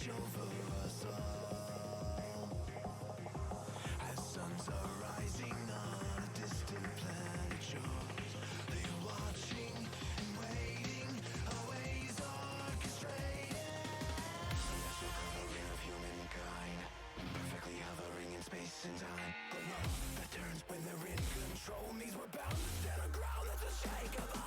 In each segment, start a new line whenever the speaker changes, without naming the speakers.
watch over us all. As suns are rising on a distant planet shows, they are watching and waiting, always orchestrating. The natural coloring of humankind, perfectly hovering in space and time. The love that turns when they're in control means we're bound to stand on ground that's unshakable.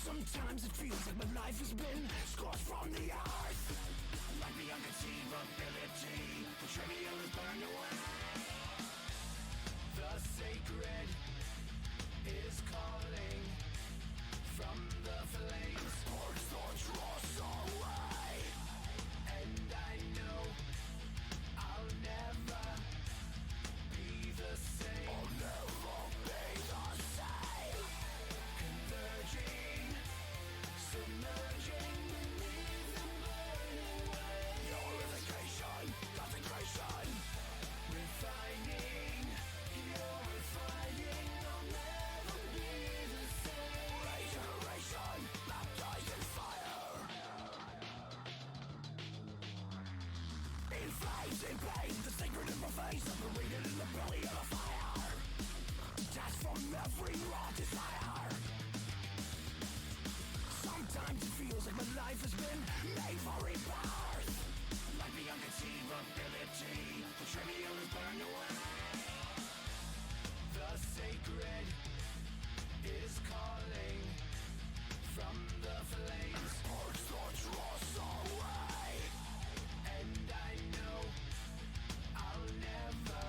Sometimes it feels like my life has been scorched from the earth. Like the unconceivability, the trivial is burned away. The sacred is calling from the flames. Towards the dross away. And I know I'll never be the same. I'll never be the same. Converging, submerging beneath the burning waves. Purification, consecration, refining, purifying. I'll never be the same. Regeneration, baptized in fire. In flames, in pain, the sacred and profane, separated in the belly of a fire. Detached from every raw desire. Sometimes it feels like my life has been made for rebirth. Like the unconceivability, the trivial is burned away. The sacred is calling from the flames. Purge the dross away. And I know I'll never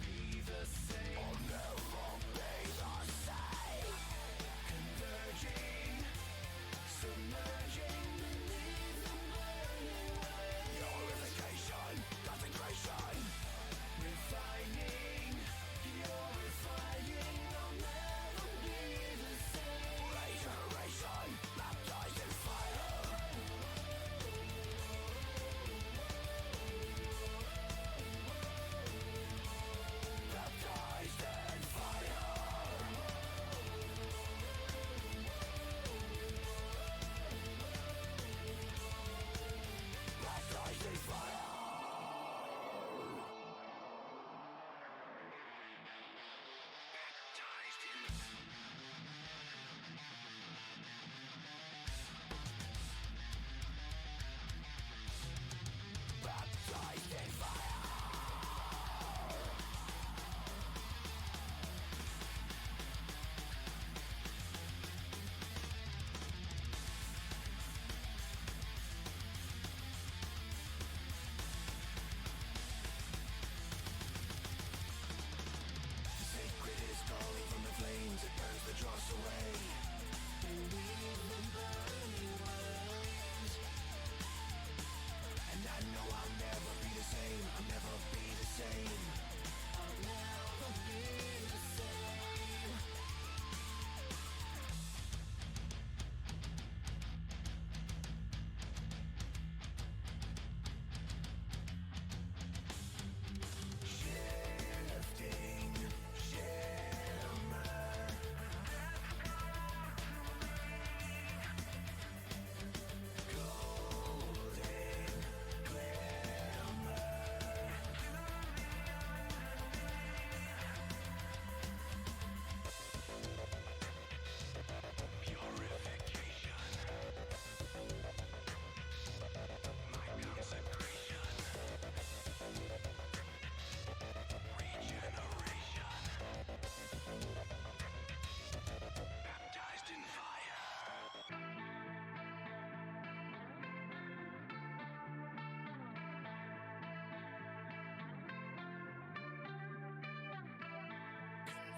be the same. I'll never be the same. Converging, submerging beneath the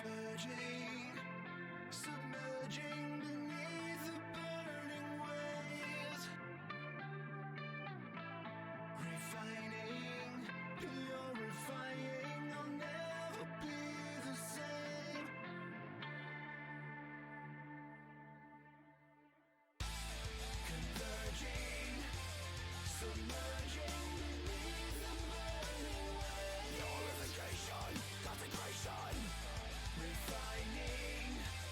converging, submerging beneath the burning waves, refining, purifying, I'll never be the same. Converging, submerging beneath the burning waves, purification, consecration, refining,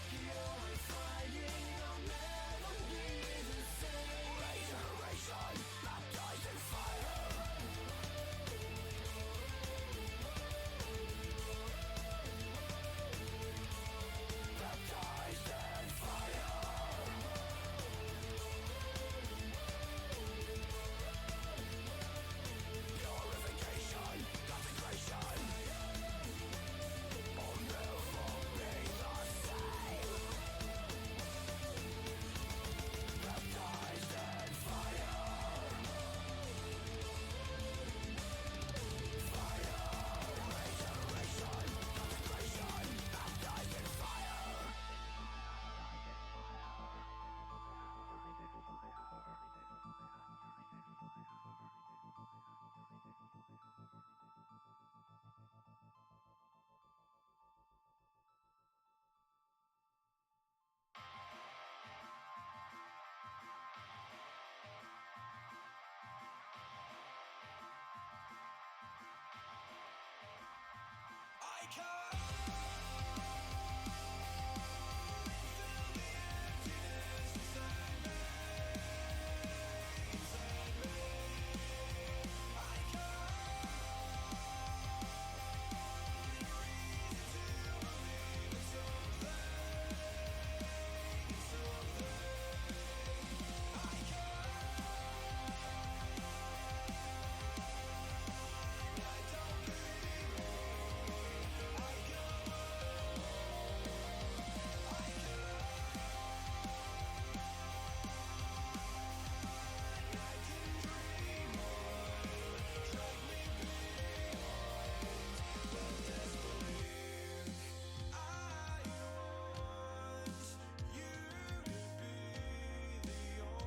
purifying, I'll never be the same. Regeneration, baptized in fire. Baptized in fire. Purification, consecration, I'll never be the same. Baptized in fire. Fire, regeneration, consecration, baptized in fire. I can't feel the emptiness inside me, inside me. I can't reason to believe in something, something. I can't, I don't believe more. I go, I can't, I can dream more. Drag me beyond the disbelief. I want you to be the only one.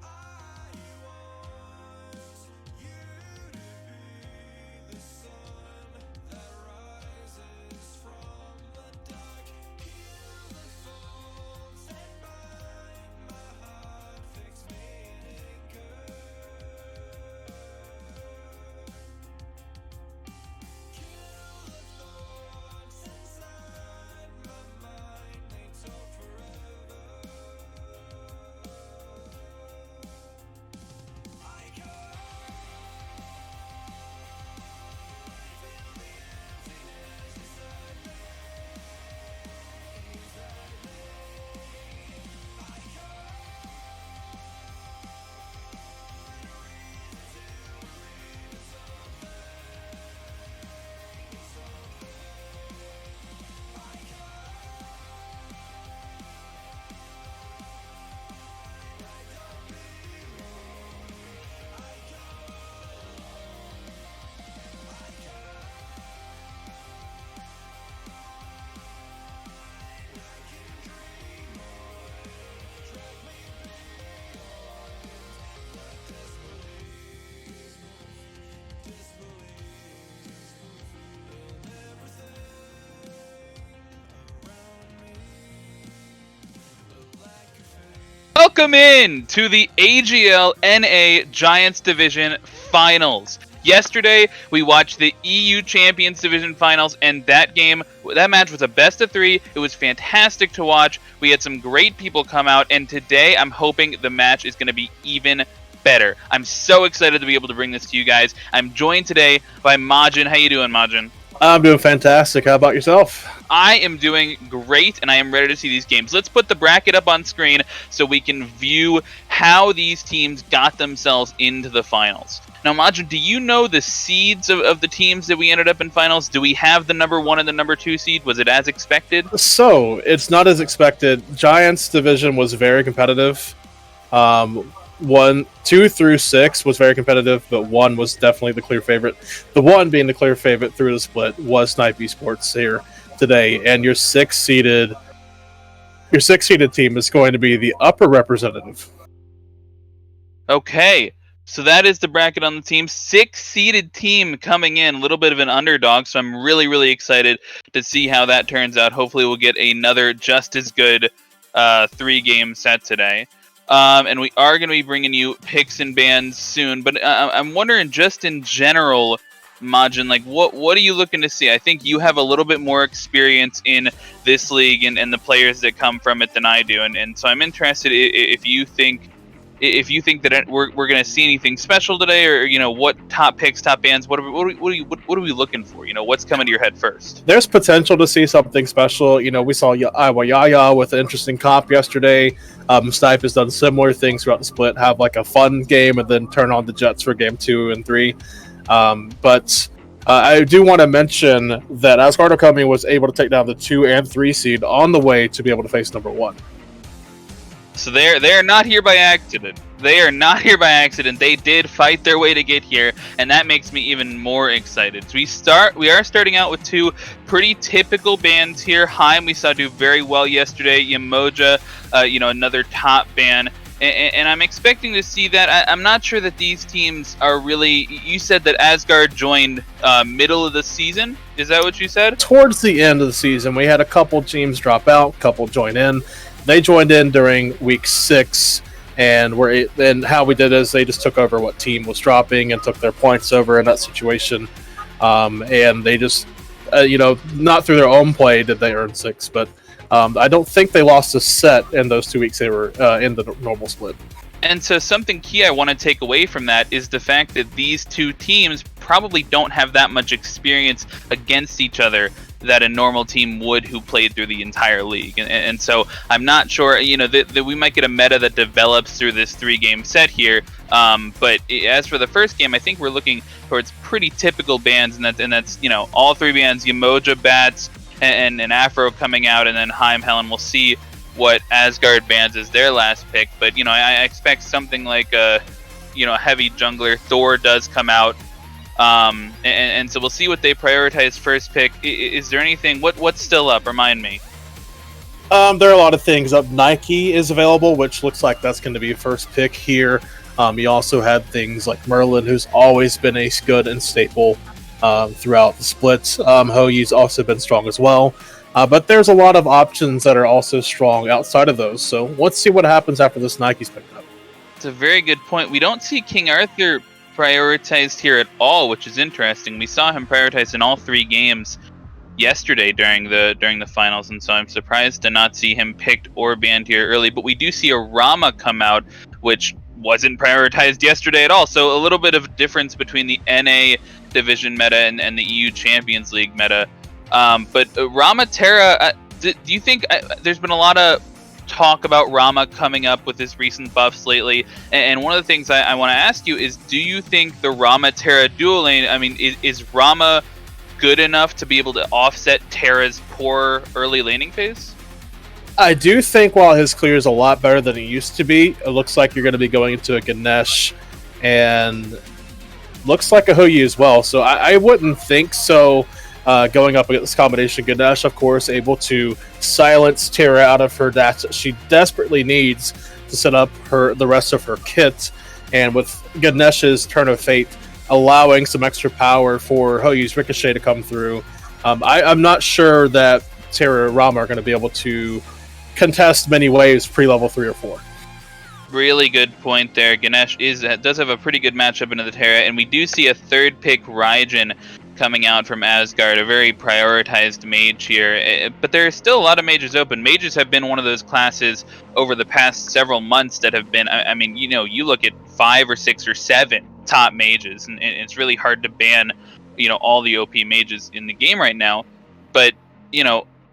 I want you to be the sun that rises from the dark. Heal the faults and bind my heart, fix me in good. Kill the thoughts inside my mind, they talk forever. I can't feel the emptiness inside me, inside me. I can't reason to believe in something, something. I can't, I don't belong. I go, I can't, I can dream more. Drag me beyond the disbelief, disbelief in everything around me. A lack of faith.
Welcome in to the AGL NA Giants Division Finals. Yesterday, we watched the EU Champions Division Finals, and that match was a best of 3. It was fantastic to watch. We had some great people come out, and today I'm hoping the match is going to be even better. I'm so excited to be able to bring this to you guys. I'm joined today by Majin. How you doing, Majin?
I'm doing fantastic. How about yourself?
I am doing great, and I am ready to see these games. Let's put the bracket up on screen so we can view how these teams got themselves into the finals. Now, Majin, do you know the seeds of the teams that we ended up in finals? Do we have the number 1 and the number 2 seed? Was it as expected?
So, it's not as expected. Giants division was very competitive. 1, 2 through 6 was very competitive, but 1 was definitely the clear favorite. The 1 being the clear favorite through the split was Snipe eSports here today, and your six seeded team is going to be the upper representative.
Okay, so that is the bracket on the team. 6-seeded team coming in, a little bit of an underdog, so I'm really, really excited to see how that turns out. Hopefully we'll get another just as good 3-game set today. And we are going to be bringing you picks and bans soon, but I'm wondering just in general, Majin, like what are you looking to see? I think you have a little bit more experience in this league and the players that come from it than I do, and so I'm interested if you think that we're going to see anything special today, or what top picks, top bans, what are we looking for? What's coming to your head first?
There's potential to see something special. We saw Iowa Yaya with an interesting comp yesterday. Snipe has done similar things throughout the split, have like a fun game and then turn on the Jets for game 2 and 3. But I do want to mention that AsgardOkami was able to take down the 2 and 3 seed on the way to be able to face number 1.
So they're not here by accident. They are not here by accident. They did fight their way to get here, and that makes me even more excited. So we are starting out with 2 pretty typical bans here. Heim we saw do very well yesterday. Yamoja, another top ban. And I'm expecting to see that. I'm not sure that these teams are really... You said that Asgard joined middle of the season? Is that what you said?
Towards the end of the season, we had a couple teams drop out, a couple join in. They joined in during week 6, and how we did is they just took over what team was dropping and took their points over in that situation. And they just, not through their own play did they earn 6, but I don't think they lost a set in those 2 weeks they were in the normal split.
And so something key I want to take away from that is the fact that these 2 teams probably don't have that much experience against each other that a normal team would who played through the entire league. And so I'm not sure, that we might get a meta that develops through this 3-game set here. But as for the first game, I think we're looking towards pretty typical bans, and that's all 3 bans, Yamoja, Bats, and Afro coming out, and then Heim, Helen. We'll see what Asgard bans as their last pick, but I expect something like a heavy jungler. Thor does come out, and so we'll see what they prioritize first pick. Is there anything? What's still up? Remind me.
There are a lot of things up. Nike is available, which looks like that's going to be first pick here. You also had things like Merlin, who's always been a good and staple throughout the splits. Hoyu's also been strong as well. But there's a lot of options that are also strong outside of those. So let's see what happens after this Nike's picked up.
It's a very good point. We don't see King Arthur prioritized here at all, which is interesting. We saw him prioritized in all 3 games yesterday during the finals, and so I'm surprised to not see him picked or banned here early. But we do see a Rama come out, which wasn't prioritized yesterday at all. So a little bit of difference between the NA division meta and the EU Champions League meta. But Rama Terra, do you think there's been a lot of talk about Rama coming up with his recent buffs lately? And one of the things I want to ask you is, do you think the Rama Terra dual lane, is Rama good enough to be able to offset Terra's poor early laning phase?
I do think while his clear is a lot better than he used to be, it looks like you're going to be going into a Ganesh and looks like a Hoyu as well. So I wouldn't think so. Going up against this combination, Ganesh, of course, able to silence Terra out of her dash that she desperately needs to set up the rest of her kit. And with Ganesh's Turn of Fate allowing some extra power for Hoyu's Ricochet to come through, I'm not sure that Terra and Rama are going to be able to contest many waves pre-level 3 or 4.
Really good point there. Ganesh does have a pretty good matchup into the Terra, and we do see a 3rd pick Raijin coming out from Asgard, a very prioritized mage here. But there are still a lot of mages open. Mages have been one of those classes over the past several months that have been, you look at 5 or 6 or 7 top mages, and it's really hard to ban, all the OP mages in the game right now. But,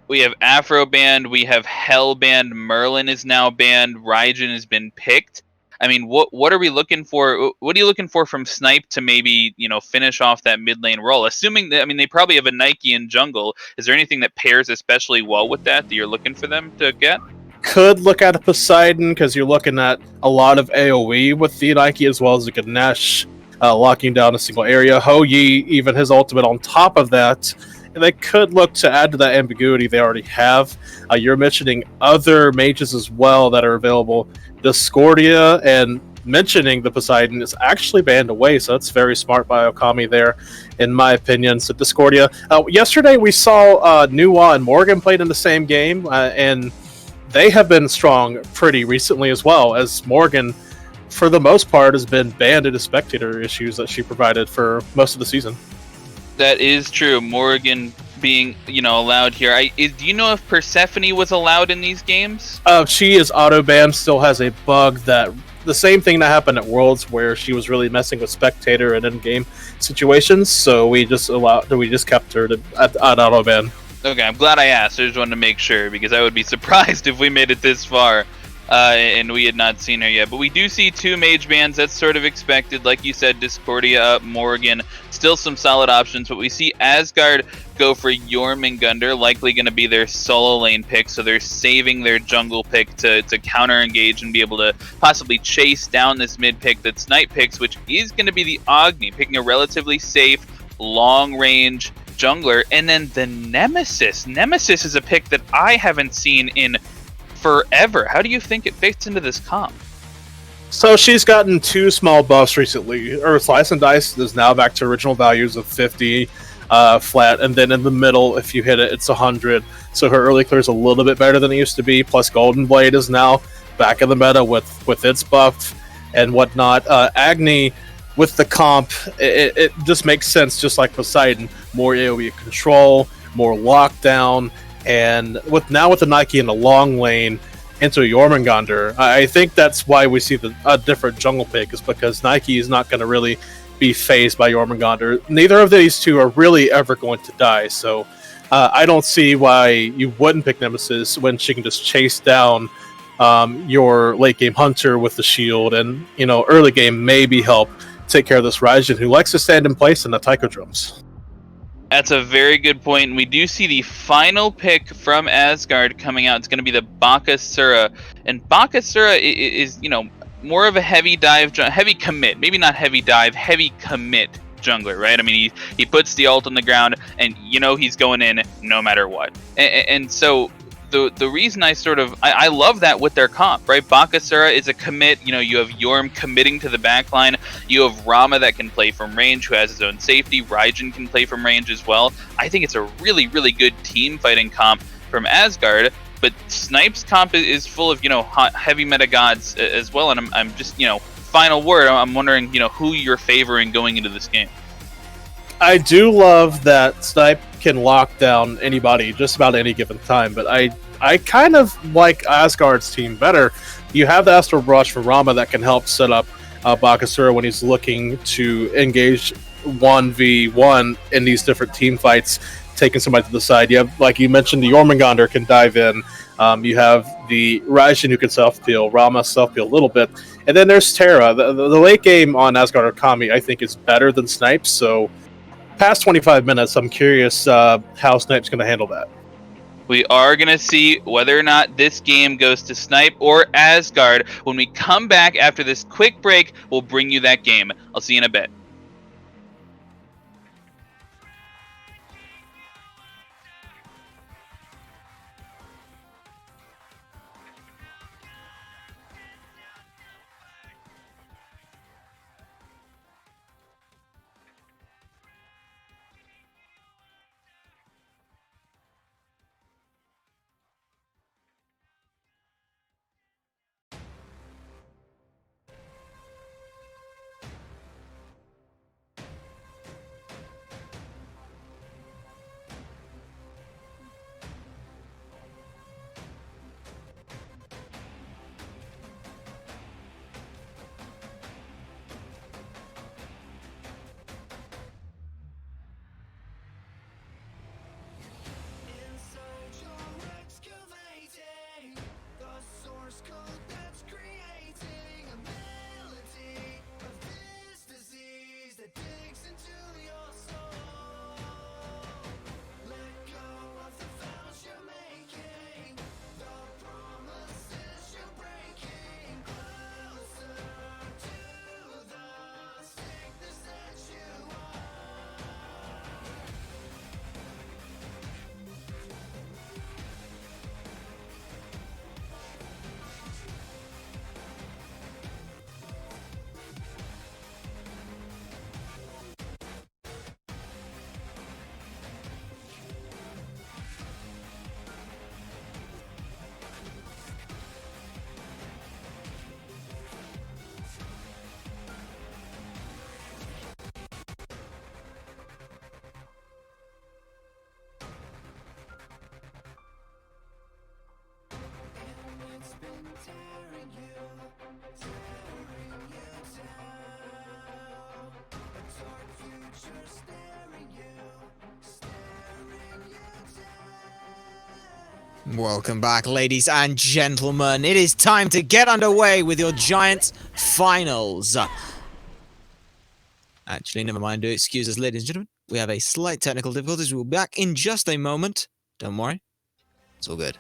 we have Afro banned, we have Hell banned, Merlin is now banned, Raijin has been picked. What are we looking for? What are you looking for from Snipe to maybe, finish off that mid lane role? Assuming that, they probably have a Nike in jungle. Is there anything that pairs especially well with that you're looking for them to get?
could look at a Poseidon because you're looking at a lot of AoE with the Nike as well as the Ganesh locking down a single area. Hou-Yi, even his ultimate on top of that. And they could look to add to that ambiguity they already have. You're mentioning other mages as well that are available. Discordia and mentioning the Poseidon is actually banned away, so that's very smart by Okami there, in my opinion. So Discordia. Yesterday we saw Nuwa and Morgan played in the same game, and they have been strong pretty recently as well, as Morgan, for the most part, has been banned due to spectator issues that she provided for most of the season.
That is true. Morgan being, allowed here. Do you know if Persephone was allowed in these games?
She is auto banned. Still has a bug that the same thing that happened at Worlds, where she was really messing with spectator and in-game situations. So we just kept her at auto ban.
Okay, I'm glad I asked. I just wanted to make sure, because I would be surprised if we made it this far and we had not seen her yet. But we do see 2 mage bans. That's sort of expected. Like you said, Discordia, Morgan, still some solid options. But we see Asgard go for Jormungandr, likely going to be their solo lane pick. So they're saving their jungle pick to counter engage and be able to possibly chase down this mid pick that Snipe picks, which is going to be the Agni, picking a relatively safe, long range jungler. And then the Nemesis. Nemesis is a pick that I haven't seen in forever. How do you think it fits into this comp?
So she's gotten 2 small buffs recently. Her Slice and Dice is now back to original values of 50 flat, and then in the middle, if you hit it, it's 100. So her early clear is a little bit better than it used to be. Plus, Golden Blade is now back in the meta with its buff and whatnot. Agni, with the comp, it just makes sense, just like Poseidon. More AoE control, more lockdown, and with the Nike in the long lane into Jormungandr, I think that's why we see a different jungle pick, is because Nike is not going to really be phased by Jormungandr. Neither of these two are really ever going to die, so I don't see why you wouldn't pick Nemesis when she can just chase down your late game hunter with the shield, and early game maybe help take care of this Raijin who likes to stand in place in the Taiko drums.
That's a very good point. And we do see the final pick from Asgard coming out. It's going to be the Bakasura. And Bakasura is, more of a heavy dive, heavy commit. Maybe not heavy dive, heavy commit jungler, right? I mean, he puts the ult on the ground, and he's going in no matter what. And so the reason I love that with their comp, right? Bakasura is a commit. You have Yorm committing to the backline. You have Rama that can play from range, who has his own safety. Raijin can play from range as well. I think it's a really, really good team fighting comp from Asgard. But Snipe's comp is full of heavy meta gods as well. And I'm just final word. I'm wondering who you're favoring going into this game.
I do love that Snipe can lock down anybody just about any given time, but I kind of like Asgard's team better. You have the Astral Brush for Rama that can help set up Bakasura when he's looking to engage 1v1 in these different team fights, taking somebody to the side. You have, like you mentioned, the Jormungandr can dive in. You have the Raijin who can self-peel, Rama self-peel a little bit. And then there's Terra. The late game on AsgardOkami, I think, is better than Snipe, so past 25 minutes, I'm curious how Snipe's going to handle that.
We are going to see whether or not this game goes to Snipe or Asgard. When we come back after this quick break, we'll bring you that game. I'll see you in a bit.
Welcome back, ladies and gentlemen. It is time to get underway with your Giants finals. Actually, never mind. Do excuse us, ladies and gentlemen. We have a slight technical difficulties. We'll be back in just a moment. Don't worry. It's all good.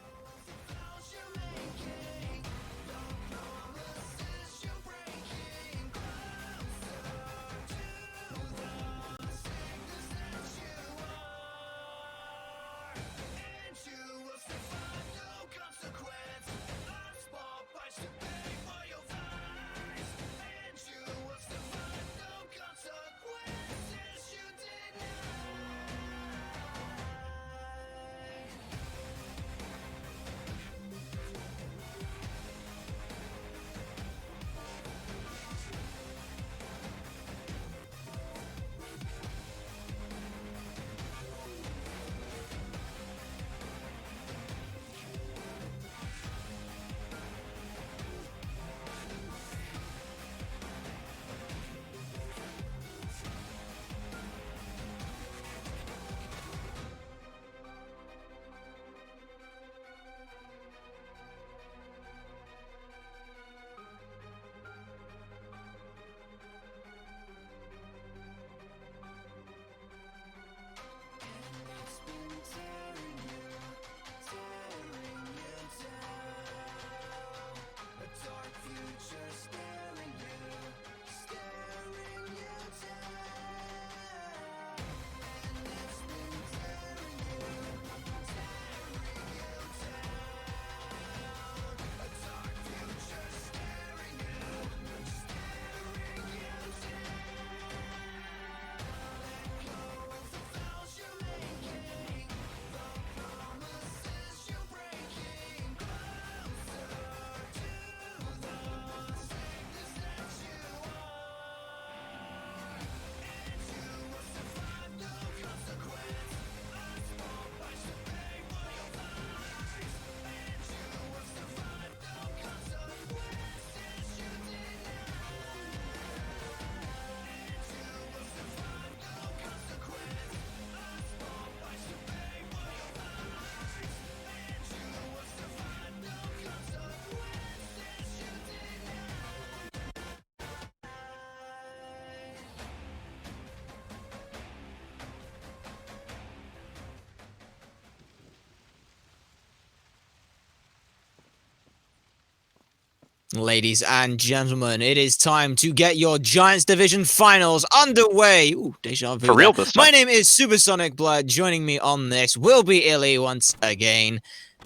Ladies and gentlemen, it is time to get your Giants Division Finals underway. Ooh, deja vu.
For real this time.
My name is Supersonic Blood. Joining me on this will be Illy once again.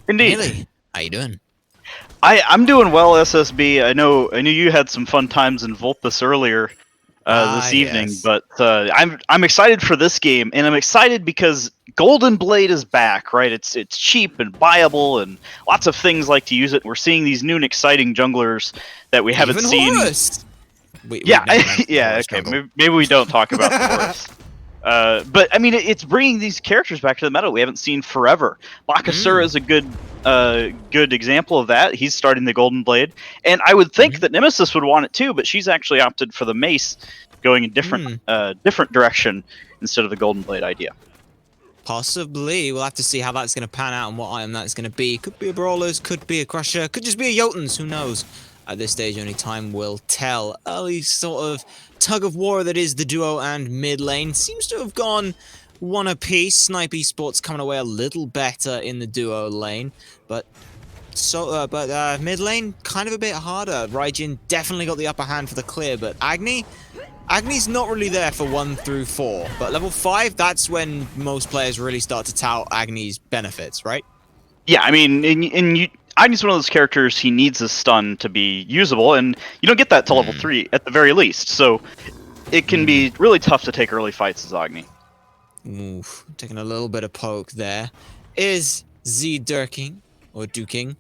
Indeed.
Illy, how you doing?
I'm doing well, SSB. I knew you had some fun times in Vulpus earlier this evening,
yes.
but I'm excited for this game, and I'm excited because Golden Blade is back, right? It's cheap and buyable, and lots of things like to use it. We're seeing these new and exciting junglers that we haven't
Even
seen.
Horus.
Yeah, okay. Maybe we don't talk about the Horus. But I mean, it's bringing these characters back to the meta we haven't seen forever. Bakasura is a good example of that. He's starting the Golden Blade, and I would think that Nemesis would want it too, but she's actually opted for the Mace, going in different direction instead of the Golden Blade idea.
Possibly. We'll have to see how that's going to pan out and what item that's going to be. Could be a Brawlers, could be a Crusher, could just be a Jotuns, who knows? At this stage, only time will tell. Early sort of tug of war that is the duo and mid lane seems to have gone one apiece. Snipe eSports coming away a little better in the duo lane, but mid lane kind of a bit harder. Raijin definitely got the upper hand for the clear, but Agni's not really there for 1 through 4, but level 5, that's when most players really start to tout Agni's benefits, right?
Yeah, I mean, Agni's one of those characters, he needs a stun to be usable, and you don't get that till level 3 at the very least, so it can be really tough to take early fights as Agni.
Oof, taking a little bit of poke there. Is Z Durking, or Duking?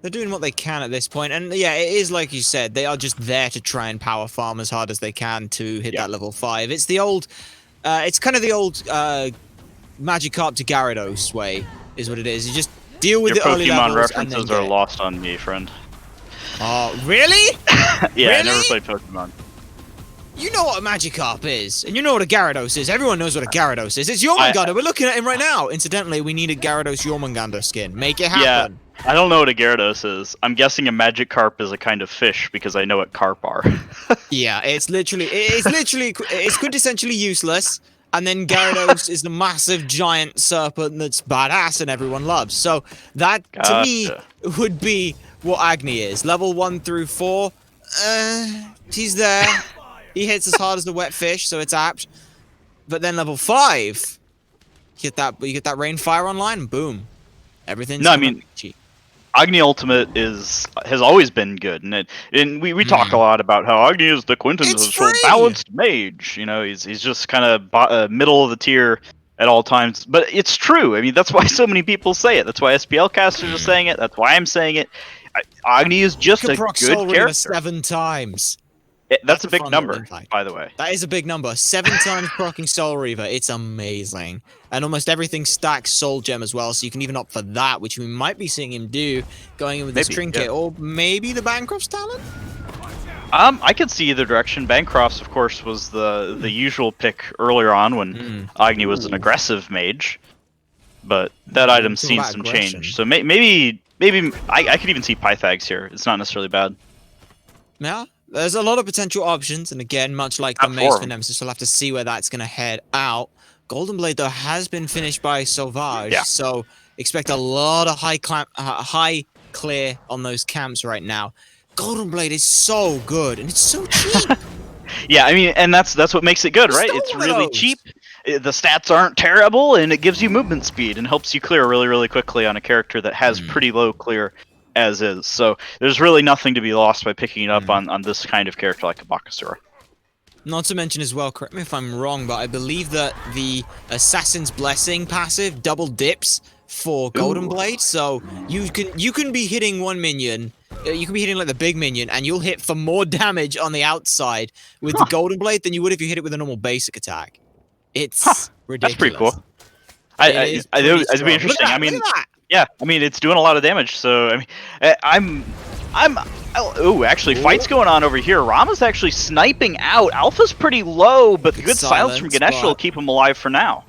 They're doing what they can at this point, and yeah, it is like you said, they are just there to try and power farm as hard as they can to hit that level 5. It's the old, it's kind of the old Magikarp to Gyarados way, is what it is. You just deal with
Your
the early
Pokemon
levels and then
references
get
are
it.
lost on me, friend.
Oh, really?
Yeah, I
Really?
never played Pokemon.
You know what a Magikarp is, and you know what a Gyarados is. Everyone knows what a Gyarados is. It's Jormungandr. We're looking at him right now. Incidentally, we need a Gyarados Jormungandr skin. Make it happen.
Yeah, I don't know what a Gyarados is. I'm guessing a Magikarp is a kind of fish because I know what carp are.
Yeah, it's quintessentially useless. And then Gyarados is the massive giant serpent that's badass and everyone loves. So that to me
Gotcha.
would be what Agni is. Level 1 through 4. He's there. He hits as hard as the wet fish, so it's apt. But then level 5, you get that rain fire online, and boom, everything's.
No, I mean,
cheap.
Agni Ultimate has always been good, and we talk a lot about how Agni is the quintessential balanced mage. You know, he's just kind of middle of the tier at all times. But it's true. I mean, that's why so many people say it. That's why SPL casters are saying it. That's why I'm saying it. Agni is just a good character.
7 times.
That's a big
fun
number,
little impact.
by the way.
That is a big number. 7 times proccing Soul Reaver. It's amazing. And almost everything stacks Soul Gem as well, so you can even opt for that, which we might be seeing him do, going in with his Trinket, or maybe the Bancroft's talent?
I could see either direction. Bancroft's, of course, was the usual pick earlier on when Agni was an aggressive mage. But that item's seen some change. So maybe I could even see Pythags here. It's not necessarily bad.
Yeah. There's a lot of potential options, and again, much like the Mace for Nemesis, we'll have to see where that's going to head out. Golden Blade, though, has been finished by Sauvage, so expect a lot of high clear on those camps right now. Golden Blade is so good, and it's so cheap.
Yeah, I mean, and that's what makes it good, right? It's really cheap. The stats aren't terrible, and it gives you movement speed and helps you clear really, really quickly on a character that has pretty low clear as is. So there's really nothing to be lost by picking it up on this kind of character like a Bakasura.
Not to mention as well, correct me if I'm wrong, but I believe that the Assassin's Blessing passive double dips for Golden Blade, so you can be hitting one minion, you can be hitting like the big minion, and you'll hit for more damage on the outside with the Golden Blade than you would if you hit it with a normal basic attack. It's ridiculous. That's
pretty cool. It'd be interesting. I mean, yeah, I mean, it's doing a lot of damage, so I mean, actually, fight's going on over here. Rama's actually sniping out. Alpha's pretty low, but the good silence from Ganesh will keep him alive for now.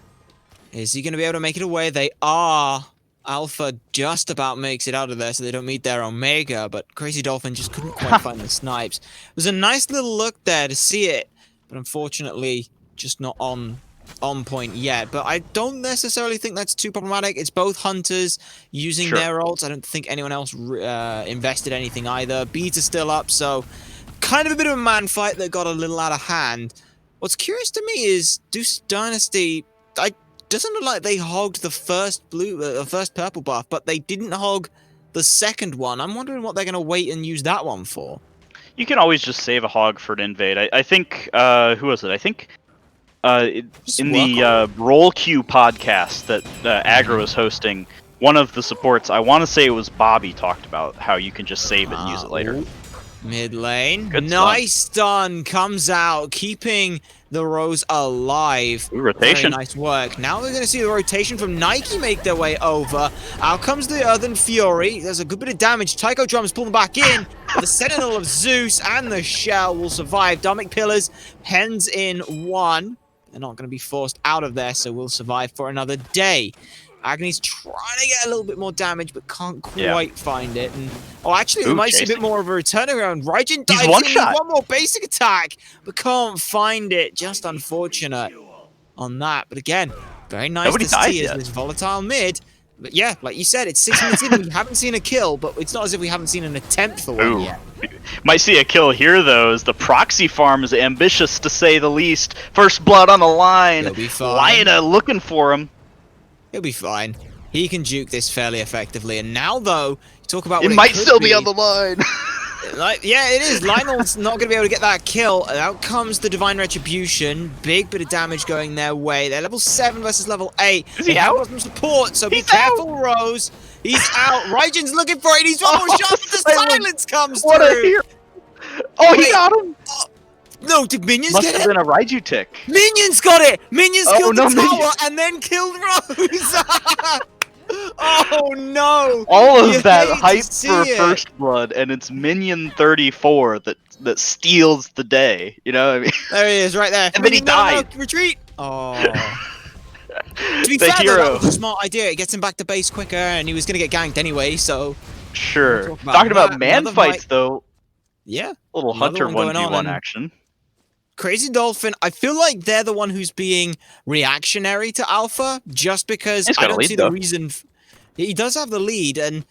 Is he going to be able to make it away? They are. Alpha just about makes it out of there, so they don't meet their Omega, but Crazy Dolphin just couldn't quite find the snipes. It was a nice little look there to see it, but unfortunately, just not on point yet. But I don't necessarily think that's too problematic. It's both hunters using their ults. I don't think anyone else invested anything either. Beats are still up, so kind of a bit of a man fight that got a little out of hand. What's curious to me is Deuce Dynasty, doesn't look like they hogged the first purple buff, but they didn't hog the second one. I'm wondering what they're going to wait and use that one for.
You can always just save a hog for an invade. I think, who was it? I think in the Roll Q podcast that Aggro is hosting, one of the supports, I want to say it was Bobby, talked about how you can just save it and use it later.
Mid lane.
Good
nice stun comes out, keeping the Rose alive.
Rotation.
Very nice work. Now we're going to see the rotation from Nike make their way over. Out comes the Earthen Fury. There's a good bit of damage. Tycho Drums pull them back in. The Sentinel of Zeus and the Shell will survive. Dharmic Pillars pens in 1. They're not going to be forced out of there, so we'll survive for another day. Agni's trying to get a little bit more damage, but can't quite find it. And actually, we might see a bit more of a turnaround. Raijin dives in with one more basic attack, but can't find it. Just unfortunate on that. But again, very nice to see is this volatile mid. But yeah, like you said, it's 6 minutes in. We haven't seen a kill, but it's not as if we haven't seen an attempt for one yet.
Might see a kill here, though, as the proxy farm is ambitious, to say the least. First blood on the line.
He'll be fine.
Lina looking for him.
He'll be fine. He can juke this fairly effectively. And now, though, you talk about
what
it
might still be on the line.
Yeah, it is. Lionel's not going to be able to get that kill. Out comes the Divine Retribution. Big bit of damage going their way. They're level 7 versus level 8.
Is he out?
Some support, so be careful, Rose. He's out. Raijin's looking for it. He's one more shot. The silence comes through.
What a hero. He got him.
No, did Minions
Must
get it?
have been a Raiju tick.
Minions got it! Minions killed the tower and then killed Rose! Oh no!
All
You
of that
hate to
hype
see
for
it.
First Blood, and it's Minion 34 that steals the day. You know what I mean?
There he is, right there.
And then he
No,
died.
retreat! Oh. To be
The
fair, though, that
hero.
was a smart idea. It gets him back to base quicker, and he was going to get ganked anyway, so...
Sure.
Talk about
Talking about
that,
man
another
fights,
fight.
though,
Yeah.
little
Another
Hunter
one going on,
1v1
and
action.
Crazy Dolphin, I feel like they're the one who's being reactionary to Alpha, just because
He's
I
got a
don't
lead,
see
though.
the reason... He does have the lead, and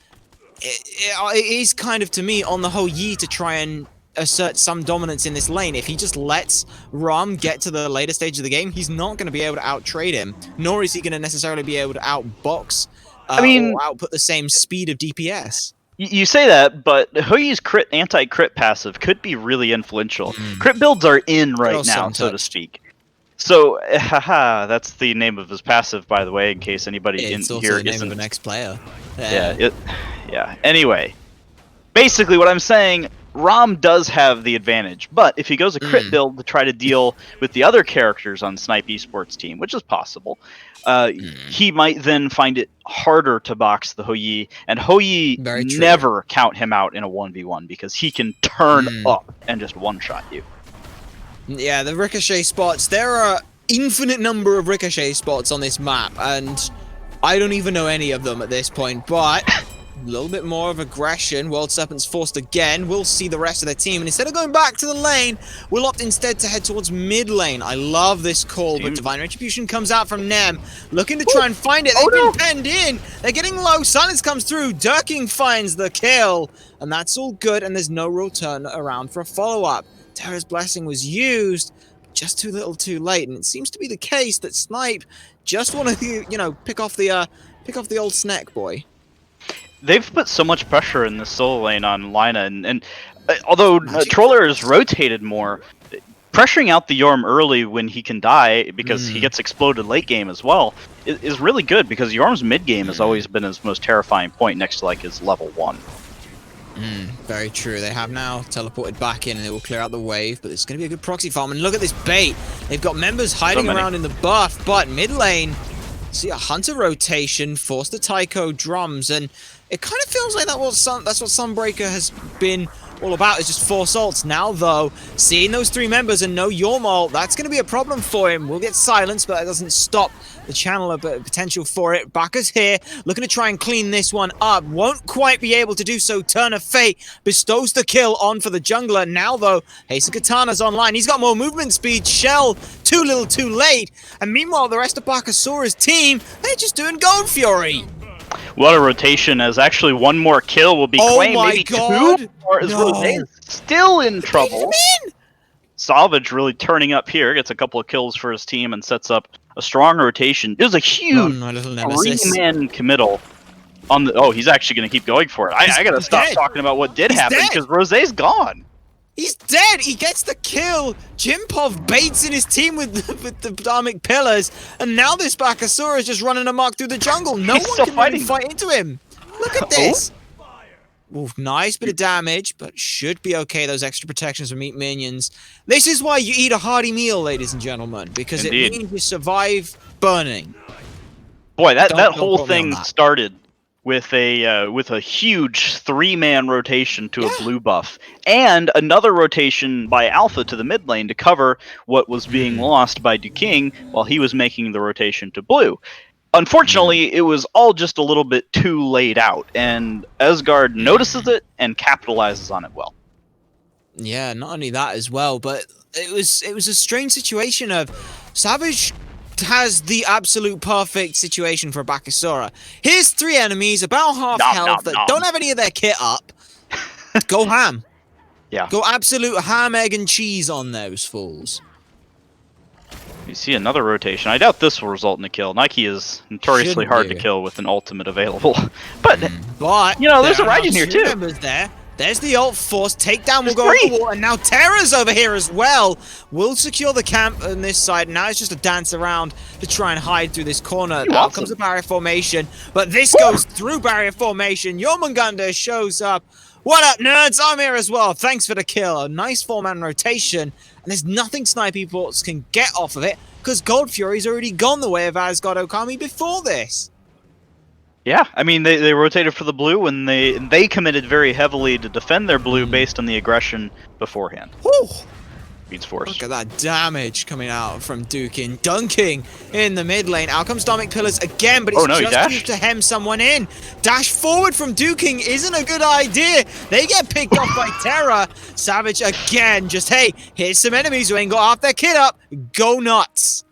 it is kind of, to me, on the whole Yi to try and assert some dominance in this lane. If he just lets Rom get to the later stage of the game, he's not going to be able to out-trade him, nor is he going to necessarily be able to outbox
I mean,
or output the same speed of DPS.
You say that, but Hui's anti-crit passive could be really influential. Crit builds are in right
also
now, so to
untouched.
speak. So, haha, that's the name of his passive, by the way, in case anybody
It's
in
also
here
the name
isn't.
of an ex-player.
Yeah. Anyway, basically, what I'm saying, Rom does have the advantage, but if he goes a crit build to try to deal with the other characters on Snipe eSports team, which is possible, he might then find it harder to box the Hou, and Hou
Very true.
never count him out in a 1v1 because he can turn up and just one-shot you.
Yeah, the ricochet spots. There are infinite number of ricochet spots on this map, and I don't even know any of them at this point, but a little bit more of aggression. World Serpent's forced again. We'll see the rest of their team, and instead of going back to the lane, we'll opt instead to head towards mid lane. I love this call, but Divine Retribution comes out from Nem, looking to try and find it. They've been penned in. They're getting low. Silence comes through. Durking finds the kill, and that's all good, and there's no real turn around for a follow-up. Terra's Blessing was used, just too little too late, and it seems to be the case that Snipe just want to, you know, pick off the old snack boy.
They've put so much pressure in the solo lane on Lina, and although Troller is rotated more, pressuring out the Yorm early when he can die because he gets exploded late game as well is really good, because Yorm's mid game has always been his most terrifying point next to like his level 1.
Very true. They have now teleported back in, and it will clear out the wave, but it's going to be a good proxy farm. And look at this bait. They've got members hiding around in the buff, but mid lane, see a Hunter rotation, force the Tycho drums, and it kind of feels like that's what Sunbreaker has been all about, is just force ults. Now, though, seeing those 3 members and no Yorm ult, that's going to be a problem for him. We'll get silenced, but that doesn't stop the channel of potential for it. Baka's here, looking to try and clean this one up. Won't quite be able to do so. Turn of Fate bestows the kill on for the jungler. Now, though, Hasten Katana's online. He's got more movement speed. Shell, too little too late. And meanwhile, the rest of Bakasora's team, they're just doing Gold Fury.
What a rotation, as actually one more kill will be claimed.
My
maybe
God.
2 more, as
No.
Rosé is still in trouble. Salvage really turning up here, gets a couple of kills for his team and sets up a strong rotation. It was a huge
my little nemesis.
3-man committal on the... Oh, he's actually going to keep going for it. I gotta stop talking about what did happen, because Rosé's gone.
He's dead! He gets the kill! Jimpov baits in his team with the Dharmic Pillars, and now this Bakasura is just running amok through the jungle. No one can really fight into him. Look at this! Oof, nice bit of damage, but should be okay. Those extra protections from meat minions. This is why you eat a hearty meal, ladies and gentlemen, because it means you survive burning.
Boy, that whole thing started with a huge 3-man rotation to a blue buff, and another rotation by Alpha to the mid lane to cover what was being lost by Duking while he was making the rotation to blue. Unfortunately, it was all just a little bit too laid out, and Asgard notices it and capitalizes on it well.
Yeah, not only that as well, but it was a strange situation of Savage has the absolute perfect situation for a Bakasura. Here's 3 enemies, about half health, that don't have any of their kit up. Go ham.
Yeah.
Go absolute ham, egg, and cheese on those fools.
You see another rotation. I doubt this will result in a kill. Nike is notoriously hard to kill with an ultimate available. But you know, there's a Raijin here too.
There's the ult force. Takedown will go over the wall, and now Terra's over here as well. We'll secure the camp on this side. Now it's just a dance around to try and hide through this corner. Now comes the barrier formation, but this goes through barrier formation. Jormungandr shows up. What up, nerds? I'm here as well. Thanks for the kill. A nice 4-man rotation, and there's nothing Snipe eSports can get off of it, because Gold Fury's already gone the way of AsgardOkami before this.
Yeah, I mean they rotated for the blue, and they committed very heavily to defend their blue based on the aggression beforehand.
Whew.
Beats force.
Look at that damage coming out from Duking. Dunking in the mid lane. Out comes Dominic Pillars again, but he's
he
just
dashed.
used to hem someone in. Dash forward from Duking isn't a good idea. They get picked off by Terra. Savage again. Just, hey, here's some enemies who ain't got half their kit up. Go nuts.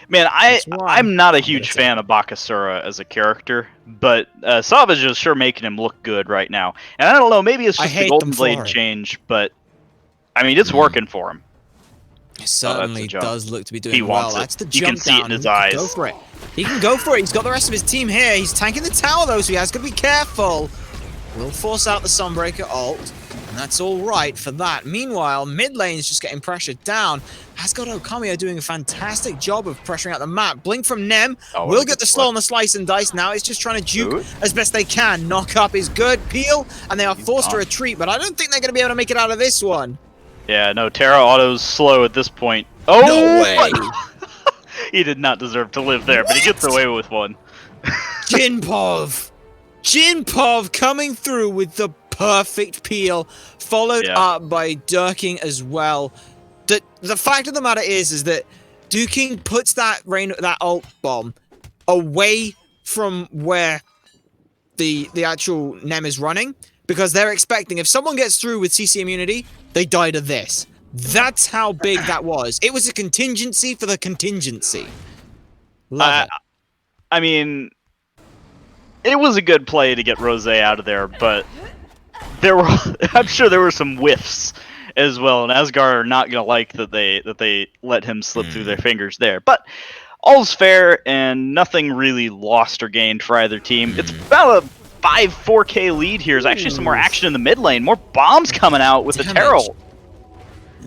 Man, I'm not a huge fan of Bakasura as a character, but Savage is sure making him look good right now. And I don't know, maybe it's just the Golden Blade change, but I mean, it's working for him.
It certainly does look to be doing
he
well.
Wants
That's the
it.
jump
You can see it in his eyes.
Go for it. He can go for it. He's got the rest of his team here. He's tanking the tower, though, so he has got to be careful. Will force out the Sunbreaker ult, and that's all right for that. Meanwhile, mid lane is just getting pressured down. AsgardOkami are doing a fantastic job of pressuring out the map. Blink from Nem will get the slow on the slice and dice. Now it's just trying to juke as best they can. Knock up is good. Peel, and they are forced to retreat, but I don't think they're going to be able to make it out of this one.
Yeah, no, Terra Auto's slow at this point. Oh,
no way!
He did not deserve to live there, but he gets away with one.
Jinpov! Jinpov coming through with the perfect peel, followed up by Durking as well. The fact of the matter is that Duking puts that ult bomb away from where the actual Nem is running, because they're expecting if someone gets through with CC immunity, they die to this. That's how big that was. It was a contingency for the contingency. Love it.
I mean, it was a good play to get Rose out of there, but I'm sure there were some whiffs as well, and Asgard are not gonna like that they let him slip through their fingers there. But all's fair, and nothing really lost or gained for either team. It's about a 4K lead here. There's actually some more action in the mid lane. More bombs coming out with the Terra.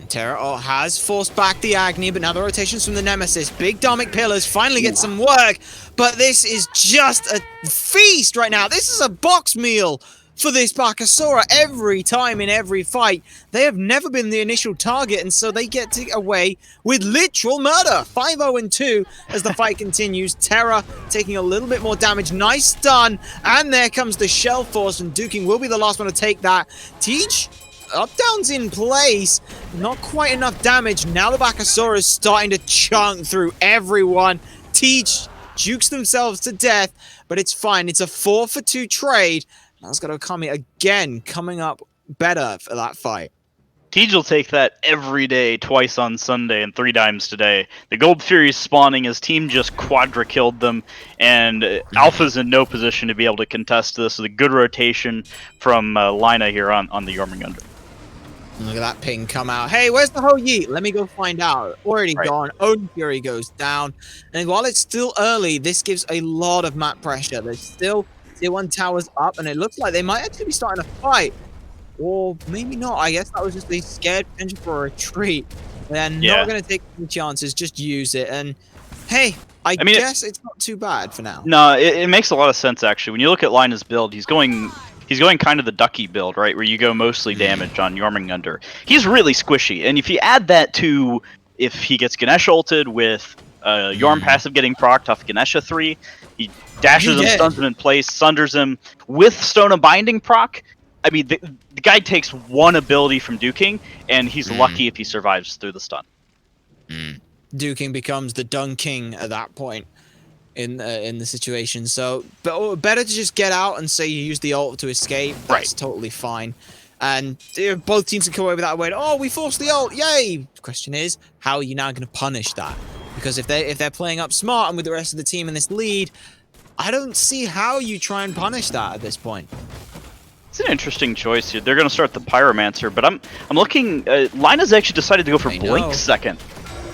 Terra has forced back the Agni, but now the rotations from the Nemesis. Big Domic Pillars finally get some work, but this is just a feast right now. This is a box meal for this Bakasura every time in every fight. They have never been the initial target, and so they get away with literal murder. 5-0-2 as the fight continues. Terra taking a little bit more damage. Nice stun, and there comes the Shell Force, and Duking will be the last one to take that. Teach, up-down's in place. Not quite enough damage. Now the Bakasura is starting to chunk through everyone. Teach jukes themselves to death, but it's fine. It's a 4-for-2 trade. AsgardOkami again coming up better for that fight.
Tej will take that every day, twice on Sunday, and 3 times today. The Gold Fury's spawning, his team just quadra-killed them, and Alpha's in no position to be able to contest this with a good rotation from Lina here on the Jormungandr.
Look at that ping come out. Hey, where's the whole yeet? Let me go find out. Already gone. Own Fury goes down. And while it's still early, this gives a lot of map pressure. There's still Tier 1 towers up, and it looks like they might actually be starting a fight. Or maybe not. I guess that was just a scared potential for a retreat. They're not going to take any chances. Just use it. And hey, I guess it's not too bad for now.
No, it makes a lot of sense, actually. When you look at Lina's build, he's going kind of the Ducky build, right? Where you go mostly damage on Jormungandr. He's really squishy. And if you add that to if he gets Ganesh ulted with Jorm passive getting procced off Ganesha 3, he dashes him, stuns him in place, sunders him with Stone of Binding proc. I mean, the guy takes one ability from Duking, and he's lucky if he survives through the stun.
Duking becomes the Dun King at that point in the situation. So, better to just get out and say you use the ult to escape. That's totally fine. And both teams can come away with that way. Oh, we forced the ult! Yay! The question is, how are you now going to punish that? Because if they're playing up smart and with the rest of the team in this lead, I don't see how you try and punish that at this point.
It's an interesting choice here. They're going to start the Pyromancer, but I'm looking. Lina's actually decided to go for Blink second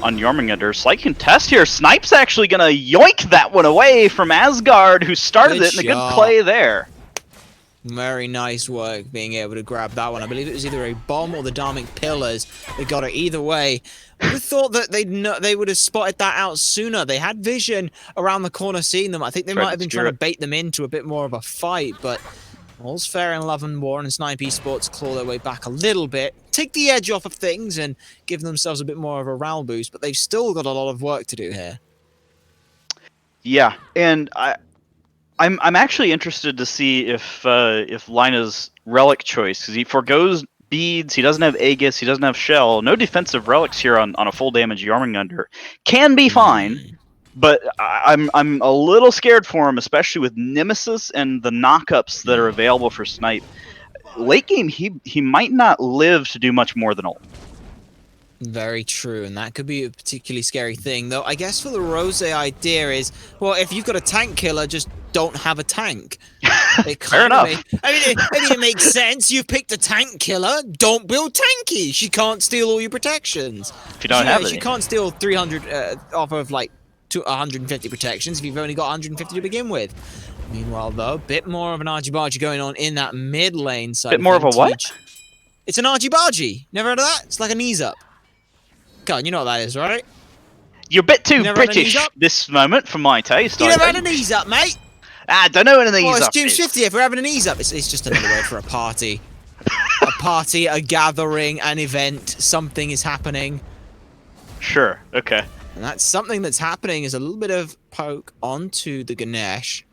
on Jormungandr. Slight contest here. Snipe's actually going to yoink that one away from Asgard, who started it, and a good play there.
Very nice work being able to grab that one. I believe it was either a bomb or the Dharmic Pillars. They got it either way. I would have thought that they would have spotted that out sooner. They had vision around the corner seeing them. I think they might have been trying to bait them into a bit more of a fight, but all's fair in love and war, and Snipe eSports claw their way back a little bit, take the edge off of things, and give themselves a bit more of a morale boost, but they've still got a lot of work to do here.
Yeah, and I'm actually interested to see if Lina's relic choice, because he forgoes beads, he doesn't have Aegis, he doesn't have Shell, no defensive relics here on a full damage Jormungandr. Can be fine, but I'm a little scared for him, especially with Nemesis and the knockups that are available for Snipe. Late game, he might not live to do much more than ult.
Very true, and that could be a particularly scary thing. Though I guess for the Rose idea is, well, if you've got a tank killer, just don't have a tank.
Fair enough.
It makes sense. You've picked a tank killer. Don't build tanky. She can't steal all your protections.
If you don't have any.
She can't steal 300 off of like 150 protections if you've only got 150 to begin with. Meanwhile, though, a bit more of an argy-bargy going on in that mid lane side.
Bit more of a what?
It's an argy-bargy. Never heard of that? It's like a knees up. God, you know what that is, right?
You're a bit too British this moment for my taste.
You never had a knees up, mate?
I don't know what an ease
it's
up
June
is.
50th. We're having an ease up. It's just another word for a party. A party, a gathering, an event. Something is happening.
Sure. Okay.
And that's something that's happening is a little bit of poke onto the Ganesh.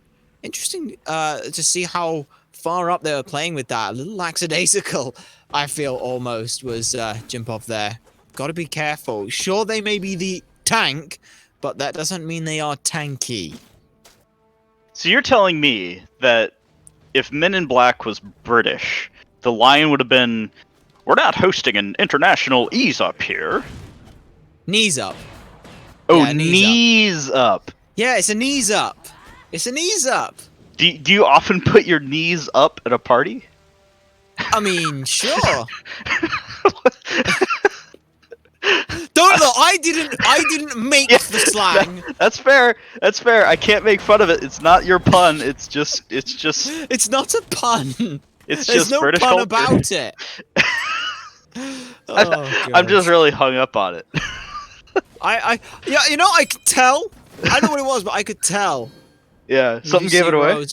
Interesting to see how far up they were playing with that. A little lackadaisical, I feel, almost was jump off there. Got to be careful. Sure, they may be the tank, but that doesn't mean they are tanky.
So you're telling me that if Men in Black was British, the line would have been, "We're not hosting an international ease up here."
Knees up.
Oh,
Yeah,
knees up.
Yeah, it's a knees up. It's a knees up.
Do you often put your knees up at a party?
I mean, sure. Don't look. I didn't make the slang.
That's fair. That's fair. I can't make fun of it. It's not your pun. It's just.
It's not a pun.
It's
There's
just
no
British
pun
culture.
about it.
I'm just really hung up on it.
Yeah, you know, I could tell. I know what it was, but I could tell.
Yeah, something gave it away.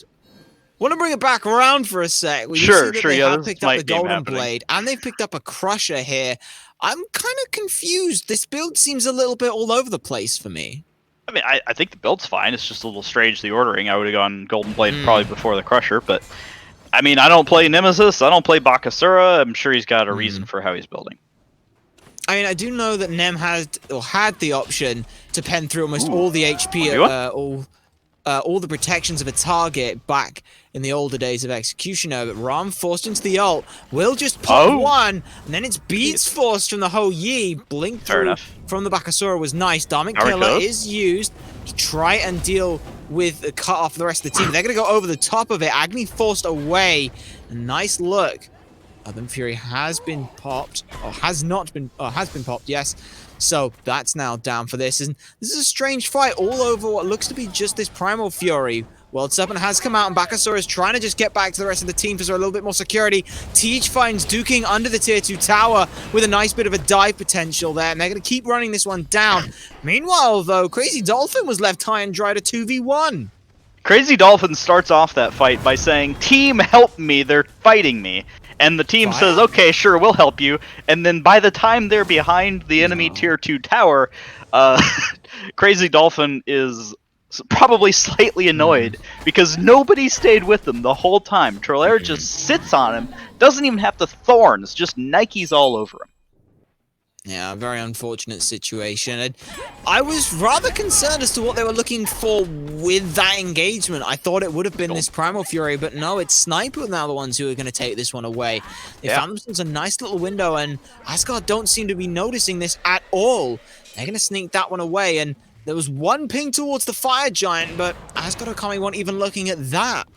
Want to bring it back around for a sec? We
Sure.
They
Yeah,
have picked up the Golden Blade, and they've picked up a Crusher here. I'm kind of confused. This build seems a little bit all over the place for me.
I mean, I think the build's fine. It's just a little strange, the ordering. I would have gone Golden Blade probably before the Crusher, but I mean, I don't play Nemesis. I don't play Bakasura. I'm sure he's got a reason for how he's building.
I mean, I do know that Nem had the option to pen through almost all the HP, all the protections of a target back in the older days of Executioner, but Ram forced into the ult, will just pop one, and then it's Beats forced from the whole Yi. Blink through from the Bakasura was nice. Diamond Killer is used to try and deal with the cut off the rest of the team. They're going to go over the top of it. Agni forced away. A nice look. Then Fury has been popped, or has not been, or has been popped, yes. So that's now down for this. And this is a strange fight all over what looks to be just this Primal Fury. World Serpent has come out, and Bakasura is trying to just get back to the rest of the team for a little bit more security. Teach finds duking under the tier 2 tower with a nice bit of a dive potential there, and they're going to keep running this one down. Meanwhile, though, Crazy Dolphin was left high and dry to 2v1.
Crazy Dolphin starts off that fight by saying, "Team, help me, they're fighting me." And the team says, "Okay, sure, we'll help you." And then by the time they're behind the enemy tier 2 tower, Crazy Dolphin is probably slightly annoyed because nobody stayed with him the whole time. Trollaire just sits on him, doesn't even have the thorns, just Nikes all over him.
Yeah, a very unfortunate situation. And I was rather concerned as to what they were looking for with that engagement. I thought it would have been this Primal Fury, but no, it's Sniper now the ones who are going to take this one away. They found themselves a nice little window, and Asgard don't seem to be noticing this at all. They're going to sneak that one away, and there was one ping towards the Fire Giant, but AsgardOkami weren't even looking at that.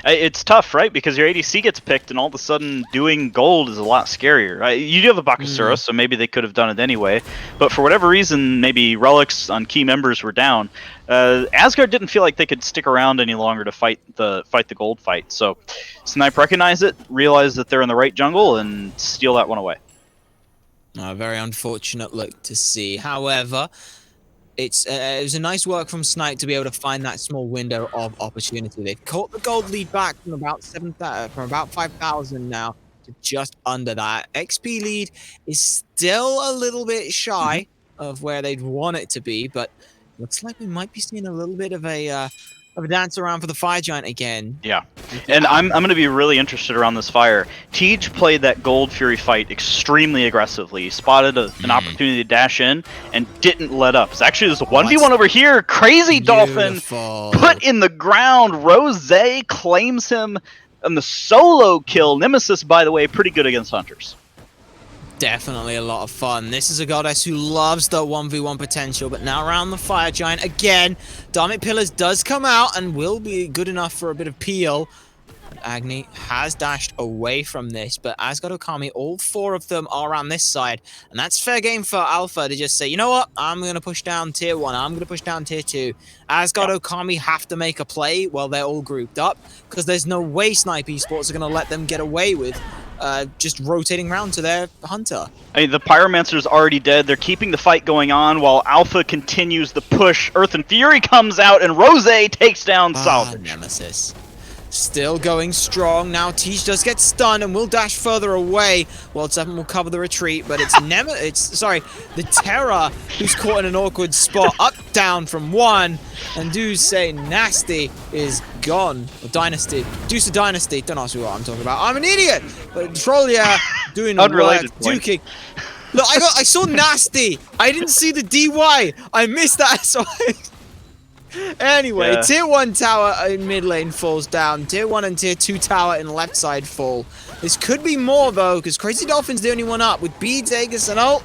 It's tough, right? Because your ADC gets picked, and all of a sudden doing gold is a lot scarier. You do have a Bakasura, so maybe they could have done it anyway. But for whatever reason, maybe relics on key members were down. Asgard didn't feel like they could stick around any longer to fight the gold fight. So Snipe recognized it, realized that they're in the right jungle, and steal that one away.
A very unfortunate look to see. However, it was a nice work from Snipe to be able to find that small window of opportunity. They've caught the gold lead back from about 5,000 now to just under that. XP lead is still a little bit shy of where they'd want it to be, but looks like we might be seeing a little bit of a of a dance around for the Fire Giant again.
Yeah, and I'm going to be really interested around this fire. Tej played that Gold Fury fight extremely aggressively. He spotted an opportunity to dash in and didn't let up. It's actually there's a 1v1 over here. Crazy Dolphin put in the ground. Rose claims him on the solo kill. Nemesis, by the way, pretty good against hunters.
Definitely a lot of fun. This is a goddess who loves the 1v1 potential, but now around the Fire Giant again. Dharmic Pillars does come out and will be good enough for a bit of peel. Agni has dashed away from this, but AsgardOkami, all 4 of them are around this side, and that's fair game for Alpha to just say, you know what, I'm going to push down tier 1, I'm going to push down tier 2. AsgardOkami have to make a play while they're all grouped up, because there's no way Snipe eSports are going to let them get away with just rotating around to their hunter.
I mean, the Pyromancer's already dead. They're keeping the fight going on while Alpha continues the push. Earth and Fury comes out, and Rose takes down Salvage.
Nemesis. Still going strong. Now Tej does get stunned and will dash further away. World 7 will cover the retreat, but it's the Terror who's caught in an awkward spot. Up, down from 1. And Deuce say Nasty is gone. Or Dynasty. Deuce of Dynasty. Don't ask me what I'm talking about. I'm an idiot! But Trollia doing
unrelated
work. Duking. Look, I saw Nasty. I didn't see the DY. I missed that. So anyway, tier 1 tower in mid lane falls down. Tier 1 and tier 2 tower in left side fall. This could be more though, because Crazy Dolphin's the only one up with beads, Aegis, and ult.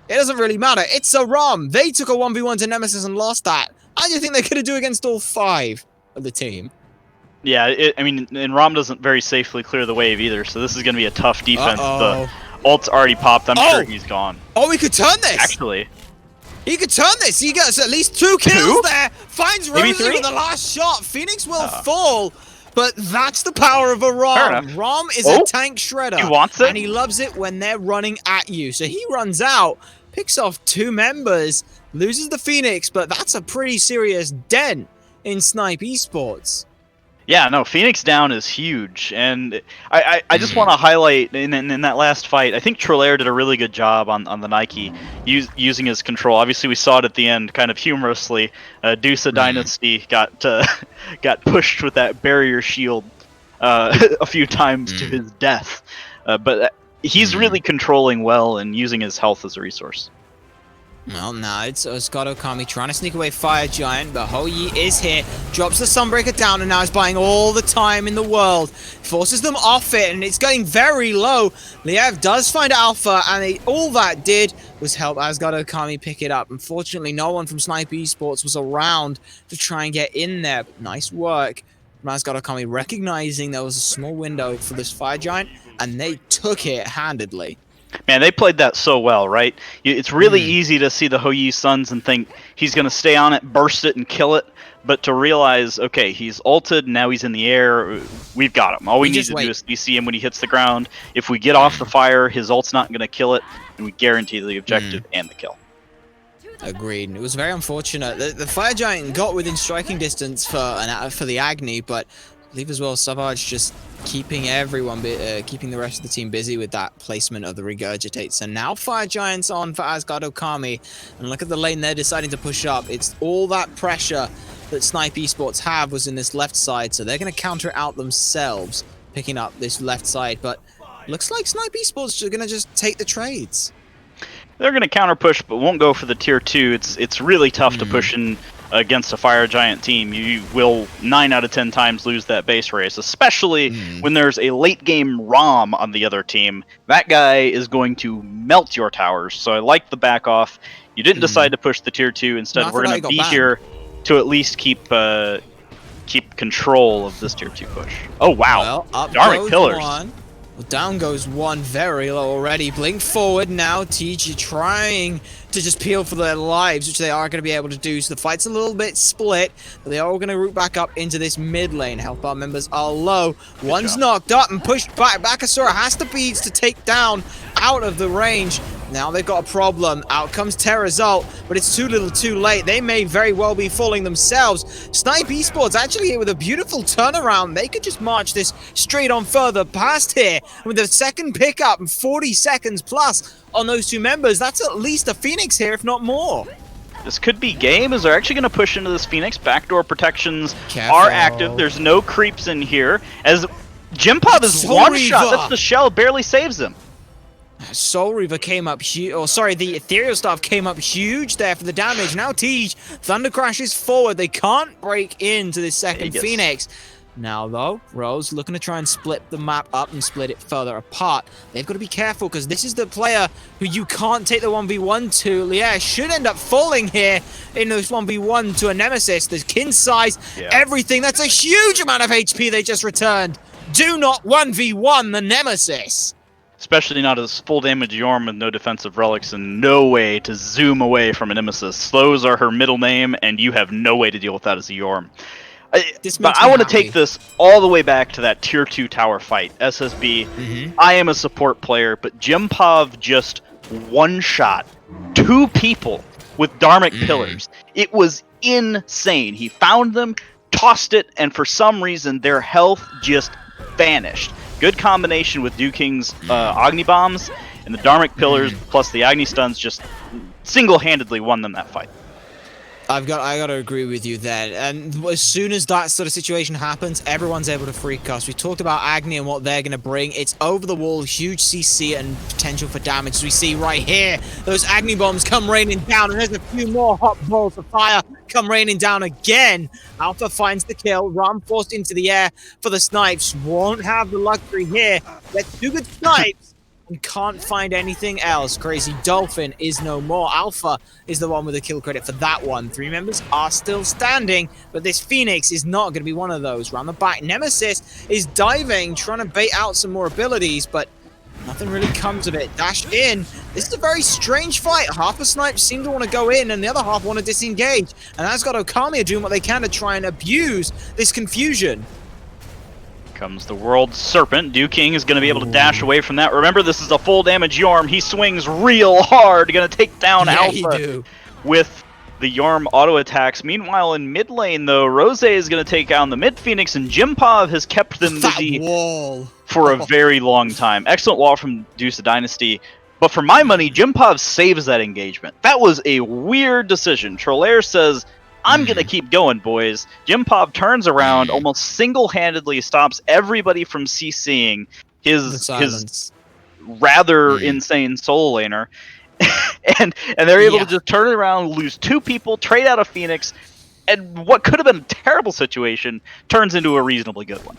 It doesn't really matter. It's a ROM. They took a 1v1 to Nemesis and lost that. How do you think they could have do against all 5 of the team?
Yeah, I mean, and ROM doesn't very safely clear the wave either, so this is going to be a tough defense. The ult's already popped. I'm sure he's gone.
Oh, we could turn this!
Actually.
He could turn this. He gets at least 2 kills there. Finds Rosie with the last shot. Phoenix will fall, but that's the power of a ROM. ROM is a tank shredder.
He wants it.
And he loves it when they're running at you. So he runs out, picks off 2 members, loses the Phoenix, but that's a pretty serious dent in Snipe eSports.
Yeah, no, Phoenix down is huge, and I just want to highlight in that last fight, I think Trolaire did a really good job on the Nike using his control. Obviously, we saw it at the end, kind of humorously. Deuce of Dynasty got pushed with that barrier shield a few times to his death, but he's really controlling well and using his health as a resource.
Well, now it's AsgardOkami trying to sneak away Fire Giant, but Houyi is here, drops the Sunbreaker down, and now is buying all the time in the world. Forces them off it, and it's getting very low. Liev does find Alpha, and all that did was help AsgardOkami pick it up. Unfortunately, no one from Snipe eSports was around to try and get in there. But nice work from AsgardOkami, recognizing there was a small window for this Fire Giant, and they took it handedly.
Man, they played that so well, right? It's really easy to see the Houyi Suns and think he's going to stay on it, burst it, and kill it. But to realize, okay, he's ulted, now he's in the air, we've got him. All we need to do is CC him when he hits the ground. If we get off the fire, his ult's not going to kill it, and we guarantee the objective and the kill.
Agreed. It was very unfortunate. The Fire Giant got within striking distance for the Agni, but I believe as well Savage just keeping everyone, keeping the rest of the team busy with that placement of the regurgitates. And now Fire Giant's on for AsgardOkami, and look at the lane they're deciding to push up. It's all that pressure that Snipe eSports have was in this left side, so they're going to counter it out themselves, picking up this left side. But looks like Snipe eSports are going to just take the trades.
They're going to counter push, but won't go for the tier 2. It's really tough to push in against a Fire Giant team. You will 9 out of 10 times lose that base race, especially when there's a late game ROM on the other team. That guy is going to melt your towers. So I like the back off. You didn't decide to push the tier 2. Instead, we're going to be here to at least keep control of this tier 2 push. Oh wow!
Well,
Dharmic Pillars.
Well, down goes 1 very low already. Blink forward now. TG trying to just peel for their lives, which they are going to be able to do. So the fight's a little bit split, but they are all going to root back up into this mid lane. Health bar members are low. One's knocked up and pushed back. Bakasura has the beads to take down out of the range. Now they've got a problem. Out comes Terra's ult, but it's too little too late. They may very well be falling themselves. Snipe eSports actually here with a beautiful turnaround. They could just march this straight on further past here. With the second pickup and 40 seconds plus on those 2 members, that's at least a Phoenix here, if not more.
This could be game, as they're actually going to push into this Phoenix. Backdoor protections
Careful.
are active. There's no creeps in here. As Jimpov is
Soul
one
Reaver.
shot. That's the shell. Barely saves him.
Soul Reaver came up huge. Oh, sorry, the Ethereal Staff came up huge there for the damage. Now Tej, Thunder crashes forward. They can't break into this second
Vegas.
Phoenix. Now, though, Rose looking to try and split the map up and split it further apart. They've got to be careful because this is the player who you can't take the 1v1 to. Lier should end up falling here in this 1v1 to a Nemesis. There's kin size, everything. That's a huge amount of HP they just returned. Do not 1v1 the Nemesis.
Especially not as full damage Yorm with no defensive relics and no way to zoom away from a Nemesis. Slows are her middle name, and you have no way to deal with that as a Yorm. But I want to take this all the way back to that tier 2 tower fight. SSB, I am a support player, but Jimpov just one-shot 2 people with Dharmic Pillars. It was insane. He found them, tossed it, and for some reason their health just vanished. Good combination with Duking's Agni Bombs, and the Dharmic Pillars plus the Agni Stuns just single-handedly won them that fight.
I got to agree with you there. And as soon as that sort of situation happens, everyone's able to free cast. We talked about Agni and what they're going to bring. It's over the wall, huge CC and potential for damage. As we see right here, those Agni bombs come raining down, and there's a few more hot balls of fire come raining down again. Alpha finds the kill. Ram forced into the air for the snipes. Won't have the luxury here. Gets 2 good snipes. And can't find anything else. Crazy Dolphin is no more. Alpha is the one with the kill credit for that one. 3 members are still standing, but this Phoenix is not going to be one of those. Round the back, Nemesis is diving, trying to bait out some more abilities, but nothing really comes of it. Dash in. This is a very strange fight. Half the snipes seem to want to go in, and the other half want to disengage. And AsgardOkami are doing what they can to try and abuse this confusion.
Comes the World Serpent. Duking is going to be able to dash away from that. Remember, this is a full damage Yorm. He swings real hard. Going to take down Alpha with the Yorm auto attacks. Meanwhile, in mid lane, though, Rose is going to take down the mid Phoenix, and Jimpov has kept them busy for a very long time. Excellent wall from Deuce the Dynasty. But for my money, Jimpov saves that engagement. That was a weird decision. Trollaire says, I'm going to keep going, boys. Jimpov turns around, almost single-handedly stops everybody from CCing his rather insane solo laner. and they're able to just turn it around, lose 2 people, trade out a Phoenix, and what could have been a terrible situation turns into a reasonably good one.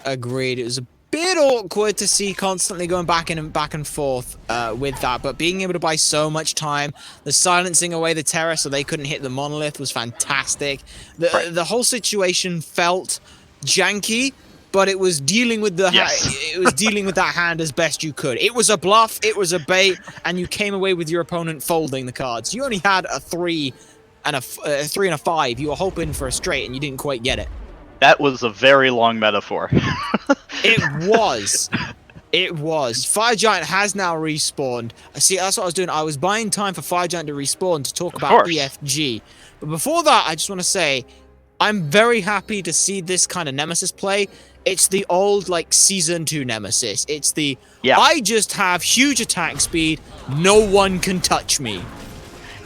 Agreed. It was a bit awkward to see constantly going back and forth with that, but being able to buy so much time, the silencing away the terror so they couldn't hit the monolith was fantastic. The whole situation felt janky, but it was dealing with the it was dealing with that hand as best you could. It was a bluff, it was a bait, and you came away with your opponent folding the cards. You only had a 3 and a 5. You were hoping for a straight, and you didn't quite get it.
That was a very long metaphor.
It was. It was. Fire Giant has now respawned. See, that's what I was doing. I was buying time for Fire Giant to respawn to talk about EFG. But before that, I just want to say, I'm very happy to see this kind of Nemesis play. It's the old, like, Season 2 Nemesis. It's the, I just have huge attack speed, no one can touch me.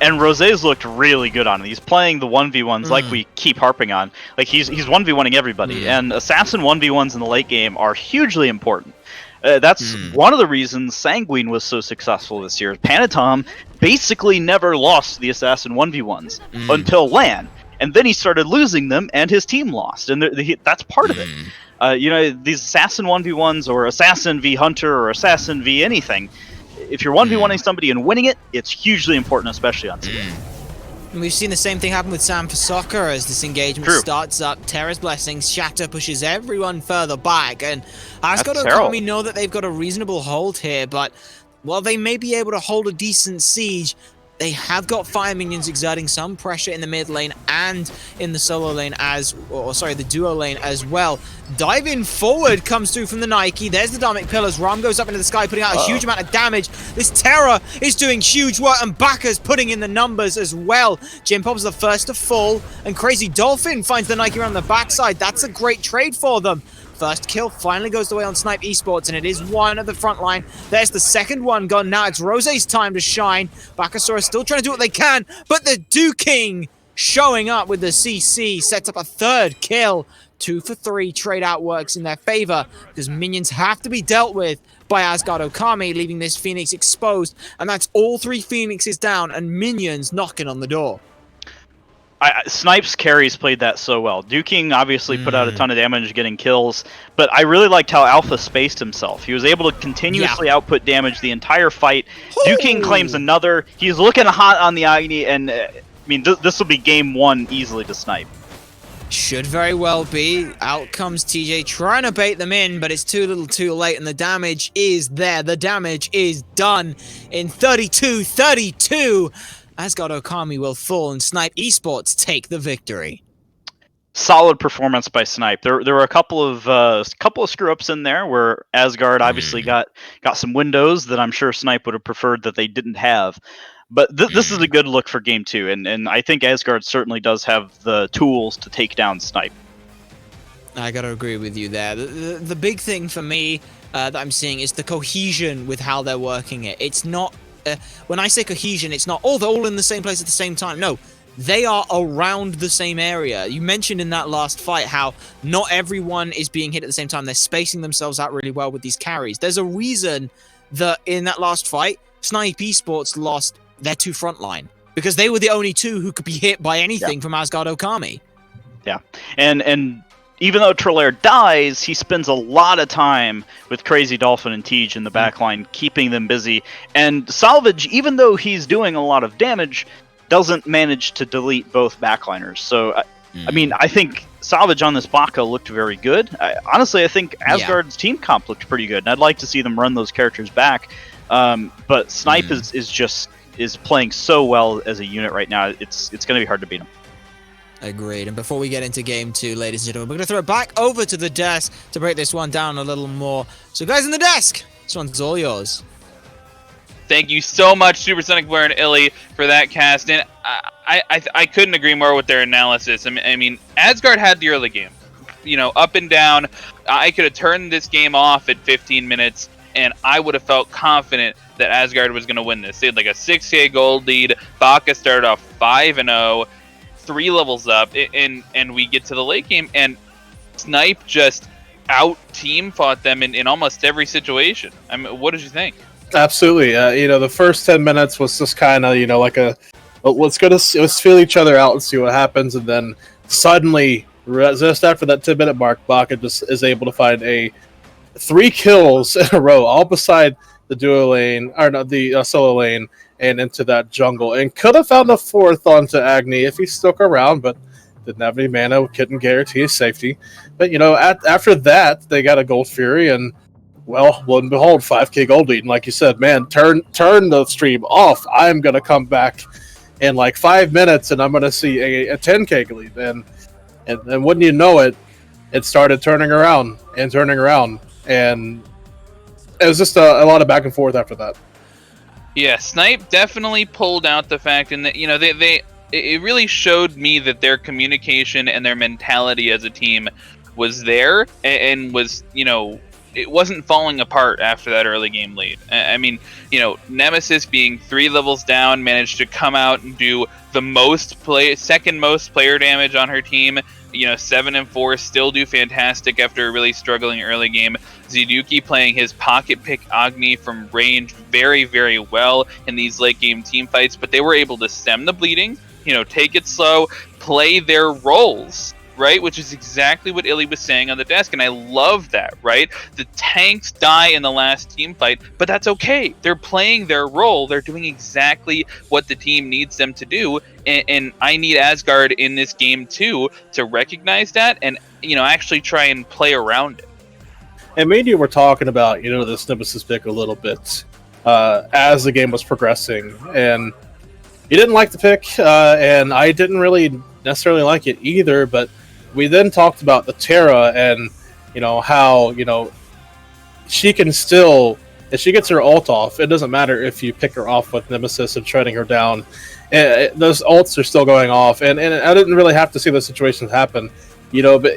And Rosé's looked really good on it. He's playing the 1v1s like we keep harping on. Like, he's 1v1ing everybody. And Assassin 1v1s in the late game are hugely important. That's one of the reasons Sanguine was so successful this year. Panatom basically never lost the Assassin 1v1s until LAN. And then he started losing them, and his team lost. And that's part of it. You know, these Assassin 1v1s, or Assassin v Hunter, or Assassin v anything, if you're 1v1ing somebody and winning it, it's hugely important, especially on CS.
And we've seen the same thing happen with Sam for Soccer as this engagement starts up. Terra's Blessings, Shatter pushes everyone further back, and AsgardOkami know that they've got a reasonable hold here, but while they may be able to hold a decent siege, they have got fire minions exerting some pressure in the mid lane and in the solo lane the duo lane as well. Diving forward comes through from the Nike. There's the Dharmic Pillars. Ram goes up into the sky, putting out a huge amount of damage. This Terror is doing huge work, and Baka's putting in the numbers as well. Jimpop's the first to fall, and Crazy Dolphin finds the Nike around the backside. That's a great trade for them. First kill finally goes the way on Snipe eSports, and it is one at the front line. There's the second one gone. Now it's Rose's time to shine. Bakasaur still trying to do what they can, but the Duking showing up with the CC sets up a third kill. 2 for 3 trade out works in their favor because minions have to be dealt with by AsgardOkami, leaving this Phoenix exposed. And that's all 3 Phoenixes down and minions knocking on the door.
Snipe's carries played that so well. Duking obviously put out a ton of damage getting kills, but I really liked how Alpha spaced himself. He was able to continuously output damage the entire fight. Duking claims another. He's looking hot on the Agni, and I mean, this will be game 1 easily to Snipe.
Should very well be. Out comes TJ trying to bait them in, but it's too little too late, and the damage is there. The damage is done in 32-32. AsgardOkami will fall, and Snipe eSports take the victory.
Solid performance by Snipe. There were a couple of screw ups in there where Asgard obviously got some windows that I'm sure Snipe would have preferred that they didn't have. But this is a good look for game 2, and I think Asgard certainly does have the tools to take down Snipe.
I gotta agree with you there. The big thing for me that I'm seeing is the cohesion with how they're working it. It's not when I say cohesion, it's not, they're all in the same place at the same time. No, they are around the same area. You mentioned in that last fight how not everyone is being hit at the same time. They're spacing themselves out really well with these carries. There's a reason that in that last fight, Snipe eSports lost their 2 frontline because they were the only 2 who could be hit by anything from AsgardOkami.
Yeah, and even though Trolaire dies, he spends a lot of time with Crazy Dolphin and Tej in the backline, keeping them busy. And Salvage, even though he's doing a lot of damage, doesn't manage to delete both backliners. So, I mean, I think Salvage on this Baka looked very good. Honestly, I think Asgard's team comp looked pretty good, and I'd like to see them run those characters back. But Snipe is playing so well as a unit right now. It's going to be hard to beat him.
Agreed. And before we get into game 2, ladies and gentlemen, we're going to throw it back over to the desk to break this one down a little more. So guys in the desk, this one's all yours.
Thank you so much, Supersonic Blair and Illy, for that cast. And I couldn't agree more with their analysis. I mean, Asgard had the early game. You know, up and down. I could have turned this game off at 15 minutes, and I would have felt confident that Asgard was going to win this. They had like a 6K gold lead. Baka started off 5-0. 3 levels up, and we get to the late game, and Snipe just out-team fought them in almost every situation. I mean, what did you think?
Absolutely. The first 10 minutes was just kind of, like let's feel each other out and see what happens, and then suddenly, just after that 10-minute mark, Baka just is able to find 3 kills in a row, all beside the duo lane, or not the solo lane, and into that jungle, and could have found a 4th onto Agni if he stuck around, but didn't have any mana, couldn't guarantee his safety. But after that, they got a Gold Fury, and well, lo and behold, 5K gold lead. And like you said, man, turn the stream off. I'm gonna come back in like 5 minutes, and I'm gonna see a 10K lead, and wouldn't you know it, it started turning around, and it was just a lot of back and forth after that.
Yeah, Snipe definitely pulled out the fact, and that it really showed me that their communication and their mentality as a team was there, and was it wasn't falling apart after that early game lead. I mean, Nemesis being 3 levels down managed to come out and do the second most player damage on her team. 7 and 4 still do fantastic after a really struggling early game. Ziduki playing his pocket pick Agni from range very, very well in these late game team fights, but they were able to stem the bleeding, take it slow, play their roles, right? Which is exactly what Illy was saying on the desk, and I love that, right? The tanks die in the last team fight, but that's okay. They're playing their role. They're doing exactly what the team needs them to do, and I need Asgard in this game too to recognize that and actually try and play around it.
And me and you were talking about this Nemesis pick a little bit as the game was progressing, and you didn't like the pick, and I didn't really necessarily like it either. But we then talked about the Terra and how she can still, if she gets her ult off, it doesn't matter if you pick her off with Nemesis and shredding her down. Those ults are still going off, and I didn't really have to see those situations happen, but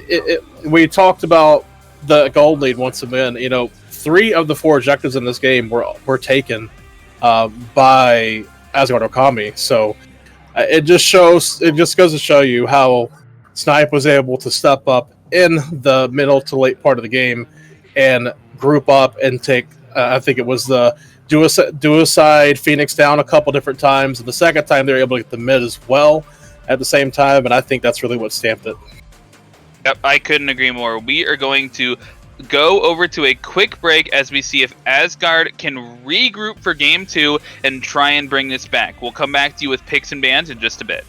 we talked about the gold lead once again. 3 of the 4 objectives in this game were taken by AsgardOkami. So it just goes to show you how Snipe was able to step up in the middle to late part of the game and group up and take. I think it was the duocide Phoenix down a couple different times, and the second time they were able to get the mid as well at the same time. And I think that's really what stamped it.
Yep, I couldn't agree more. We are going to go over to a quick break as we see if Asgard can regroup for game 2 and try and bring this back. We'll come back to you with picks and bans in just a bit.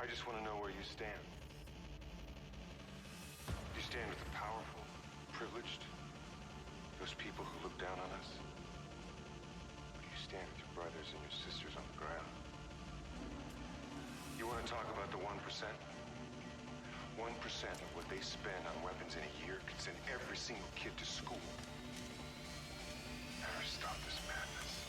I just want to know where you stand. You stand with the powerful, privileged, those people who look down on us. Or you stand with your brothers and your sisters on the ground. You want to talk about the 1%? 1% of what they spend on weapons in a year could send every single kid to school. Never stop this madness.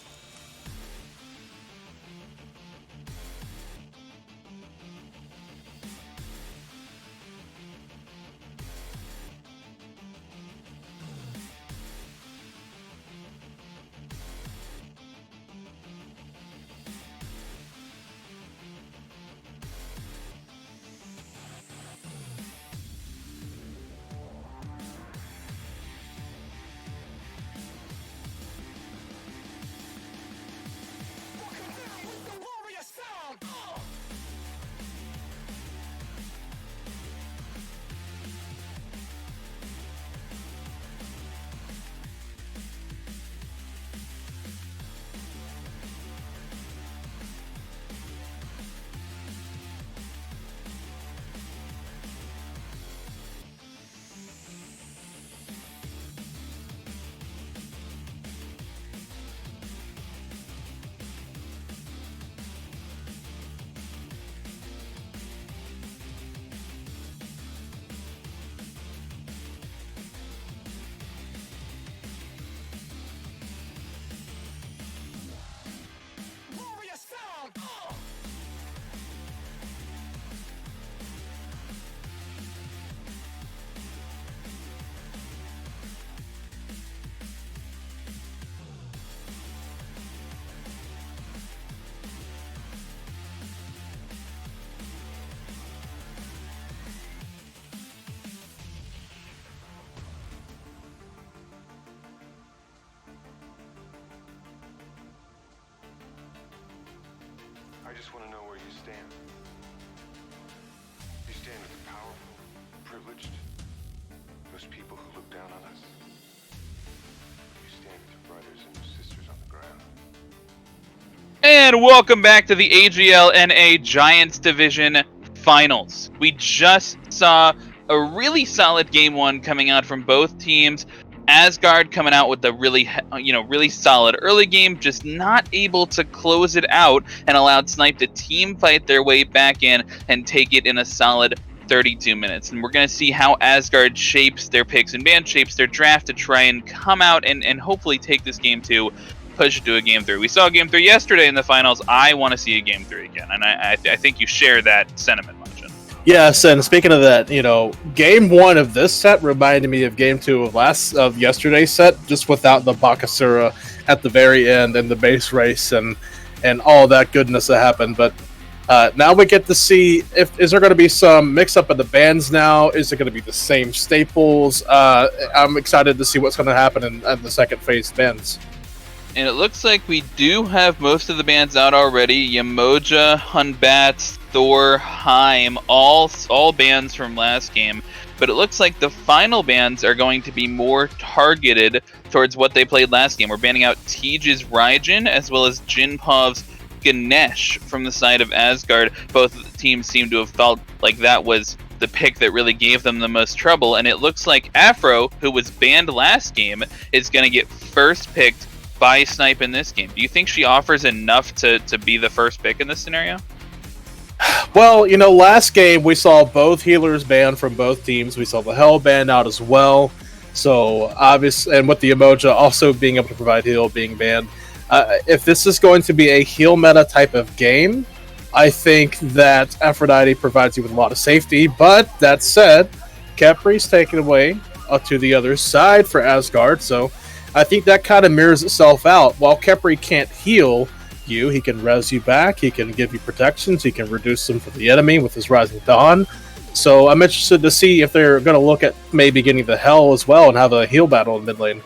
I just want to know where you stand. You stand with the powerful, privileged, those people who look down on us. You stand with your brothers and your sisters on the ground.
And welcome back to the AGL NA Giants Division Finals. We just saw a really solid game 1 coming out from both teams. Asgard coming out with a really solid early game, just not able to close it out and allowed Snipe to team fight their way back in and take it in a solid 32 minutes, and we're going to see how Asgard shapes their picks and ban shapes their draft to try and come out and hopefully take this game 2, push it to a game 3. We saw game 3 yesterday in the finals. I want to see a game 3 again, and I think you share that sentiment, Martin.
Yes, and speaking of that, game 1 of this set reminded me of game 2 of yesterday's set, just without the Bakasura at the very end and the base race and all that goodness that happened. But now we get to see is there going to be some mix up of the bands now? Is it going to be the same staples? I'm excited to see what's going to happen in the second phase bands.
And it looks like we do have most of the bands out already. Yamoja, Hunbats, Thor, Heim, all bands from last game. But it looks like the final bans are going to be more targeted towards what they played last game. We're banning out Tej's Raijin as well as Jinpov's Ganesh from the side of Asgard. Both teams seem to have felt like that was the pick that really gave them the most trouble. And it looks like Afro, who was banned last game, is going to get first picked by Snipe in this game. Do you think she offers enough to be the first pick in this scenario?
Well, last game we saw both healers banned from both teams. We saw the Hell banned out as well. So obviously, and with the Emoja also being able to provide heal being banned. If this is going to be a heal meta type of game, I think that Aphrodite provides you with a lot of safety. But that said, Kepri's taken away to the other side for Asgard. So I think that kind of mirrors itself out. While Kepri can't heal you, he can res you back, he can give you protections, he can reduce them for the enemy with his Rising Dawn. So I'm interested to see if they're going to look at maybe getting the Hell as well and have a heal battle in mid lane.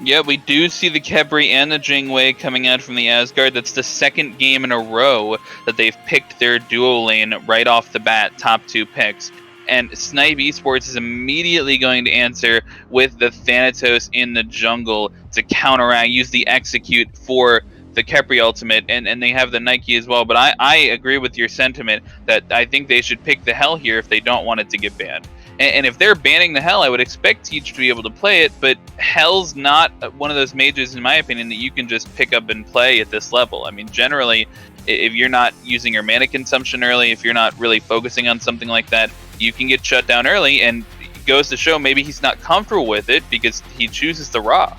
Yeah, we do see the Kepri and the Jingwei coming out from the Asgard. That's the second game in a row that they've picked their duo lane right off the bat, top 2 picks. And Snipe eSports is immediately going to answer with the Thanatos in the jungle to counteract, use the execute for the Kepri ultimate, and they have the Nike as well. But I agree with your sentiment that I think they should pick the Hell here if they don't want it to get banned. And if they're banning the Hell, I would expect Tej to be able to play it, but Hell's not one of those mages, in my opinion, that you can just pick up and play at this level. I mean, generally, if you're not using your mana consumption early, if you're not really focusing on something like that, you can get shut down early, and it goes to show maybe he's not comfortable with it because he chooses the Ra.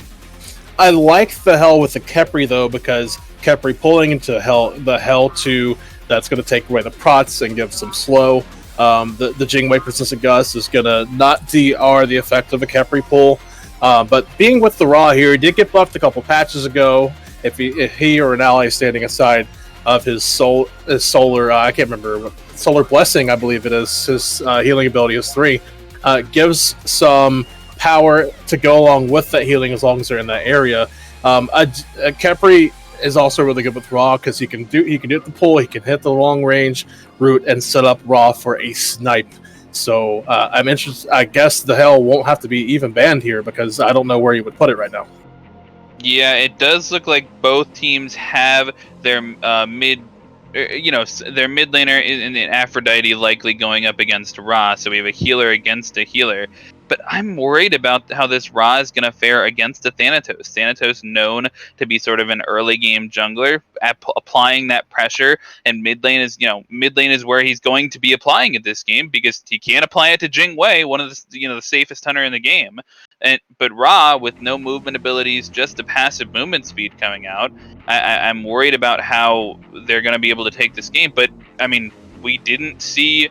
I like the Hell with the Kepri, though, because Kepri pulling into the Hell 2, that's going to take away the prots and give some slow. The Jingwei Persistent Gust is going to not DR the effect of a Kepri pull. But being with the Ra here, he did get buffed a couple patches ago. If he or an ally is standing aside of his solar, I can't remember what Solar Blessing, I believe it is. His healing ability is 3. Gives some power to go along with that healing as long as they're in that area. Kepri is also really good with Ra because he can do the pull, he can hit the long range route and set up Ra for a snipe. So I'm interested. I guess the Hell won't have to be even banned here because I don't know where you would put it right now.
Yeah, it does look like both teams have their their mid laner in Aphrodite likely going up against Ra, so we have a healer against a healer. But I'm worried about how this Ra is going to fare against the Thanatos. Thanatos known to be sort of an early game jungler, applying that pressure, and mid lane is where he's going to be applying it this game because he can't apply it to Jingwei, one of the safest hunter in the game. But Ra, with no movement abilities, just a passive movement speed coming out, I'm worried about how they're going to be able to take this game. But I mean, we didn't see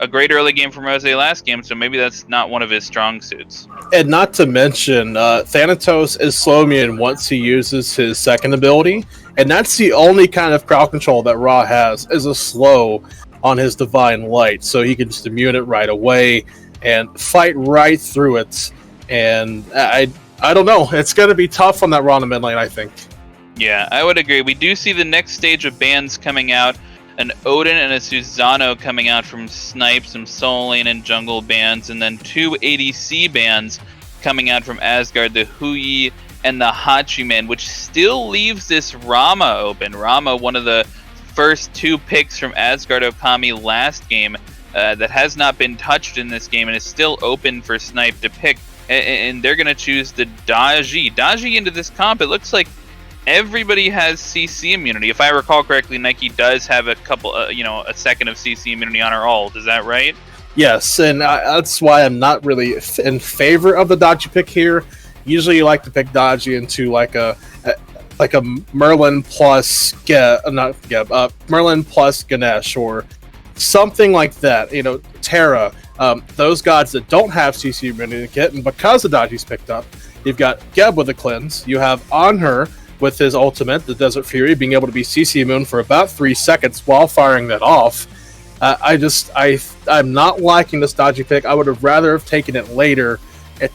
a great early game from Rose last game, so maybe that's not one of his strong suits.
And not to mention, Thanatos is slow immune once he uses his second ability, and that's the only kind of crowd control that Ra has, is a slow on his Divine Light, so he can just immune it right away and fight right through it. And I don't know, it's going to be tough on that Ra in the mid lane, I think.
Yeah, I would agree. We do see the next stage of bans coming out. An Odin and a Susanoo coming out from Snipe, some Soul Lane and Jungle bans, and then 2 ADC bans coming out from Asgard, the Huyi and the Hachiman, which still leaves this Rama open. Rama, one of the first 2 picks from AsgardOkami last game, that has not been touched in this game and is still open for Snipe to pick. And they're going to choose the Daji. Daji into this comp, it looks like everybody has CC immunity. If I recall correctly, Nike does have a couple, a second of CC immunity on her ult. Is that right?
Yes, and that's why I'm not really in favor of the Dodgy pick here. Usually, you like to pick Dodgy into like a Merlin plus Merlin plus Ganesh or something like that. You know, Terra. Those gods that don't have CC immunity kit, and because the Dodgy's picked up, you've got Geb with a cleanse. You have Anhur with his ultimate, the Desert Fury, being able to be CC immune for about 3 seconds while firing that off. I'm not liking this Dodgy pick. I would have rather have taken it later,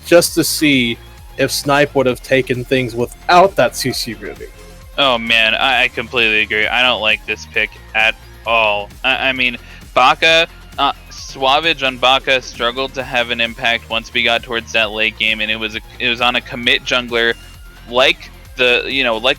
just to see if Snipe would have taken things without that CC immunity.
Oh man, I completely agree. I don't like this pick at all. I mean, Baka, Suavage on Baka struggled to have an impact once we got towards that late game, and it was on a commit jungler like the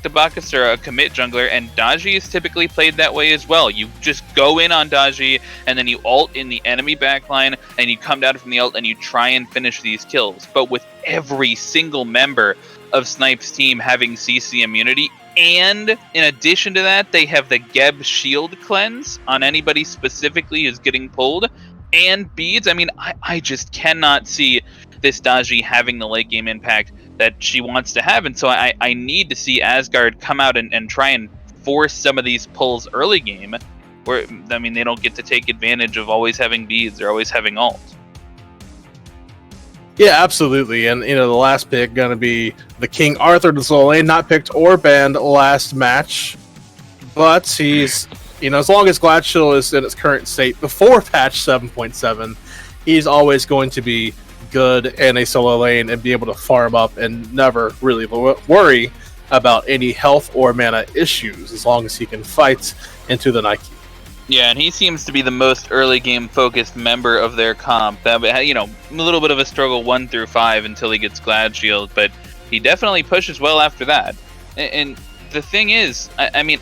Bakasura, a commit jungler, and Daji is typically played that way as well. You just go in on Daji, and then you ult in the enemy backline, and you come down from the ult, and you try and finish these kills. But with every single member of Snipe's team having CC immunity, and in addition to that, they have the Geb shield cleanse on anybody specifically who's getting pulled, and beads. I mean, I just cannot see this Daji having the late game impact that she wants to have, and so I need to see Asgard come out and try and force some of these pulls early game, where, I mean, they don't get to take advantage of always having beads or always having ult.
Yeah, absolutely. And, you know, the last pick going to be the King Arthur de Soleil, not picked or banned last match. But he's, you know, as long as Gladshill is in its current state before patch 7.7, he's always going to be good in a solo lane and be able to farm up and never really worry about any health or mana issues as long as he can fight into the Nike.
Yeah, and he seems to be the most early game focused member of their comp. You know, a little bit of a struggle 1 through 5 until he gets Glad Shield, but he definitely pushes well after that. And the thing is, I mean,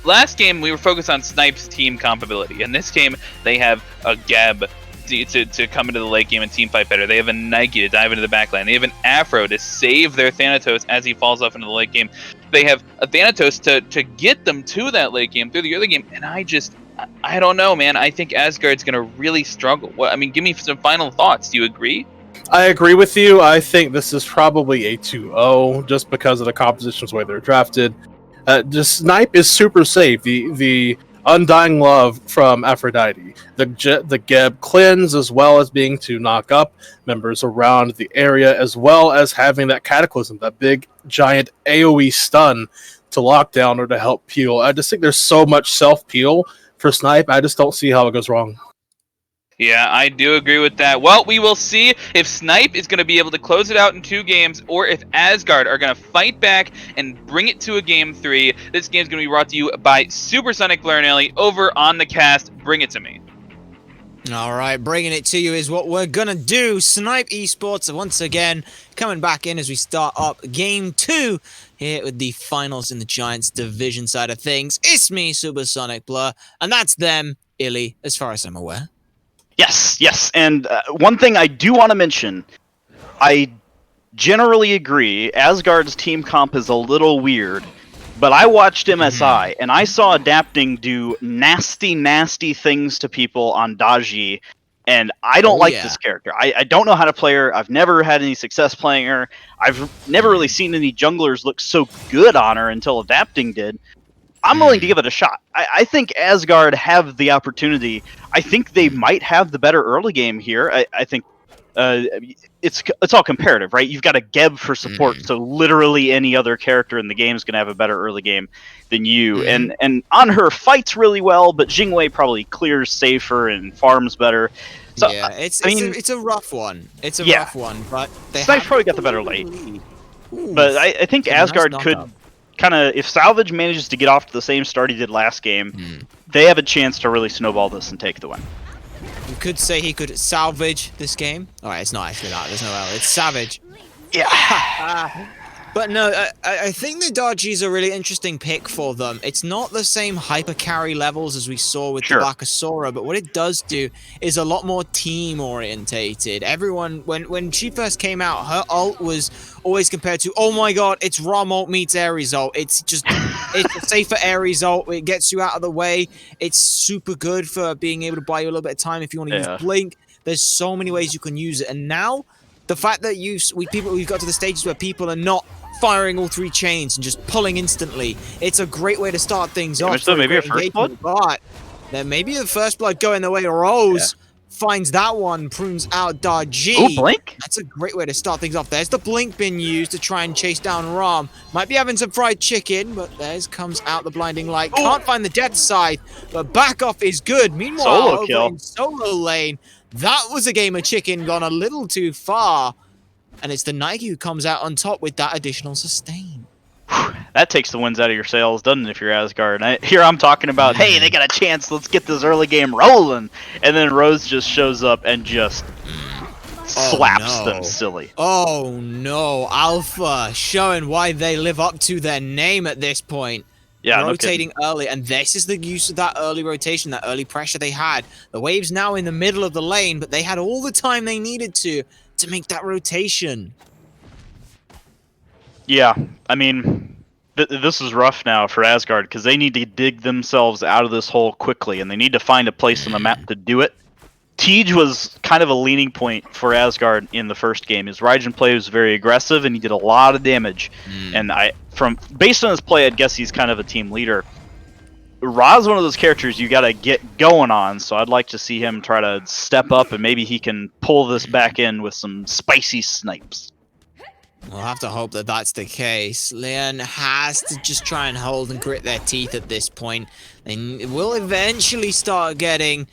last game we were focused on Snipe's team comp ability. In this game, they have a Geb to come into the late game and team fight better. They have a Nike to dive into the backline. They have an Afro to save their Thanatos as he falls off into the late game. They have a Thanatos to get them to that late game through the early game. And I don't know, man. I think Asgard's going to really struggle. Well, I mean, give me some final thoughts. Do you agree?
I agree with you. I think this is probably a 2-0 just because of the compositions, the way they're drafted. Just Snipe is super safe. The Undying Love from Aphrodite, the Geb cleanse, as well as being to knock up members around the area, as well as having that Cataclysm, that big giant AoE stun to lock down or to help peel. I just think there's so much self-peel for Snipe, I just don't see how it goes wrong.
Yeah, I do agree with that. Well, we will see if Snipe is going to be able to close it out in 2 games, or if Asgard are going to fight back and bring it to a game 3. This game is going to be brought to you by Supersonic Blurnelli over on the cast. Bring it to me.
All right, bringing it to you is what we're going to do. Snipe eSports once again coming back in as we start up game 2 here with the finals in the Giants division side of things. It's me, Supersonic Blur, and that's them, Illy, as far as I'm aware.
Yes, and one thing I do want to mention, I generally agree, Asgard's team comp is a little weird, but I watched MSI, and I saw Adapting do nasty things to people on Daji, and I don't like this character. I don't know how to play her, I've never had any success playing her, I've never really seen any junglers look so good on her until Adapting did. I'm willing to give it a shot. I think Asgard have the opportunity. I think they might have the better early game here. I think it's all comparative, right? You've got a Geb for support, so literally any other character in the game is going to have a better early game than you. And on her fights really well, but Jingwei probably clears safer and farms better. So,
yeah, it's a rough one. It's a rough one, but
Snipe's probably got the better late. But I think Asgard could kind of, if Salvage manages to get off to the same start he did last game, they have a chance to really snowball this and take the win.
You could say he could salvage this game. Alright, it's not actually that. There's no L. It's Savage.
Yeah.
But no, I think the Dodgy is a really interesting pick for them. It's not the same hyper carry levels as we saw with
Sure.
the Bakasura, but what it does do is a lot more team orientated. Everyone, when she first came out, her ult was always compared to, oh my god, it's Rom ult meets Ares ult. It's just, it's a safer Ares ult. It gets you out of the way. It's super good for being able to buy you a little bit of time if you want to use Blink. There's so many ways you can use it, and now the fact that we've got to the stages where people are not firing all 3 chains and just pulling instantly. It's a great way to start things off.
So maybe a first blood?
But then maybe the first blood going the way of Rose finds that one, prunes out Darji.
Oh, Blink?
That's a great way to start things off. There's the Blink being used to try and chase down Ram. Might be having some fried chicken, but there's comes out the blinding light. Can't find the death side, but back off is good. Meanwhile,
Solo kill.
over in solo lane, that was a game of chicken gone a little too far. And it's the Nike who comes out on top with that additional sustain.
That takes the winds out of your sails, doesn't it, if you're Asgard? Here I'm talking about, hey, they got a chance, let's get this early game rolling. And then Rose just shows up and just slaps them silly.
Oh no, Alpha showing why they live up to their name at this point.
Yeah,
rotating early, and this is the use of that early rotation, that early pressure they had. The wave's now in the middle of the lane, but they had all the time they needed to make that rotation.
Yeah, I mean, this is rough now for Asgard because they need to dig themselves out of this hole quickly, and they need to find a place on the map to do it. Tej was kind of a leaning point for Asgard in the first game. His Raijin play was very aggressive, and he did a lot of damage. And based on his play, I'd guess he's kind of a team leader. Ra's one of those characters you gotta get going on, so I'd like to see him try to step up, and maybe he can pull this back in with some spicy snipes.
We'll have to hope that that's the case. Leon has to just try and hold and grit their teeth at this point. They will eventually start getting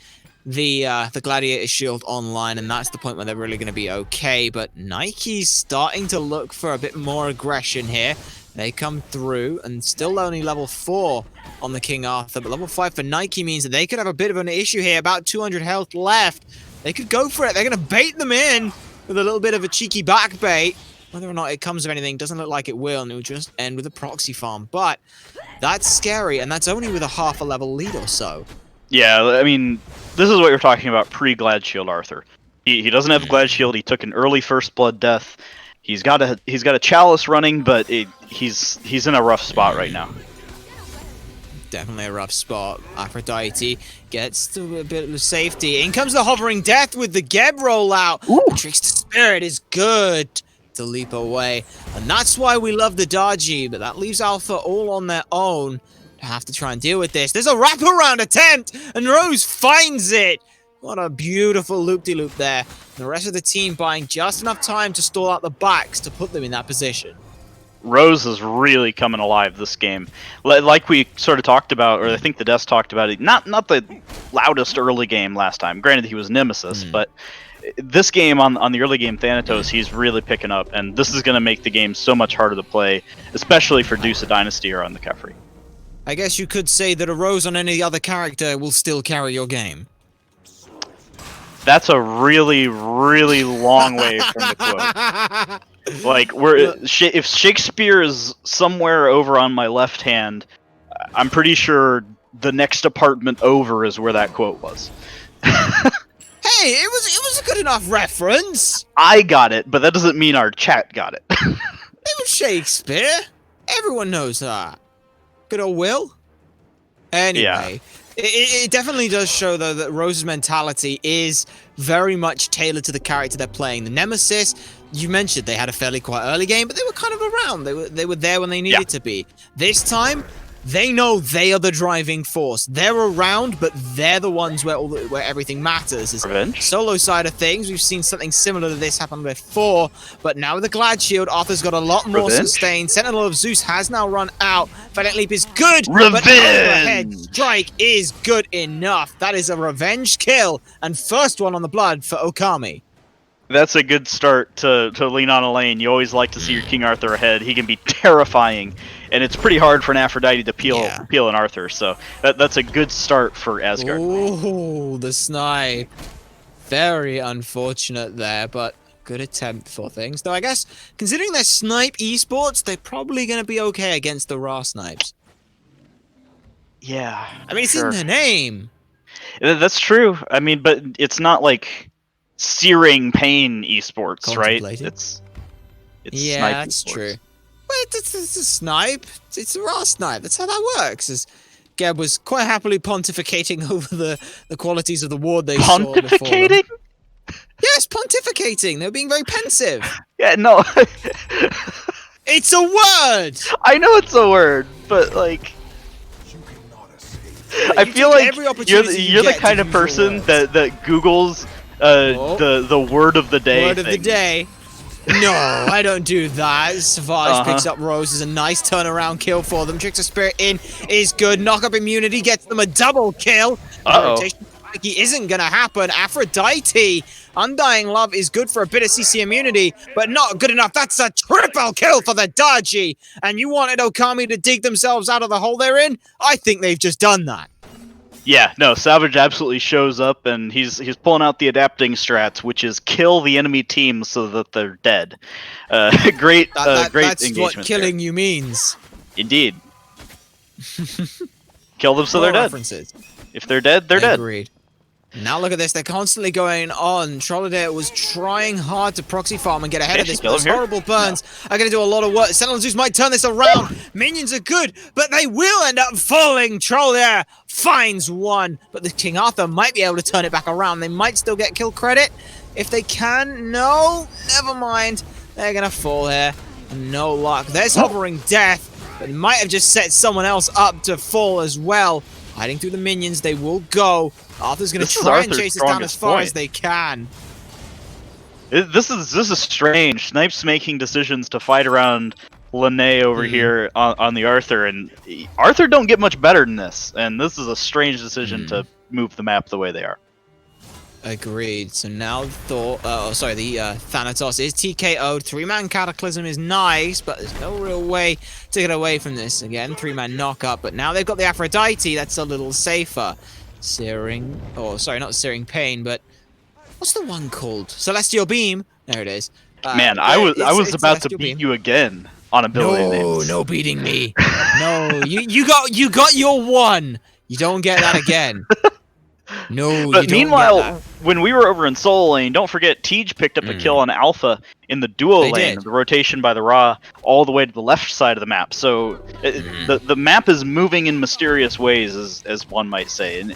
the Gladiator Shield online, and that's the point where they're really going to be okay. But Nike's starting to look for a bit more aggression here. They come through, and still only level 4 on the King Arthur, but level 5 for Nike means that they could have a bit of an issue here. About 200 health left. They could go for it. They're going to bait them in with a little bit of a cheeky back bait. Whether or not it comes of anything doesn't look like it will, and it will just end with a proxy farm. But that's scary, and that's only with a half a level lead or so.
Yeah, I mean, this is what you're talking about pre-Glad Shield Arthur. He doesn't have Glad Shield. He took an early first blood death. He's got a chalice running, but he's in a rough spot right now.
Definitely a rough spot. Aphrodite gets to a bit of safety. In comes the hovering death with the Geb rollout. Trickster Spirit is good to leap away, and that's why we love the Dodgy. But that leaves Alpha all on their own to have to try and deal with this. There's a wraparound attempt, and Rose finds it. What a beautiful loop-de-loop there. And the rest of the team buying just enough time to stall out the backs to put them in that position.
Rose is really coming alive this game. Like we sort of talked about, or I think the devs talked about it, not the loudest early game last time. Granted, he was Nemesis, but this game on the early game Thanatos, he's really picking up, and this is going to make the game so much harder to play, especially for Deuce of Dynasty or on the Kefri.
I guess you could say that a Rose on any other character will still carry your game.
That's a really, really long way from the quote. Like, if Shakespeare is somewhere over on my left hand, I'm pretty sure the next apartment over is where that quote was.
Hey, it was a good enough reference.
I got it, but that doesn't mean our chat got it.
It was Shakespeare. Everyone knows that. Good old Will. Anyway, it definitely does show, though, that Rose's mentality is very much tailored to the character they're playing. The Nemesis, you mentioned they had a fairly quite early game, but they were kind of around. They were there when they needed to be. This time, they know they are the driving force. They're around, but they're the ones where everything matters. It's
Revenge?
Solo side of things, we've seen something similar to this happen before, but now with the Glad Shield, Arthur's got a lot more sustain. Sentinel of Zeus has now run out. Valiant Leap is good,
Revenge!
But overhead strike is good enough. That is a revenge kill, and first one on the blood for Okami.
That's a good start to lean on a lane. You always like to see your King Arthur ahead. He can be terrifying, and it's pretty hard for an Aphrodite to peel an Arthur. So that's a good start for Asgard.
Ooh, the snipe. Very unfortunate there, but Good attempt for things. Though I guess, considering they're Snipe eSports, they're probably going to be okay against the raw snipes.
Yeah.
I mean, it's
sure.
in the name.
That's true. I mean, but it's not like searing pain esports, right?
Contemplating.
It's
Yeah,
Snipe
that's
esports.
true. Well, it's a snipe. It's a raw snipe. That's how that works. As Geb was quite happily pontificating over the qualities of the ward they saw before them.
Pontificating?
Yes, pontificating. They were being very pensive.
Yeah, no.
It's a word!
I know it's a word, but like, I
You
feel
take
like
every opportunity
you're the
get
kind
to
of
use your
person
words.
that Googles the word of the day.
Word of the
thing.
day. No, I don't do that. Savage picks
Uh-huh.
up Rose as a nice turnaround kill for them. Trickster Spirit in is good. Knock up immunity gets them a double kill.
Uh-oh.
Rotation isn't gonna happen. Aphrodite, Undying Love is good for a bit of CC immunity, but not good enough. That's a triple kill for the Dodgy. And you wanted Okami to dig themselves out of the hole they're in? I think they've just done that.
Yeah, no, Savage absolutely shows up and he's pulling out the adapting strats, which is kill the enemy team so that they're dead. Great, great
That's
engagement.
what killing you means.
There. Indeed. Kill them so
More
they're dead.
references.
If they're dead, they're dead.
Agreed. Now look at this, they're constantly going on. Trollodare was trying hard to proxy farm and get ahead of
Can she
this,
kill
but those
him here?
horrible burns are going to do a lot of work. Sentinel Zeus might turn this around. Minions are good, but they will end up falling. Trollodare finds one, but the King Arthur might be able to turn it back around. They might still get kill credit. If they can, no, never mind. They're going to fall here. No luck. There's hovering death, but might have just set someone else up to fall as well. Hiding through the minions, they will go. Arthur's going to
This is
try and
Arthur's
chase this down as
strongest
far
point.
as they can.
This is strange. Snipe's making decisions to fight around Lene over here on the Arthur, and Arthur don't get much better than this. And this is a strange decision to move the map the way they are.
Agreed. So now the Thanatos is TKO'd. 3-man Cataclysm is nice, but there's no real way to get away from this. Again, 3-man knock up, but now they've got the Aphrodite. That's a little safer. Searing, not Searing Pain, but what's the one called? Celestial Beam. There it is.
Man, I was about to
Celestial
beat
Beam.
you again on ability names.
No beating me. No, you got your one. You don't get that again. No,
But
you don't
meanwhile,
get that.
when we were over in Soul Lane, don't forget Tej picked up a kill on Alpha in the duo
They
lane,
did.
the rotation by the Ra, all the way to the left side of the map. So the map is moving in mysterious ways, as one might say. And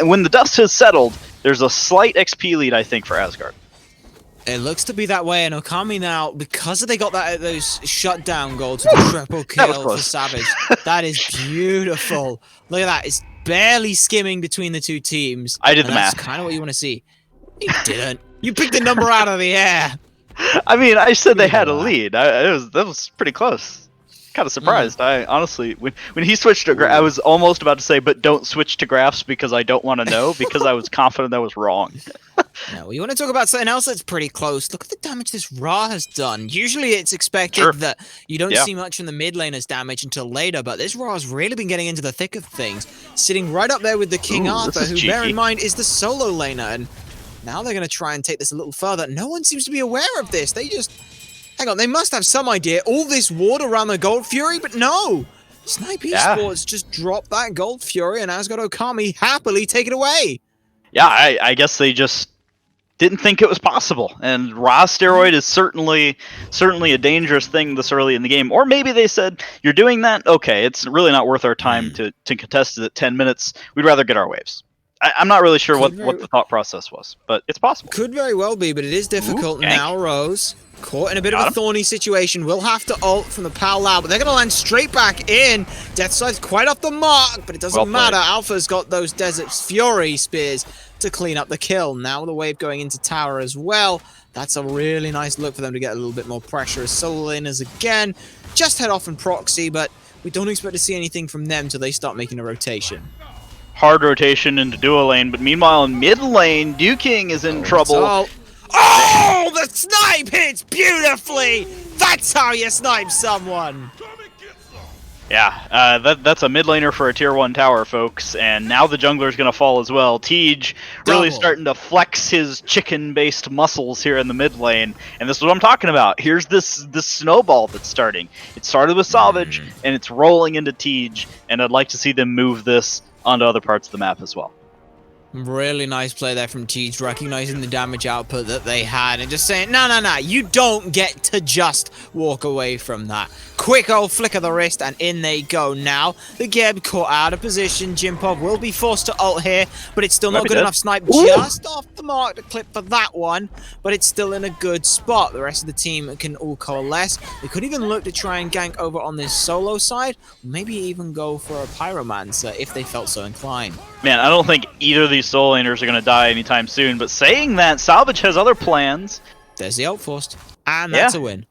when the dust has settled, there's a slight XP lead, I think, for Asgard.
It looks to be that way, and Okami now, because they got those shutdown goals with the triple
That was
kill for
close.
Savage. That is beautiful. Look at that. It's barely skimming between the two teams.
I did the
and that's
math.
kind of what you want to see. You didn't. You picked the number out of the air.
I mean, I said they had a
Yeah.
lead. That was pretty close. Kind of surprised. I honestly, when he switched to, I was almost about to say, but don't switch to graphs because I don't want to know because I was confident that was wrong.
Now, you want to talk about something else that's pretty close. Look at the damage this Ra has done. Usually it's expected
Sure.
that you don't
Yeah.
see much from the mid laner's damage until later, but this Ra has really been getting into the thick of things, sitting right up there with the King
Ooh,
Arthur,
this is
who, bear
cheeky.
in mind, is the solo laner, and now they're going to try and take this a little further. No one seems to be aware of this. They just... Hang on, they must have some idea. All this ward around the Gold Fury, but no! Snipe
Yeah.
eSports just dropped that Gold Fury, and AsgardOkami happily take it away.
Yeah, I guess they just didn't think it was possible. And Ra steroid is certainly a dangerous thing this early in the game. Or maybe they said, you're doing that? Okay, it's really not worth our time to contest it at 10 minutes. We'd rather get our waves. I'm not really sure what the thought process was, but it's possible.
Could very well be, but it is difficult.
Ooh, gank.
Now Rose, caught in a bit
Got
of
him.
a thorny situation, will have to ult from the Pal Lao, but they're going to land straight back in. Death Side's quite off the mark, but it doesn't
Well
matter.
played.
Alpha's got those Desert Fury spears to clean up the kill. Now the wave going into tower as well. That's a really nice look for them to get a little bit more pressure as solo laners again just head off in proxy, but we don't expect to see anything from them till they start making a rotation.
Hard rotation into duo lane, but meanwhile in mid lane, Duking is in trouble.
Oh, the snipe hits beautifully! That's how you snipe someone!
Yeah, that's a mid laner for a tier 1 tower, folks, and now the jungler's gonna fall as well. Tej really
Double.
starting to flex his chicken-based muscles here in the mid lane, and this is what I'm talking about. Here's this snowball that's starting. It started with Savage, and it's rolling into Tej, and I'd like to see them move this onto other parts of the map as well.
Really nice play there from Tej, recognizing the damage output that they had and just saying, no, you don't get to just walk away from that. Quick old flick of the wrist, and in they go now. The Geb caught out of position. Jimpov will be forced to ult here, but it's still not good enough. Snipe just off the mark to clip for that one, but it's still in a good spot. The rest of the team can all coalesce. They could even look to try and gank over on this solo side, maybe even go for a Pyromancer if they felt so inclined.
Man, I don't think either of these solo laners are going to die anytime soon, but saying that, Salvage has other plans.
There's the outforced, and that's a win.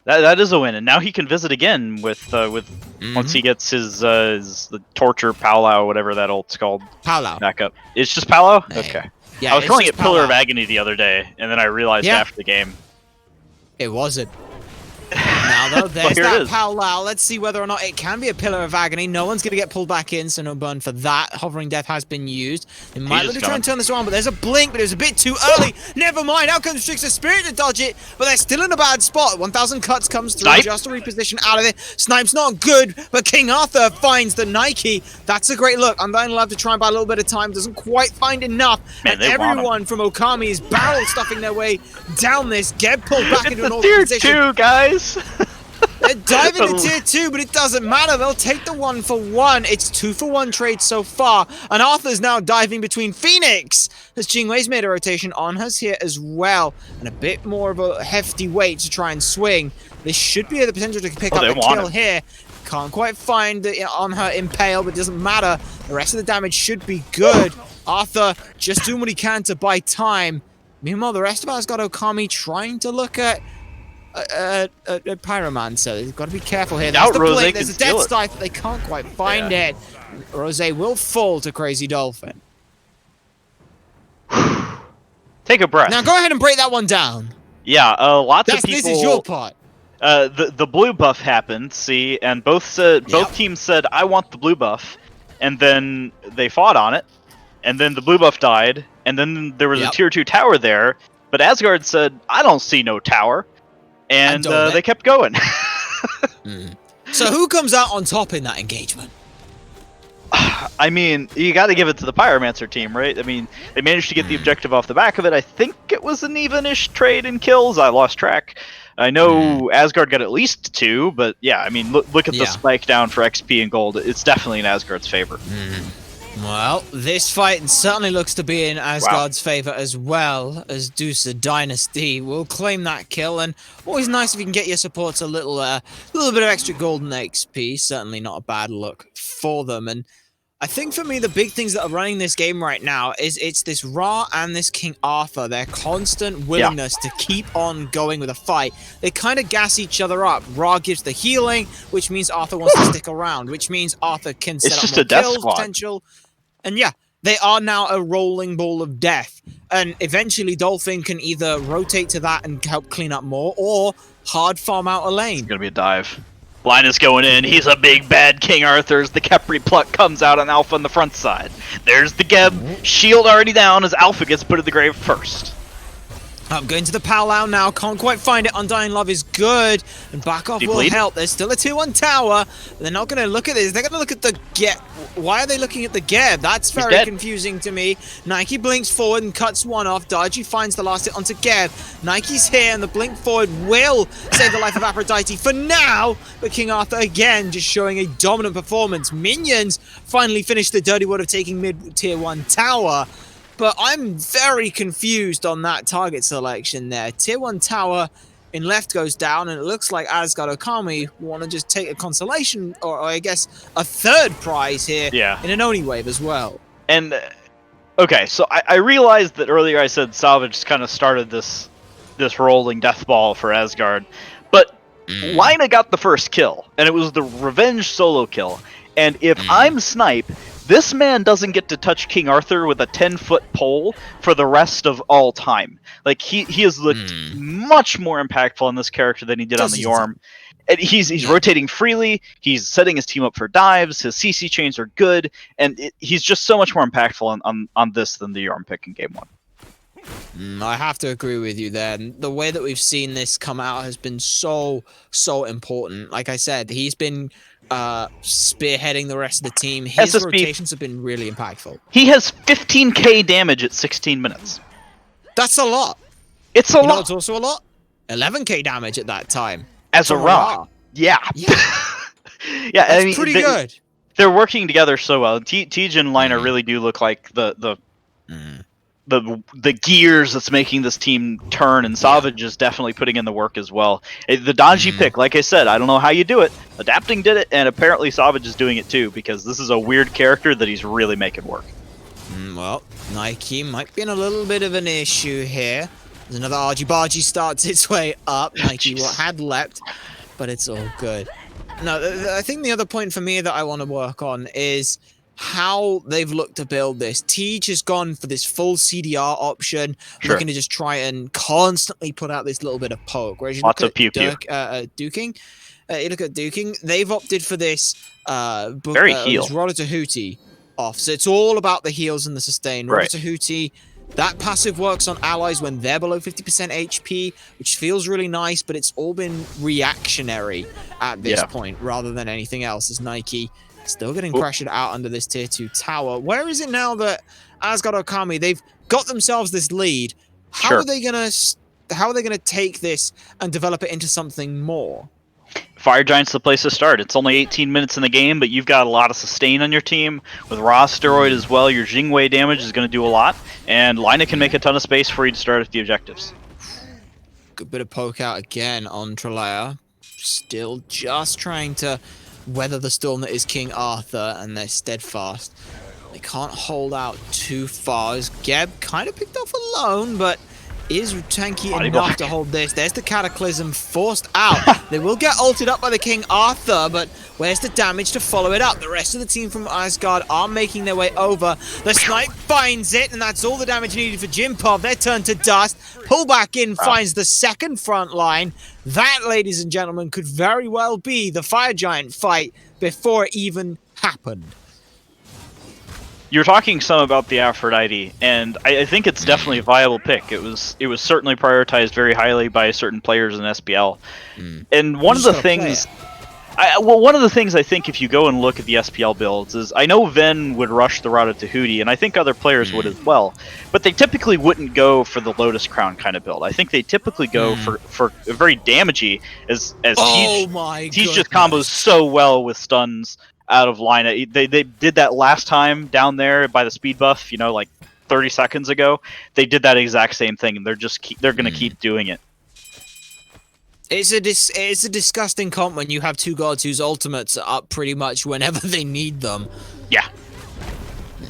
That is a win, and now he can visit again with once he gets his the torture Palau, whatever that ult's called.
Palau.
Back up. It's just Palau?
Hey.
Okay.
Yeah,
I was calling it Pillar of
Palau.
Agony the other day, and then I realized after the game.
It wasn't. Now though, there's
here it
that
is.
Palau. Let's see whether or not it can be a Pillar of Agony. No one's going to get pulled back in, so no burn for that. Hovering Death has been used. They might look to try and turn this around, but there's a blink, but it was a bit too early. Never mind, out comes Trickster Spirit to dodge it, but they're still in a bad spot. 1,000 cuts comes through
Snipe.
just to reposition out of it. Snipe's not good, but King Arthur finds the Nike. That's a great look. Undying love to try and buy a little bit of time. Doesn't quite find enough.
Man,
and
they want him.
everyone from Okami is barrel stuffing their way down this. Geb pulled back
It's
into an
a
awkward
tier
position.
2, guys!
They're diving to tier 2, but it doesn't matter. They'll take the 1-for-1. It's 2-for-1 trade so far. And Arthur's now diving between Phoenix, as Jingwei's made a rotation on us here as well. And a bit more of a hefty weight to try and swing. This should be the potential to pick up the kill here. Can't quite find it on her Impale, but it doesn't matter. The rest of the damage should be good. Arthur just doing what he can to buy time. Meanwhile, the rest of AsgardOkami trying to look at a Pyromancer. They've got to be careful here. There's the blink, there's a Death Scythe, they can't quite find it. Rose will fall to Crazy Dolphin.
Take a breath.
Now go ahead and break that one down.
Yeah, lots of people...
This is your part.
The blue buff happened, see, and both teams said, I want the blue buff, and then they fought on it, and then the blue buff died, and then there was a tier 2 tower there, but Asgard said, I don't see no tower, and they kept going.
So who comes out on top in that engagement?
I mean, you got to give it to the Pyromancer team, right? I mean, they managed to get the objective off the back of it. I think it was an even-ish trade in kills. I lost track. I know Asgard got at least 2, but yeah, I mean, look at the spike down for XP and gold. It's definitely in Asgard's favor.
Well, this fight certainly looks to be in Asgard's favor as well, as Deucer Dynasty will claim that kill, and always nice if you can get your supports a little bit of extra golden XP. Certainly not a bad look for them, and I think for me the big things that are running this game right now is it's this Ra and this King Arthur, their constant willingness to keep on going with a fight. They kind of gas each other up. Ra gives the healing, which means Arthur wants to stick around, which means Arthur can set up more kills potential. And yeah, they are now a rolling ball of death. And eventually Dolphin can either rotate to that and help clean up more, or hard farm out a lane.
It's going to be a dive. Line is going in. He's a big bad King Arthur's. The Kepri pluck comes out on Alpha on the front side. There's the Geb. Shield already down as Alpha gets put in the grave first.
I'm going to the Palau now. Can't quite find it. Undying Love is good. And back off will help. There's still a tier 1 tower. They're not going to look at this. They're going to look at the Geb. Why are they looking at the Geb? That's very confusing to me. Nike blinks forward and cuts one off. Daiji finds the last hit onto Geb. Nike's here and the blink forward will save the life of Aphrodite for now. But King Arthur again just showing a dominant performance. Minions finally finished the dirty work of taking mid tier 1 tower. But I'm very confused on that target selection there. Tier 1 tower in left goes down, and it looks like AsgardOkami want to just take a consolation, or I guess a third prize here in an Oni wave as well.
And, okay, so I realized that earlier I said Salvage kind of started this rolling death ball for Asgard, but Lina got the first kill, and it was the revenge solo kill. And if I'm Snipe, this man doesn't get to touch King Arthur with a 10-foot pole for the rest of all time. Like, he has looked much more impactful on this character than he did on the Yorm. And he's rotating freely. He's setting his team up for dives. His CC chains are good, and he's just so much more impactful on this than the Yorm pick in game 1.
I have to agree with you there. The way that we've seen this come out has been so important. Like I said, he's been spearheading the rest of the team. His
SSB,
rotations have been really impactful.
He has 15k damage at 16 minutes.
That's a lot.
It's a
You know
lot.
what's also a lot? 11k damage at that time.
As a Ra. Yeah.
Yeah.
Yeah,
That's
I mean,
pretty good.
They're working together so well. Tej and Lina really do look like the gears that's making this team turn, and Savage is definitely putting in the work as well. The dodgy pick, like I said, I don't know how you do it. Adapting did it, and apparently Savage is doing it too, because this is a weird character that he's really making work.
Well, Nike might be in a little bit of an issue here. There's another argy-bargy starts its way up. Nike had leapt, but it's all good. No, I think the other point for me that I want to work on is how they've looked to build this. Tej has gone for this full CDR option, looking to just try and constantly put out this little bit of poke. Whereas you
Lots
look
of pew-pew.
Duking, you look at Duking, they've opted for this
Very heal.
this Rodder Tahuti off. So it's all about the heals and the sustain. Rodder Tahuti, that passive works on allies when they're below 50% HP, which feels really nice, but it's all been reactionary at this point rather than anything else, as Nike still getting pressured out under this tier 2 tower. Where is it now that AsgardOkami, they've got themselves this lead? How are they gonna take this and develop it into something more?
Fire Giant's the place to start. It's only 18 minutes in the game, but you've got a lot of sustain on your team. With Raw Steroid as well, your Jingwei damage is going to do a lot, and Lina can make a ton of space for you to start at the objectives.
Good bit of poke out again on Trelaya. Still just trying to weather the storm that is King Arthur, and they're steadfast. They can't hold out too far, as Geb kind of picked off alone, but is tanky enough to hold this. There's the Cataclysm forced out. They will get ulted up by the King Arthur, but where's the damage to follow it up? The rest of the team from Asgard are making their way over. The Snipe finds it, and that's all the damage needed for Jimpov. They're turned to dust. Pull back in, finds the second front line. That, ladies and gentlemen, could very well be the Fire Giant fight before it even happened.
You're talking some about the Aphrodite, and I think it's definitely a viable pick. It was certainly prioritized very highly by certain players in SPL. And one of the things, one of the things I think if you go and look at the SPL builds is, I know Ven would rush the Rada Tahuti, and I think other players would as well, but they typically wouldn't go for the Lotus Crown kind of build. I think they typically go for a very damagey, as Tej just combos so well with stuns out of Lina. They did that last time down there by the speed buff, like 30 seconds ago. They did that exact same thing, and they're gonna keep doing it.
It's a disgusting comp when you have two gods whose ultimates are up pretty much whenever they need them.
Yeah.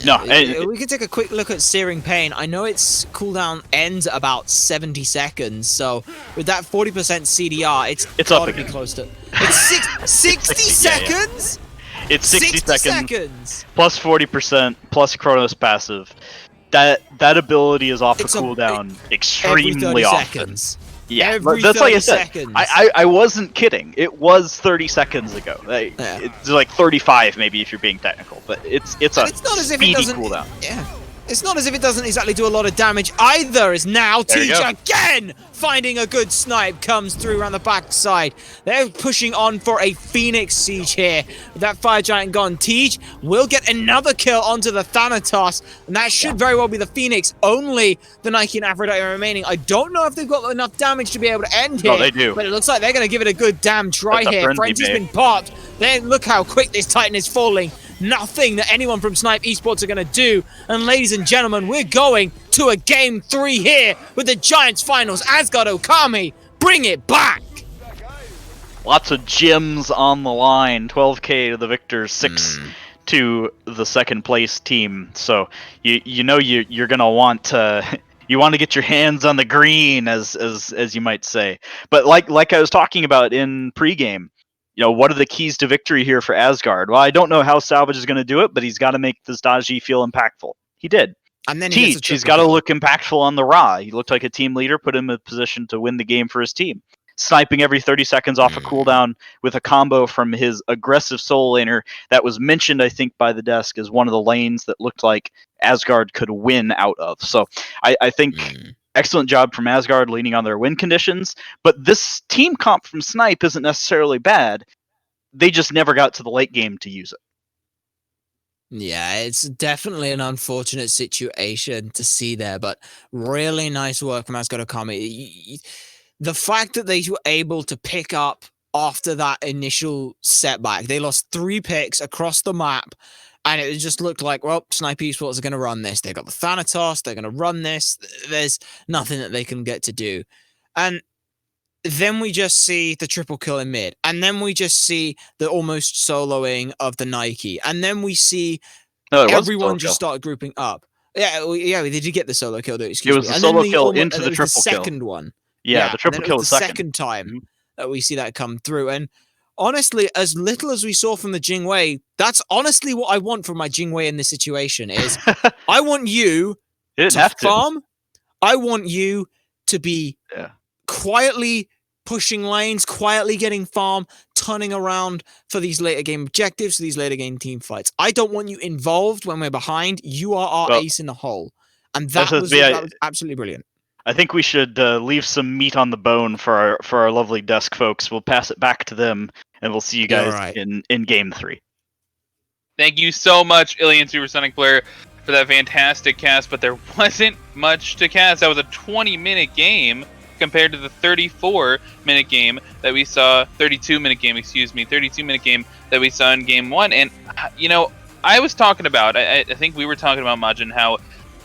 No,
we can take a quick look at Searing Pain. I know its cooldown ends at about 70 seconds, so with that 40% CDR, it's
up
gotta be close to... It's 60 seconds?
Yeah. It's 60 seconds plus 40% plus Chronos passive. That ability is off a cooldown extremely often.
Seconds.
Yeah, that's like I said. I wasn't kidding. It was 30 seconds ago. It's like 35 maybe if you're being technical, but it's a speedy cooldown.
Yeah. It's not as if it doesn't exactly do a lot of damage either, as now Tej again finding a good snipe comes through around the backside. They're pushing on for a Phoenix siege here. With that Fire Giant gone, Tej will get another kill onto the Thanatos, and that should very well be the Phoenix. Only the Nike and Aphrodite are remaining. I don't know if they've got enough damage to be able to end here.
No, they do.
But it looks like they're going to give it a good damn try here. Frenzy's been popped. Then look how quick this Titan is falling. Nothing that anyone from Snipe eSports are going to do. And ladies and gentlemen, we're going to a Game 3 here with the Giants Finals. AsgardOkami, bring it back!
Lots of gems on the line. 12k to the victors, 6 to the second place team. So you know you're going to want to... You want to get your hands on the green, as you might say. But like I was talking about in pregame, what are the keys to victory here for Asgard? Well, I don't know how Salvage is going to do it, but he's got to make this Daji feel impactful. He did.
And then
he's got to look impactful on the Ra. He looked like a team leader, put him in a position to win the game for his team. sniping every 30 seconds off a cooldown with a combo from his aggressive solo laner that was mentioned, I think, by the desk as one of the lanes that looked like Asgard could win out of. So I think excellent job from Asgard leaning on their win conditions. But this team comp from Snipe isn't necessarily bad. They just never got to the late game to use it.
Yeah, it's definitely an unfortunate situation to see there, but really nice work from AsgardOkami. The fact that they were able to pick up after that initial setback, they lost 3 picks across the map, and it just looked like, well, Snipe eSports are going to run this. They got the Thanatos, they're going to run this. There's nothing that they can get to do. And then we just see the triple kill in mid, and then we just see the almost soloing of the Nike, and then we see everyone just start grouping up. Yeah, they did get the solo kill. Excuse me.
It was the solo kill into the triple kill.
Second one.
Yeah, the triple kill
was the second time that we see that come through. And honestly, as little as we saw from the Jingwei, that's honestly what I want from my Jingwei in this situation. Is I want you to farm. I want you to be quietly pushing lanes, quietly getting farm, turning around for these later game objectives, for these later game team fights. I don't want you involved when we're behind. You are our ace in the hole. And that was absolutely brilliant.
I think we should leave some meat on the bone for our lovely desk folks. We'll pass it back to them, and we'll see you guys in game 3.
Thank you so much, Alien Supersonic Player, for that fantastic cast, but there wasn't much to cast. That was a 20-minute game compared to the 32-minute game that we saw that we saw in game 1. And, I was talking about, I think we were talking about, Majin, how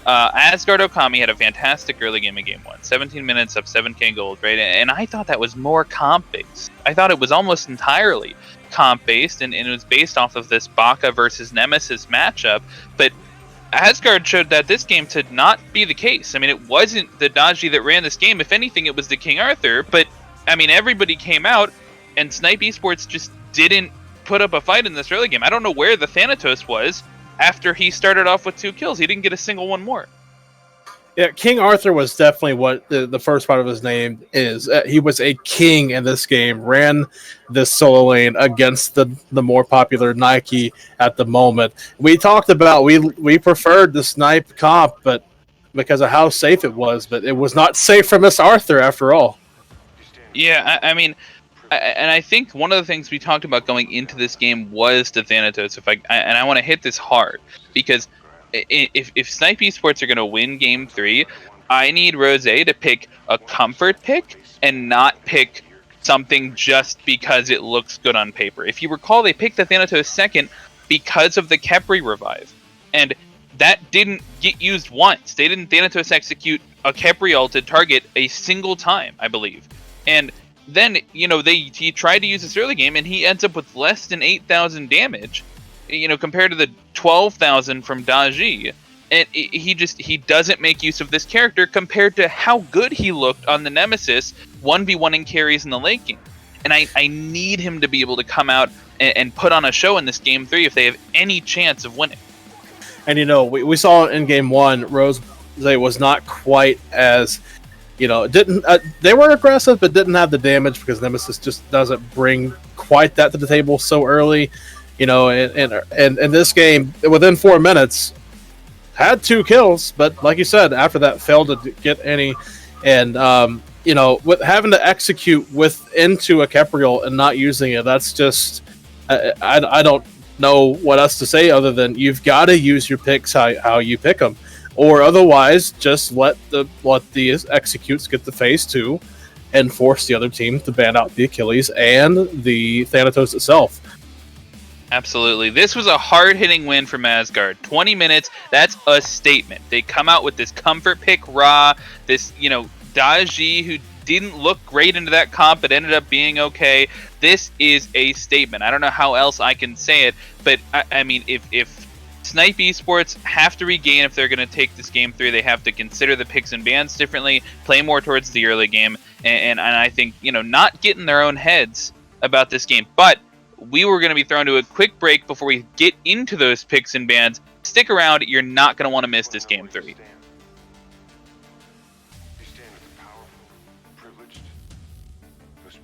AsgardOkami had a fantastic early game in game 1. 17 minutes up 7k gold, right? And I thought that was more comp-based. I thought it was almost entirely comp-based, and it was based off of this Baka versus Nemesis matchup. But Asgard showed that this game to not be the case. I mean, it wasn't the Daji that ran this game. If anything, it was the King Arthur. But, I mean, everybody came out, and Snipe eSports just didn't put up a fight in this early game. I don't know where the Thanatos was after he started off with 2 kills. He didn't get a single one more.
Yeah, King Arthur was definitely what the first part of his name is. He was a king in this game, ran this solo lane against the more popular Nike at the moment. We talked about we preferred the Snipe comp, but because of how safe it was, but it was not safe for Miss Arthur after all.
Yeah, I mean, and I think one of the things we talked about going into this game was the Thanatos. I want to hit this hard, because if Snipe eSports are going to win game 3, I need Rose to pick a comfort pick and not pick something just because it looks good on paper. If you recall, they picked the Thanatos second because of the Khepri revive, and that didn't get used once. They didn't Thanatos execute a Khepri ulted target a single time, I believe. And then, he tried to use this early game, and he ends up with less than 8,000 damage, compared to the 12,000 from Daji. And he doesn't make use of this character compared to how good he looked on the Nemesis 1v1ing carries in the late game. And I need him to be able to come out and put on a show in this game 3 if they have any chance of winning.
And we saw in game 1, Rose was not quite as didn't they were aggressive, but didn't have the damage because Nemesis just doesn't bring quite that to the table so early. And in this game, within 4 minutes, had 2 kills, but like you said, after that, failed to get any. And with having to execute into a Kepriel and not using it, that's just I don't know what else to say other than you've got to use your picks how you pick them. Or otherwise, just let the executes get the phase 2 and force the other team to ban out the Achilles and the Thanatos itself.
Absolutely. This was a hard-hitting win from Asgard. 20 minutes, that's a statement. They come out with this comfort pick Ra, this, Daji, who didn't look great into that comp, but ended up being okay. This is a statement. I don't know how else I can say it, but, I mean, if Snipe eSports have to regain, if they're going to take this game 3, they have to consider the picks and bans differently, play more towards the early game, and I think, not get in their own heads about this game. But we were going to be thrown to a quick break before we get into those picks and bans. Stick around. You're not going to want to miss this game 3.
You stand with the powerful, privileged, those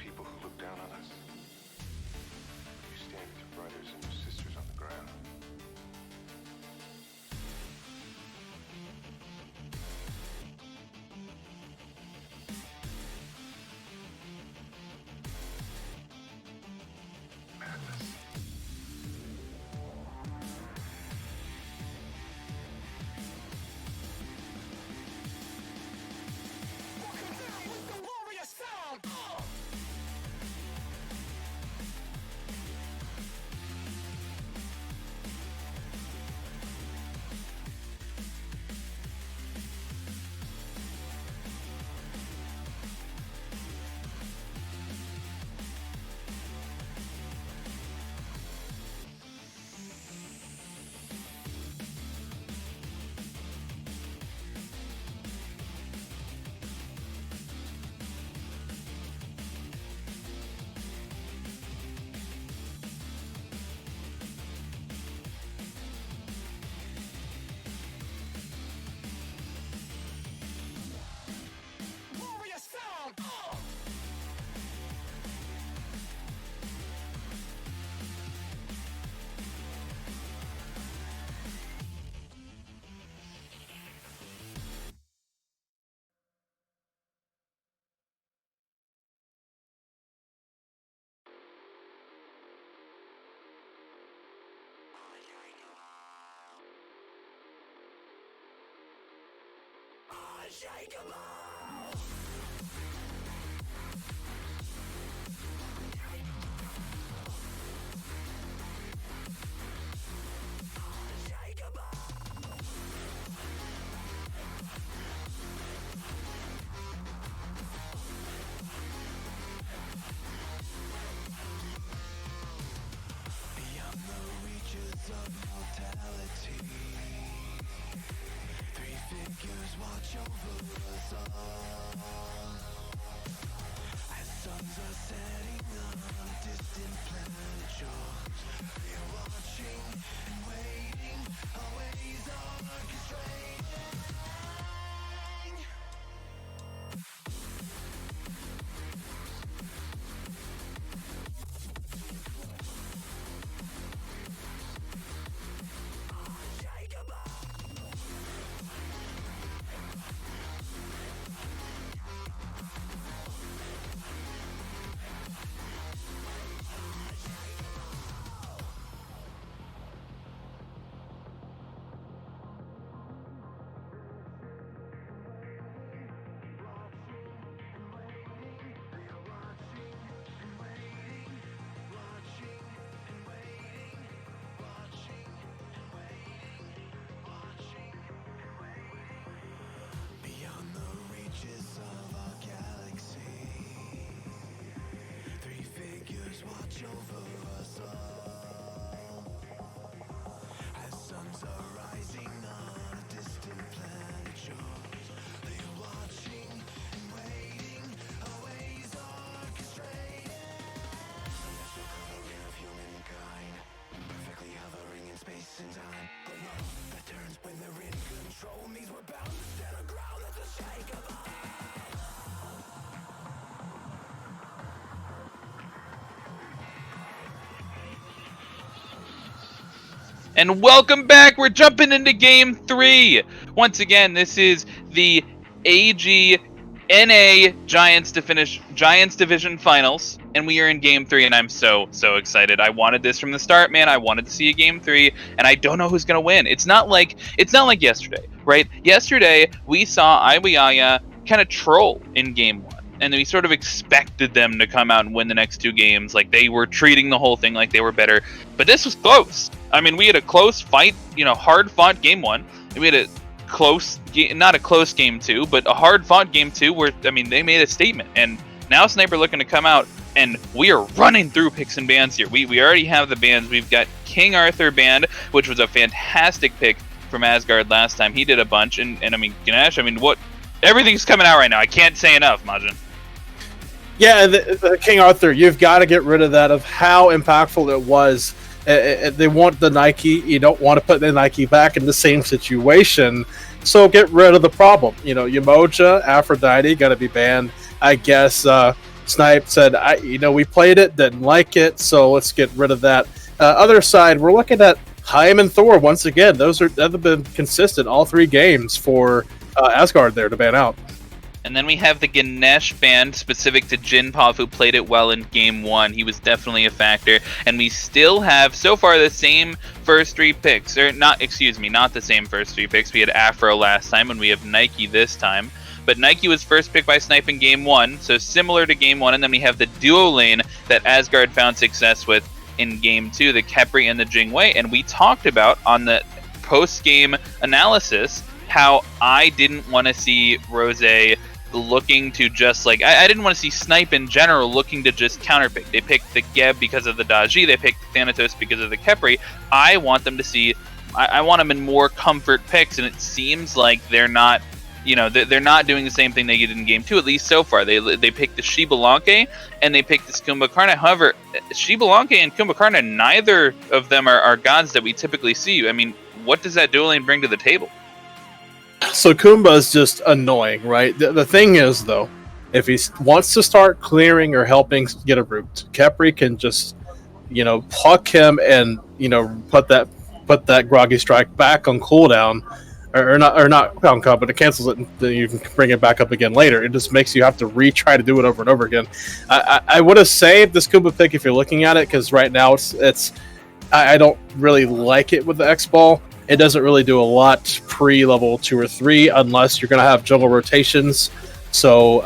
Beyond the reaches of mortality, three figures watch over us all. As suns are setting on a distant planet shores, they're watching and waiting, always orchestrating. Beyond the reaches of our galaxy, three figures watch over us all. As suns are rising on a distant planet shores, they're watching and waiting, always orchestrating. Natural coloring of humankind, perfectly hovering in space and time. A love that turns when they're in control means we're bound to stand our ground. That's unshakable.
And welcome back. We're jumping into Game 3. Once again, this is the AGNA Giants Division Finals, and we are in Game 3, and I'm so excited. I wanted this from the start, man. I wanted to see a Game 3, and I don't know who's gonna win. It's not like yesterday, right? Yesterday we saw Iwayaya kind of troll in Game 1. And we sort of expected them to come out and win the next two games. Like, they were treating the whole thing like they were better. But this was close. I mean, we had a close fight, hard-fought Game 1. And we had a close, not a close Game 2, but a hard-fought Game 2 where, they made a statement. And now Sniper looking to come out, and we are running through picks and bans here. We already have the bans. We've got King Arthur banned, which was a fantastic pick from Asgard last time. He did a bunch. And Ganesh, what? Everything's coming out right now. I can't say enough, Majin.
Yeah, the King Arthur, you've got to get rid of that, of how impactful it was. They want the Nike. You don't want to put the Nike back in the same situation. So get rid of the problem. Umoja, Aphrodite, got to be banned. I guess Snipe said, we played it, didn't like it, so let's get rid of that. Other side, we're looking at Haim and Thor once again. That have been consistent all three games for Asgard there to ban out.
And then we have the Ganesh ban specific to Jinpav, who played it well in Game 1. He was definitely a factor. And we still have, so far, the same first three picks. Not the same first three picks. We had Afro last time, and we have Nike this time. But Nike was first picked by Snipe in Game 1, so similar to Game 1. And then we have the duo lane that Asgard found success with in Game 2, the Khepri and the Jingwei. And we talked about, on the post-game analysis, how I didn't want to see Rose looking to just I didn't want to see Snipe in general looking to just counterpick. They picked the Geb because of the Daji, they picked Thanatos because of the Khepri. I want them to see, I want them in more comfort picks, and it seems like they're not, they're not doing the same thing they did in Game 2, at least so far. They picked the Shibalanke and they picked this Kumbhakarna. However, Shibalanke and Kumbhakarna, neither of them are gods that we typically see. What does that dual lane bring to the table?
So Kumba is just annoying, right? The thing is, though, if he wants to start clearing or helping get a root, Khepri can just, pluck him and, put that Groggy Strike back on cooldown, or not on cooldown, but it cancels it and then you can bring it back up again later. It just makes you have to retry to do it over and over again. I would have saved this Kumba pick if you're looking at it, because right now it's I don't really like it with the X-Ball. it doesn't really do a lot pre-level 2 or 3 unless you're going to have jungle rotations. So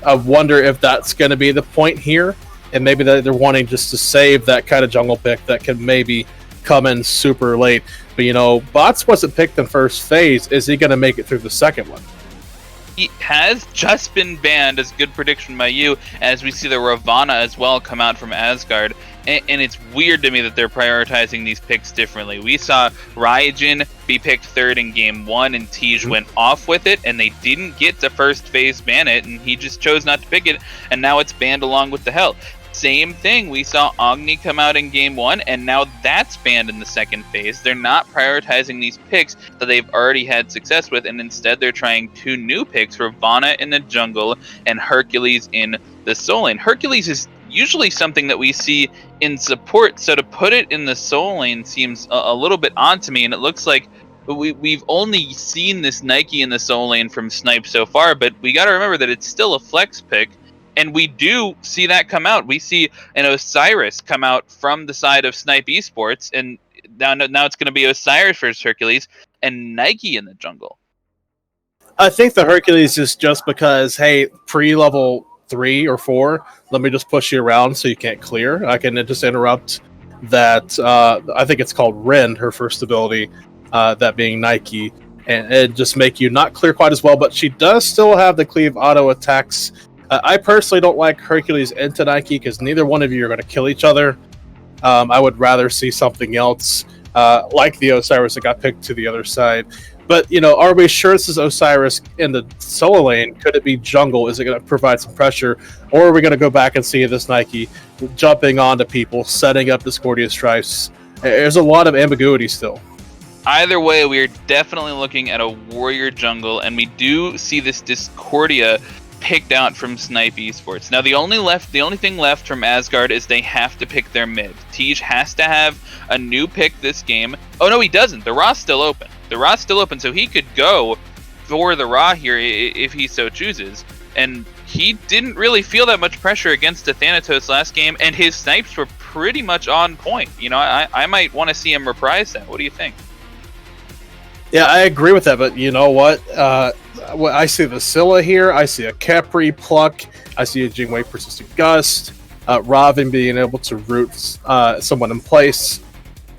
I wonder if that's going to be the point here, and maybe that they're wanting just to save that kind of jungle pick that can maybe come in super late. But Bots wasn't picked in first phase. Is he going to make it through the second one?
He has just been banned, as good prediction by you, as we see the Ravana as well come out from Asgard. And it's weird to me that they're prioritizing these picks differently. We saw Raijin be picked third in game 1, and Tej went off with it, and they didn't get to first phase ban it, and he just chose not to pick it, and now it's banned along with the Hell. Same thing, we saw Agni come out in game 1, and now that's banned in the second phase. They're not prioritizing these picks that they've already had success with, and instead they're trying 2 new picks, Ravana in the jungle and Hercules in the soul lane. Hercules is usually something that we see in support, so to put it in the soul lane seems a little bit odd to me, and it looks like we've only seen this Nike in the soul lane from Snipe so far, but we got to remember that it's still a flex pick. And we do see that come out. We see an Osiris come out from the side of Snipe eSports, and now it's going to be Osiris versus Hercules and Nike in the jungle.
I think the Hercules is just because, hey, pre-level 3 or 4, let me just push you around so you can't clear. I can just interrupt that. I think it's called Ren, her first ability, that being Nike, and it just make you not clear quite as well, but she does still have the cleave auto attacks. I personally don't like Hercules into Nike because neither one of you are going to kill each other. I would rather see something else, like the Osiris that got picked to the other side. But, are we sure this is Osiris in the solo lane? Could it be jungle? Is it going to provide some pressure? Or are we going to go back and see this Nike jumping onto people, setting up Discordia strifes? There's a lot of ambiguity still.
Either way, we are definitely looking at a warrior jungle, and we do see this Discordia picked out from Snipe eSports. Now the only thing left from Asgard is they have to pick their mid. Tej has to have a new pick this game. Oh no, he doesn't. The Ra's still open. So he could go for the Ra here if he so chooses. And he didn't really feel that much pressure against the Thanatos last game, and his snipes were pretty much on point. I might want to see him reprise that. What do you think?
Yeah, I agree with that, but you know what? I see the Scylla here, I see a Capri Pluck, I see a Jingwei Persistent Gust, Robin being able to root someone in place.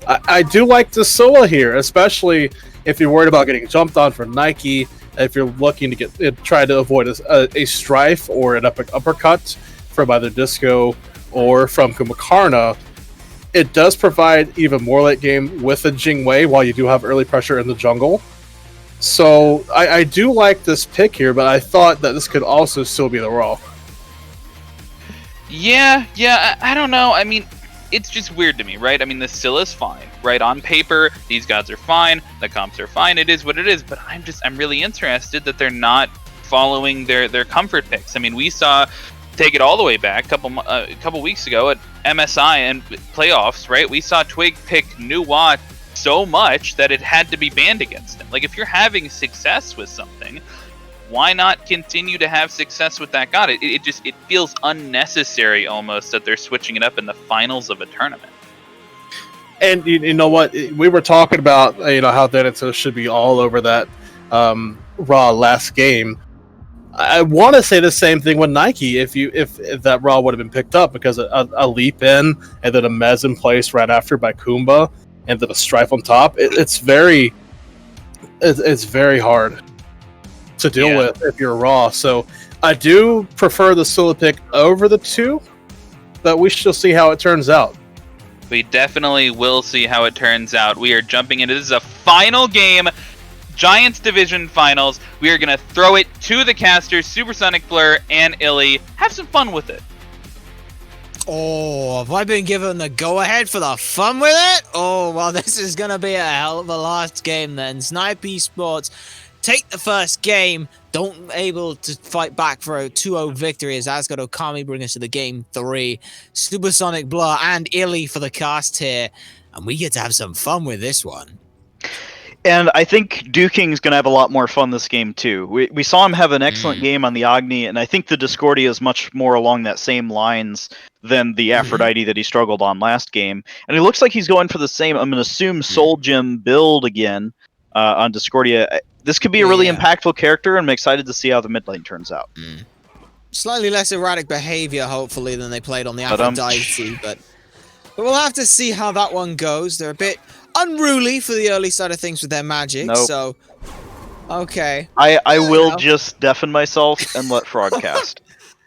I do like the Scylla here, especially if you're worried about getting jumped on from Nike, if you're looking to try to avoid a strife or an uppercut from either Disco or from Kumakarna. It does provide even more late game with a Jingwei while you do have early pressure in the jungle. So I do like this pick here, but I thought that this could also still be the Raw.
Yeah, I don't know. I mean, it's just weird to me, right? I mean, the Scylla's fine, right? On paper, these gods are fine, the comps are fine, it is what it is, but I'm really interested that they're not following their comfort picks. I mean, we saw, take it all the way back, a couple weeks ago at MSI and playoffs, right? We saw Twig pick Nuwa so much that it had to be banned against him. Like, if you're having success with something, why not continue to have success with that god? It feels unnecessary almost that they're switching it up in the finals of a tournament.
And you know what? We were talking about how Thanatos should be all over that Raw last game. I want to say the same thing with Nike if that Raw would have been picked up, because a leap in and then a Mez in place right after by Kumba and then a strife on top. It's very hard to deal with if you're Raw. So I do prefer the Scylla pick over the two, but we shall see how it turns out.
We definitely will see how it turns out. We are jumping into, this is a final game, Giants Division Finals. We are going to throw it to the casters, Supersonic Blur and Illy. Have some fun with it.
Oh, have I been given the go-ahead for the fun with it? Oh, well, this is going to be a hell of a last game then. Snipe eSports take the first game, don't able to fight back for a 2-0 victory as AsgardOkami bring us to the game 3. Supersonic Blur and Illy for the cast here, and we get to have some fun with this one.
And I think Duking's going to have a lot more fun this game, too. We saw him have an excellent game on the Agni, and I think the Discordia is much more along that same lines than the Aphrodite that he struggled on last game. And it looks like he's going for the same, I'm going to assume, Soul Gem build again on Discordia. This could be a really impactful character, and I'm excited to see how the mid lane turns out.
Slightly less erratic behavior, hopefully, than they played on the Aphrodite, but we'll have to see how that one goes. They're a bit unruly for the early side of things with their magic, so... Okay.
I will just deafen myself and let Frog cast.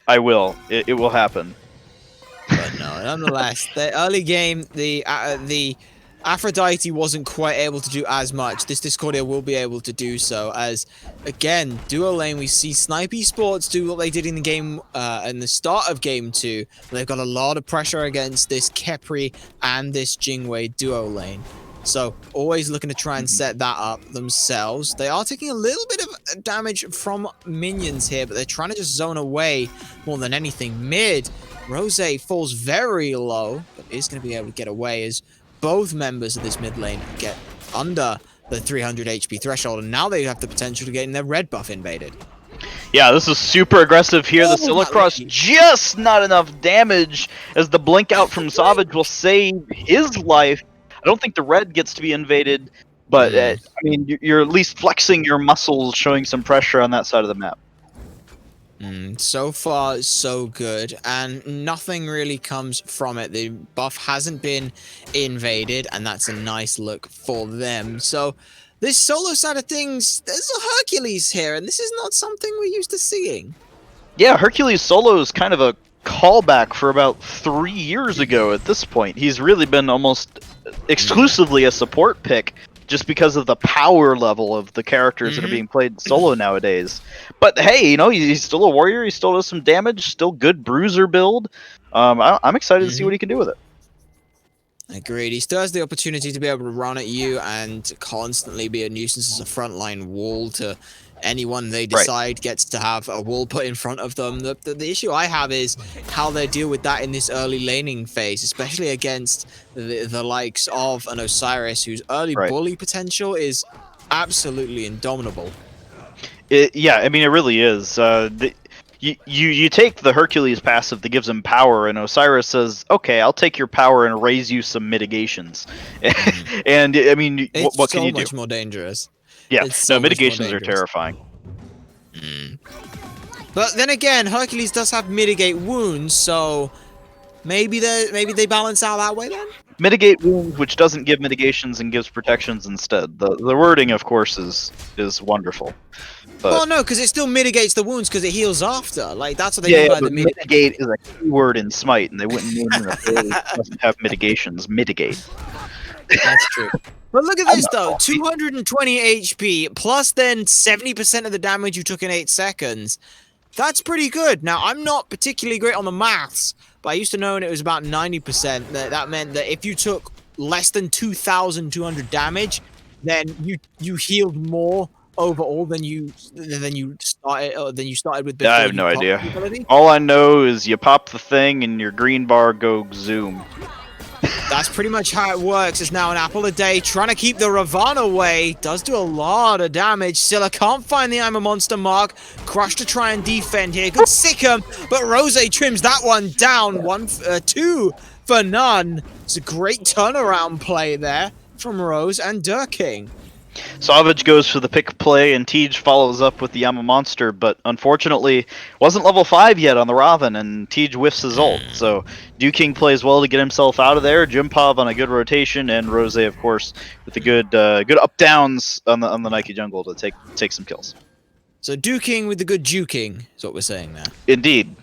I will. It will happen.
But no, nonetheless, the early game, the Aphrodite wasn't quite able to do as much. This Discordia will be able to do so, as, again, duo lane, we see Snipe eSports do what they did in the game, in the start of Game 2. They've got a lot of pressure against this Khepri and this Jingwei duo lane. So, always looking to try and set that up themselves. They are taking a little bit of damage from minions here, but they're trying to just zone away more than anything. Mid, Rose falls very low, but is going to be able to get away as both members of this mid lane get under the 300 HP threshold, and now they have the potential to get their red buff invaded.
Yeah, this is super aggressive here. The Silicross just not enough damage, as the blink out from Savage will save his life. I don't think the red gets to be invaded, but I mean, you're at least flexing your muscles, showing some pressure on that side of the map.
So far, so good, and nothing really comes from it. The buff hasn't been invaded, and that's a nice look for them. So, this solo side of things, there's a Hercules here, and this is not something we're used to seeing.
Yeah, Hercules solo is kind of a callback for about 3 years ago at this point. He's really been almost exclusively a support pick, just because of the power level of the characters that are being played solo nowadays. But hey, you know, he's still a warrior, he still does some damage, still good bruiser build. I'm excited to see what he can do with it.
Agreed. He still has the opportunity to be able to run at you and constantly be a nuisance as a frontline wall to anyone they decide gets to have a wall put in front of them. The issue I have is how they deal with that in this early laning phase, especially against the likes of an Osiris, whose early bully potential is absolutely indomitable.
Yeah, I mean, it really is. You take the Hercules passive that gives him power, and Osiris says, okay, I'll take your power and raise you some mitigations. And, I mean, what can you do?
It's so much more dangerous.
Yeah, no, mitigations are terrifying.
But then again, Hercules does have mitigate wounds, so maybe they balance out that way then?
Mitigate wounds, which doesn't give mitigations and gives protections instead. The wording, of course, is wonderful. But,
well, no, because it still mitigates the wounds because it heals after. Like, that's what they mean by the
mitigate is a keyword in Smite, and they wouldn't mean it doesn't have mitigations. Mitigate.
That's true. But look at this, though. 220 HP, plus then 70% of the damage you took in 8 seconds. That's pretty good. Now, I'm not particularly great on the maths, but I used to know it was about 90%. That meant that if you took less than 2,200 damage, then you healed more overall than you started with.
I have no idea. All I know is you pop the thing and your green bar go zoom.
That's pretty much how it works. It's now an apple a day, trying to keep the Ravan away. Does do a lot of damage. Scylla can't find the I'm a Monster mark. Crush to try and defend here. Good sick him, but Rose trims that one down. 2 for none. It's a great turnaround play there from Rose and Durking.
Savage goes for the pick play, and Tej follows up with the I'm a Monster, but unfortunately wasn't level 5 yet on the Raven, and Tej whiffs his ult. So Duking plays well to get himself out of there. Jimpov on a good rotation, and Rose, of course, with the good up downs on the Nike jungle to take some kills.
So Duking with the good juking is what we're saying there.
Indeed.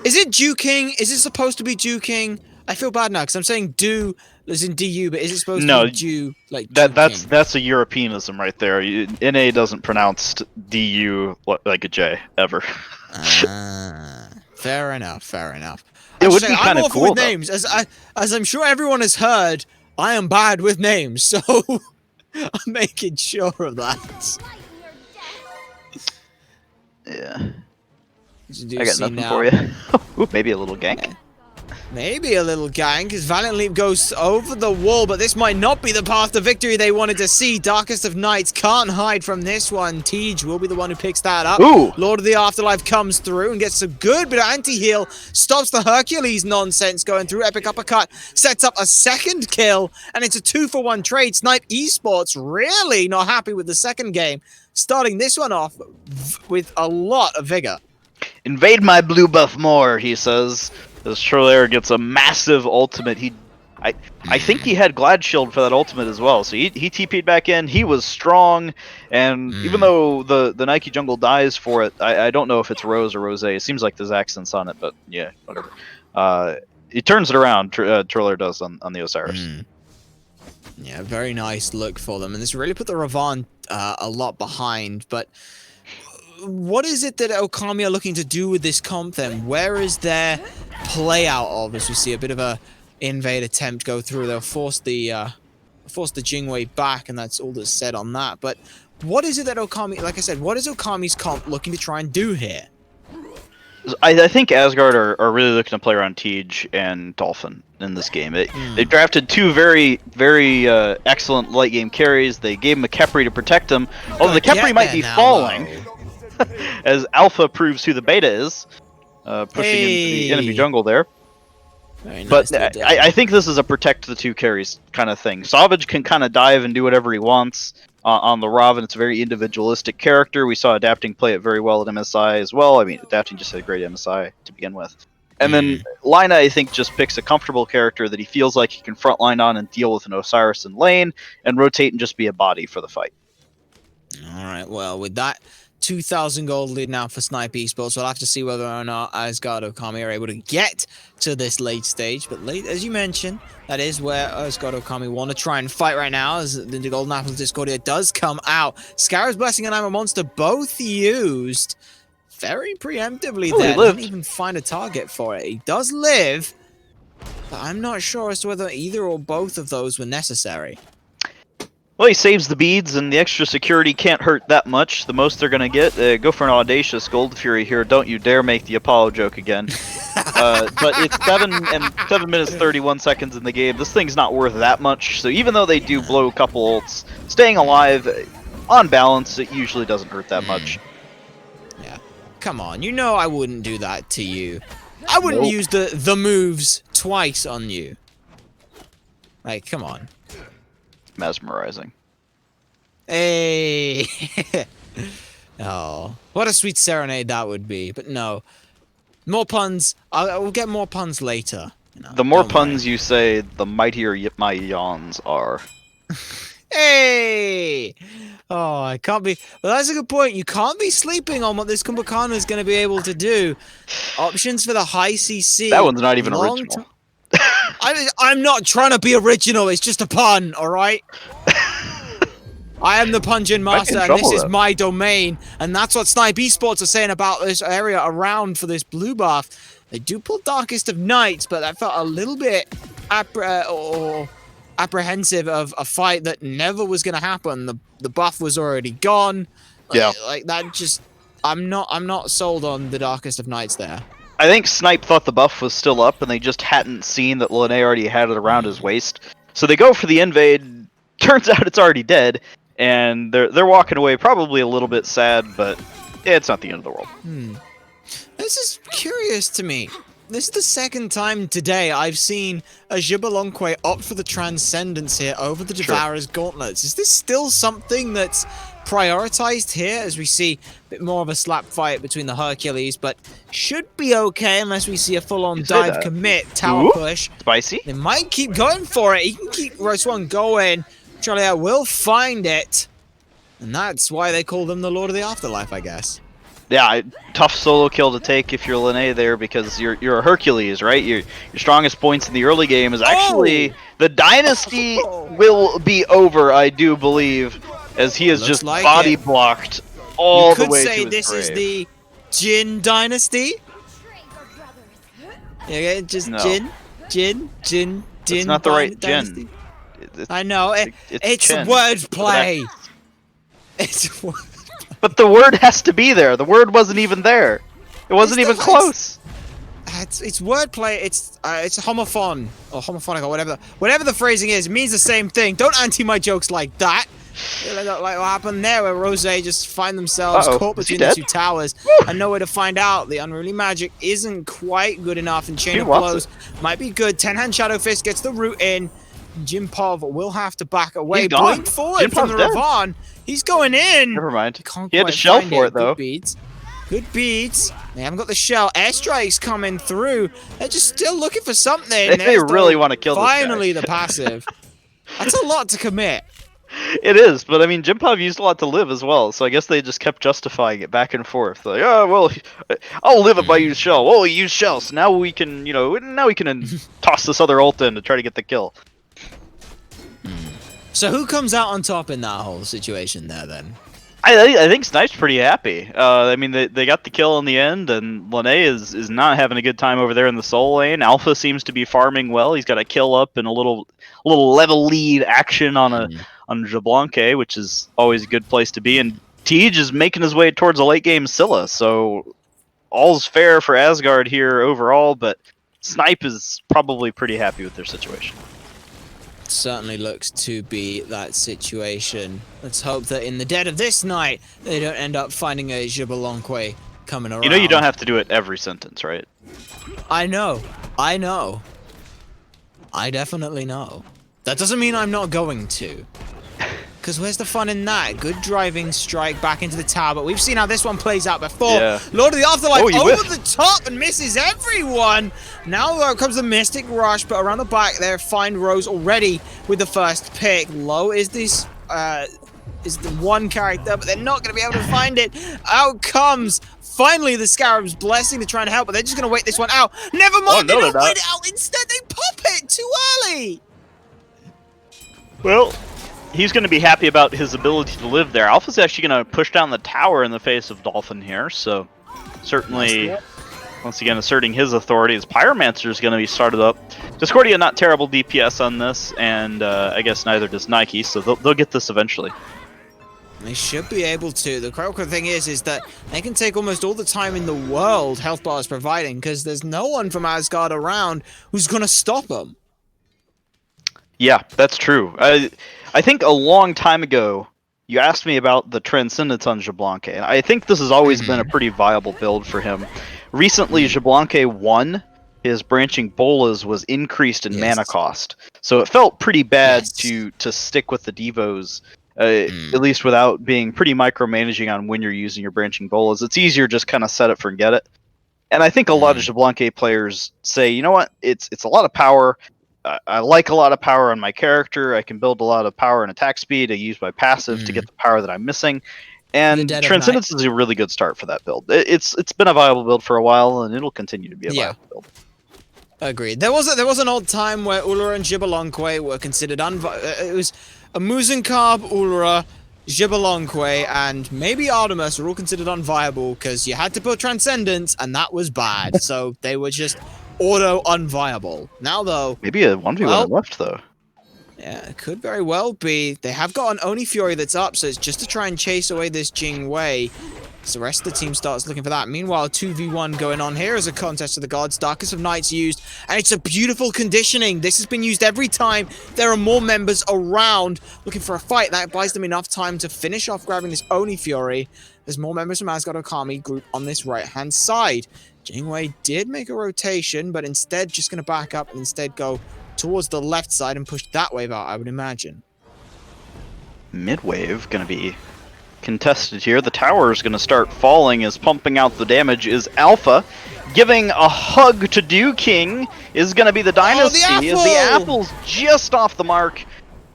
Is it juking? Is it supposed to be juking? I feel bad now because I'm saying do as in DU, but is it supposed to be Jew like
that's a Europeanism right there. NA doesn't pronounce DU like a J ever.
Fair enough. Fair enough.
It would be kind of cool
with names, as I'm sure everyone has heard. I am bad with names, so I'm making sure of that.
Yeah. I got nothing for you. Ooh, maybe a little gank.
Maybe a little gank as Valiant Leap goes over the wall, but this might not be the path to victory they wanted to see. Darkest of Nights can't hide from this one. Tej will be the one who picks that up.
Ooh.
Lord of the Afterlife comes through and gets a good bit of anti-heal. Stops the Hercules nonsense going through. Epic Uppercut sets up a second kill, and it's a 2-for-1 trade. Snipe eSports really not happy with the second game, starting this one off with a lot of vigor.
Invade my blue buff more, he says. As Trolaire gets a massive ultimate. I think he had Glad Shield for that ultimate as well. So he TP'd back in. He was strong, and even though the Nike jungle dies for it, I don't know if it's Rose or Rose. It seems like there's accents on it, but yeah, whatever. He turns it around. Trolaire does on the Osiris.
Yeah, very nice look for them, and this really put the Ravon a lot behind. But what is it that Okami are looking to do with this comp then? Where is their play out of, as we see a bit of a invade attempt go through? They'll force the Jingwei back, and that's all that's said on that. But what is it that Okami, like I said, what is Okami's comp looking to try and do here?
I think Asgard are really looking to play around Tej and Dolphin in this game. They drafted two very, very excellent late game carries. They gave him a Khepri to protect him. Although the Khepri might be falling, as Alpha proves who the beta is, pushing into the enemy jungle there.
Very
But
nice
I think this is a protect the two carries kind of thing. Savage can kind of dive and do whatever he wants on the Raven. It's a very individualistic character. We saw Adapting play it very well at MSI as well. I mean, Adapting just had a great MSI to begin with. And then Lina, I think, just picks a comfortable character that he feels like he can frontline on and deal with an Osiris in lane and rotate and just be a body for the fight.
All right, well, with that 2,000 gold lead now for Snipe eSports. We'll have to see whether or not AsgardOkami are able to get to this late stage. But late, as you mentioned, that is where AsgardOkami want to try and fight right now, as the Golden Apple Discordia does come out. Scarab's Blessing and I'm a Monster both used very preemptively there. Didn't even find a target for it. He does live, but I'm not sure as to whether either or both of those were necessary.
Well, he saves the beads, and the extra security can't hurt that much. The most they're going to get, go for an audacious Gold Fury here. Don't you dare make the Apollo joke again. But it's 7 minutes 31 seconds in the game. This thing's not worth that much. So even though they do blow a couple ults, staying alive, on balance, it usually doesn't hurt that much.
Yeah, come on. You know I wouldn't do that to you. I wouldn't use the moves twice on you. Like, come on.
Mesmerizing.
Hey. Oh, what a sweet serenade that would be. But no, more puns. I will get more puns later. You know,
the more puns you say, the mightier my yawns are.
Hey. Oh, I can't be. Well, that's a good point. You can't be sleeping on what this Kumbhakana is going to be able to do. Options for the high CC.
That one's not even original.
I'm not trying to be original. It's just a pun, all right? I am the Pungent Master, and this is my domain. And that's what Snipe eSports are saying about this area around for this blue buff. They do pull Darkest of Nights, but I felt a little bit apprehensive of a fight that never was going to happen. The buff was already gone.
Yeah.
Like that just... I'm not sold on the Darkest of Nights there.
I think Snipe thought the buff was still up, and they just hadn't seen that Lene already had it around his waist. So they go for the invade. Turns out it's already dead, and they're walking away, probably a little bit sad, but it's not the end of the world.
This is curious to me. This is the second time today I've seen a Xbalanque opt for the Transcendence here over the Devourer's Gauntlets. Is this still something that's prioritized here, as we see a bit more of a slap fight between the Hercules, but should be okay unless we see a full-on dive commit, tower push.
Spicy.
They might keep going for it. He can keep this one going. Charlie will find it. And that's why they call them the Lord of the Afterlife, I guess.
Yeah, tough solo kill to take if you're Lene there, because you're a Hercules, right? Your strongest points in the early game is actually the dynasty will be over, I do believe, as he has just body blocked all the way to his grave.
You could say this is the Jin dynasty. Yeah, just Jin.
It's not the right Jin.
I know it's wordplay. It's
But the word has to be there. The word wasn't even there. It wasn't even close.
it's wordplay. It's homophon or homophonic or whatever the phrasing is. It means the same thing. Don't anti my jokes like that. Like what happened there, where Rose just find themselves caught between the two towers and nowhere to find out. The unruly magic isn't quite good enough, and Chain of Blows might be good. 10-hand Shadow Fist gets the root in. Jim Pov will have to back away. Blink forward from the Ravon. He's going in.
Never mind. He had to shell for it, though.
Good beats. They haven't got the shell. Airstrikes coming through. They're just still looking for something.
They really want to kill this guy.
Finally, the passive. That's a lot to commit.
It is, but I mean, Jim Pov used a lot to live as well, so I guess they just kept justifying it back and forth. Like, oh, well, I'll live it by use shell. Well, we use shell, so now we can, now we can toss this other ult in to try to get the kill.
So who comes out on top in that whole situation there, then?
I think Snipe's pretty happy. I mean, they got the kill in the end, and Lene is not having a good time over there in the soul lane. Alpha seems to be farming well. He's got a kill up and a little level lead action on Jablonke, which is always a good place to be. And Tej is making his way towards a late game Scylla, so all's fair for Asgard here overall. But Snipe is probably pretty happy with their situation.
Certainly looks to be that situation. Let's hope that in the dead of this night, they don't end up finding a Jablonque coming around.
You know you don't have to do it every sentence, right?
I know. I definitely know. That doesn't mean I'm not going to. Because where's the fun in that? Good driving strike back into the tower, but we've seen how this one plays out before.
Yeah.
Lord of the Afterlife over
whiffed.
the top and misses everyone. Now comes the Mystic Rush, but around the back there, find Rose already with the first pick. Low is this is the one character, but they're not going to be able to find it. Out comes finally the Scarab's Blessing to try and help, but they're just going to wait this one out. Never mind, they don't wait it out. Instead, they pop it too early.
Well, he's going to be happy about his ability to live there. Alpha's actually going to push down the tower in the face of Dolphin here, so certainly, once again, asserting his authority. His Pyromancer is going to be started up. Discordia not terrible DPS on this, and I guess neither does Nike, so they'll get this eventually.
They should be able to. The critical thing is that they can take almost all the time in the world health bar is providing, because there's no one from Asgard around who's going to stop them.
Yeah, that's true. I think a long time ago, you asked me about the Transcendence on Jablonque, and I think this has always been a pretty viable build for him. Recently, Jablonque won. His branching bolas was increased in mana cost, so it felt pretty bad to stick with the Devos, at least without being pretty micromanaging on when you're using your branching bolas. It's easier just kind of set it, forget it. And I think a lot of Jablonque players say, you know what, it's a lot of power. I like a lot of power on my character. I can build a lot of power and attack speed. I use my passive to get the power that I'm missing. And Transcendence is a really good start for that build. It's been a viable build for a while, and it'll continue to be a viable build.
Agreed. There was an old time where Ulura and Jablonque were considered it was a Muzenkarb, Ulura, Jablonque, and maybe Artemis were all considered unviable because you had to put Transcendence, and that was bad. So they were just auto unviable. Now though,
maybe a 1v1 left though.
Yeah, it could very well be. They have got an Oni Fury that's up, so it's just to try and chase away this Jing Wei. So the rest of the team starts looking for that. Meanwhile, 2v1 going on here as a contest of the gods. Darkest of Nights used, and it's a beautiful conditioning. This has been used every time there are more members around looking for a fight. That buys them enough time to finish off grabbing this Oni Fury. There's more members from AsgardOkami group on this right-hand side. Jingwei did make a rotation, but instead just going to back up and instead go towards the left side and push that wave out, I would imagine.
Mid-wave going to be contested here. The tower is going to start falling as pumping out the damage is Alpha. Giving a hug to Dew King is going to be the Dynasty.
Oh, the apple!
As the apple's just off the mark,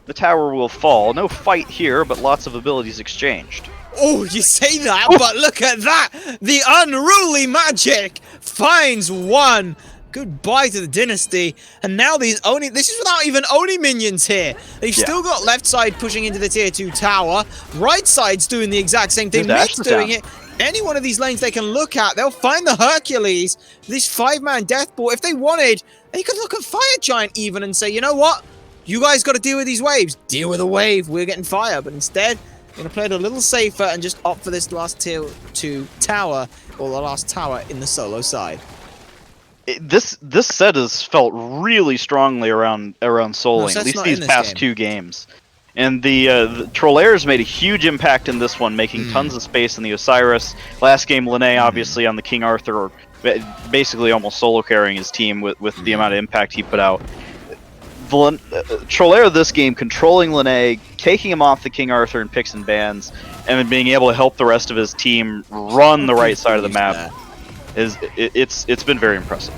the tower will fall. No fight here, but lots of abilities exchanged.
Oh, you say that, but look at that! The unruly magic finds one. Goodbye to the Dynasty. And now these Oni... This is without even Oni minions here. They've still got left side pushing into the tier 2 tower. Right side's doing the exact same thing. Mid's doing it. Any one of these lanes they can look at, they'll find the Hercules. This 5-man death ball. If they wanted, they could look at Fire Giant even and say, you know what? You guys got to deal with these waves. Deal with a wave. We're getting fire. But instead... going to play it a little safer and just opt for this last tier 2 tower, or the last tower in the solo side.
This set has felt really strongly around Soling, at
set's
least
not
these
in this
past
game.
2 games. And the Trollaire's made a huge impact in this one, making tons of space in the Osiris. Last game, Lene obviously on the King Arthur, or basically almost solo carrying his team with the amount of impact he put out. Trollaire this game controlling Lene, taking him off the King Arthur and picks and bans, and then being able to help the rest of his team run the right side of the map. It's been very impressive.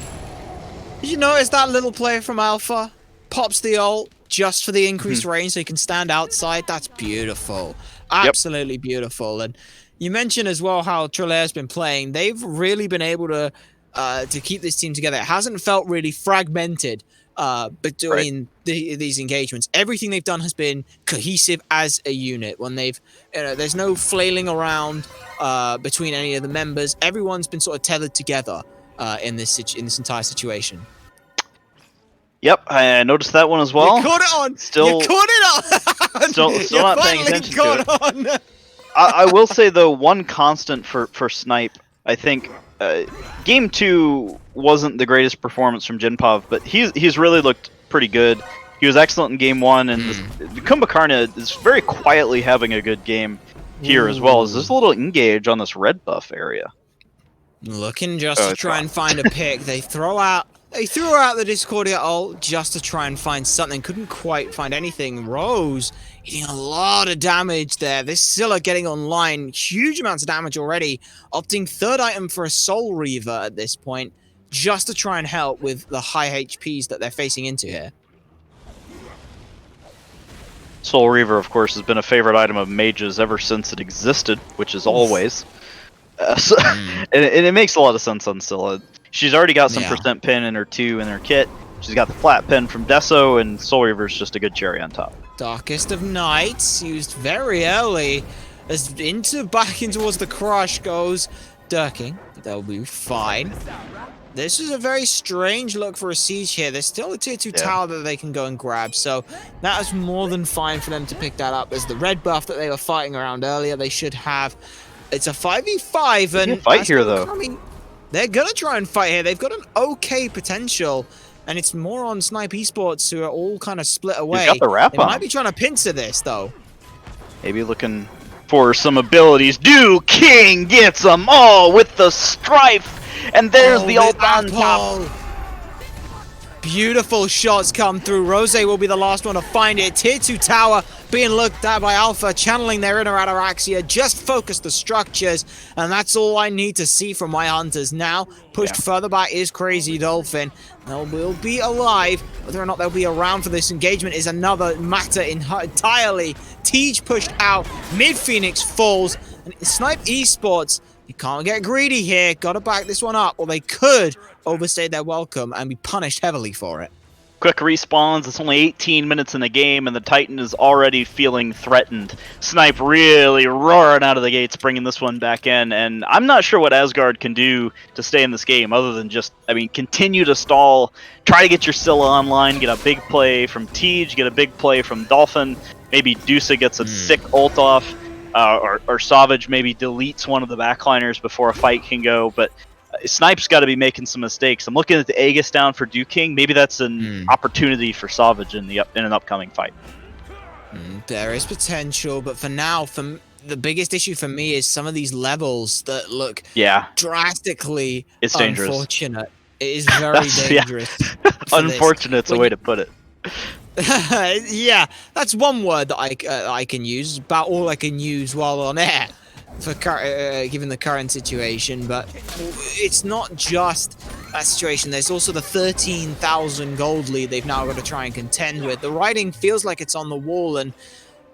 Did you notice that little play from Alpha? Pops the ult just for the increased range so he can stand outside. That's beautiful. Absolutely beautiful. And you mentioned as well how Trollaire's been playing. They've really been able to keep this team together. It hasn't felt really fragmented between these engagements. Everything they've done has been cohesive as a unit. When they've, there's no flailing around between any of the members. Everyone's been sort of tethered together in this entire situation.
Yep, I noticed that one as well.
You caught it on.
Still,
you caught it on.
still not paying attention to it.
On.
I will say though, one constant for Snipe, I think, game 2 wasn't the greatest performance from Jinpov, but he's really looked pretty good. He was excellent in game 1, and Kumbhakarna is very quietly having a good game here as well. There's a little engage on this red buff area.
Looking just to try and find a pick. They threw out the Discordia ult just to try and find something. Couldn't quite find anything. Rose eating a lot of damage there. This Scylla getting online. Huge amounts of damage already. Opting third item for a Soul Reaver at this point, just to try and help with the high HPs that they're facing into here.
Soul Reaver, of course, has been a favorite item of mages ever since it existed, which is always. And it makes a lot of sense on Scylla. She's already got some percent pin in her 2 in her kit. She's got the flat pin from Deso, and Soul Reaver's just a good cherry on top.
Darkest of Nights used very early as back in towards the crush goes Dirking, but they'll be fine. This is a very strange look for a siege here. There's still a tier 2 tower that they can go and grab, so that is more than fine for them to pick that up. As the red buff that they were fighting around earlier, they should have. It's a 5v5, and
fight here though.
They're gonna try and fight here. They've got an okay potential, and it's more on Snipe eSports, who are all kind of split away.
He's got the wrap
they
on.
might be trying to pincer this though.
Maybe looking for some abilities. King gets them all with the strife, and there's the ult on top.
Beautiful shots come through. Rose will be the last one to find it. Tier 2 tower being looked at by Alpha, channeling their inner ataraxia. Just focus the structures, and that's all I need to see from my hunters. Now, pushed further back is Crazy Dolphin. They will be alive. Whether or not they'll be around for this engagement is another matter entirely. Tej pushed out. Mid-Phoenix falls. And Snipe eSports, you can't get greedy here. Gotta back this one up, or they could overstay their welcome and be punished heavily for it.
Quick respawns. It's only 18 minutes in the game, and the Titan is already feeling threatened. Snipe really roaring out of the gates, bringing this one back in, and I'm not sure what Asgard can do to stay in this game other than just, continue to stall, try to get your Scylla online, get a big play from Tej, get a big play from Dolphin, maybe Dusa gets a sick ult off, or Savage maybe deletes one of the backliners before a fight can go, but Snipe's got to be making some mistakes. I'm looking at the Aegis down for King. Maybe that's an opportunity for Savage in an upcoming fight.
There is potential, but for now, the biggest issue for me is some of these levels that look drastically unfortunate. It is very dangerous.
Unfortunate's a way to put it.
Yeah, that's one word that I can use. About all I can use while on air for given the current situation. But it's not just that situation. There's also the 13,000 gold lead they've now got to try and contend with. The writing feels like it's on the wall. And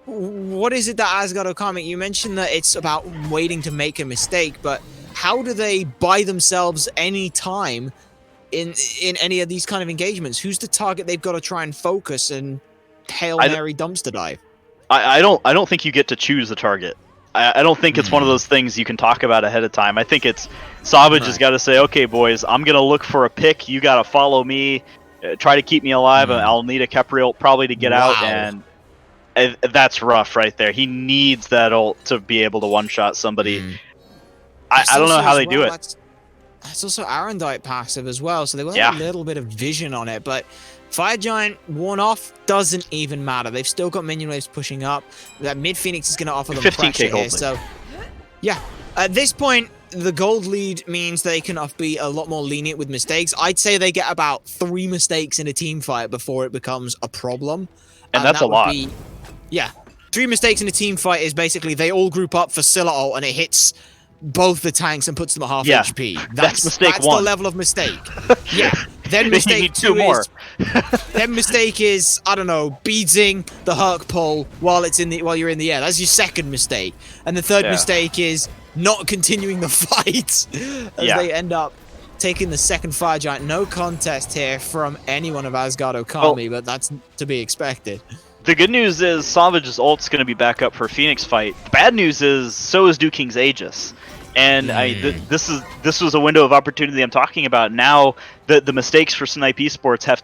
what is it that AsgardOkami? You mentioned that it's about waiting to make a mistake, but how do they buy themselves any time in any of these kind of engagements? Who's the target they've got to try and focus and Hail Mary dumpster dive?
I don't think you get to choose the target. I don't think it's one of those things you can talk about ahead of time. I think it's Savage has got to say, okay, boys, I'm going to look for a pick. You got to follow me, try to keep me alive. I'll need a Kepri ult probably to get out, and that's rough right there. He needs that ult to be able to one-shot somebody. I don't know how they do it.
That's also Arendite passive as well, so they will
Yeah.
have a little bit of vision on it, but Fire Giant worn off doesn't even matter. They've still got minion waves pushing up. That mid Phoenix is going to offer them
15K
pressure
gold
here,
lead.
so yeah. At this point, the gold lead means they can be a lot more lenient with mistakes. I'd say they get about 3 mistakes in a team fight before it becomes a problem.
And that's
that
a lot.
Would be, yeah. 3 mistakes in a team fight is basically they all group up for Scylla ult and it hits both the tanks and puts them at half
Yeah,
HP.
that's mistake
that's
one.
the level of mistake. Yeah. Then
You
mistake
need
2
2 more.
then mistake is, I don't know, beadsing the Herc pull while you're in the air. That's your second mistake. And the third
Yeah.
mistake is not continuing the fight as
Yeah.
they end up taking the second Fire Giant. No contest here from anyone of AsgardOkami,
Well,
but that's to be expected.
The good news is Savage's ult's going to be back up for Phoenix fight. The bad news is so is King's Aegis. And this was a window of opportunity I'm talking about. Now the mistakes for Snipe eSports have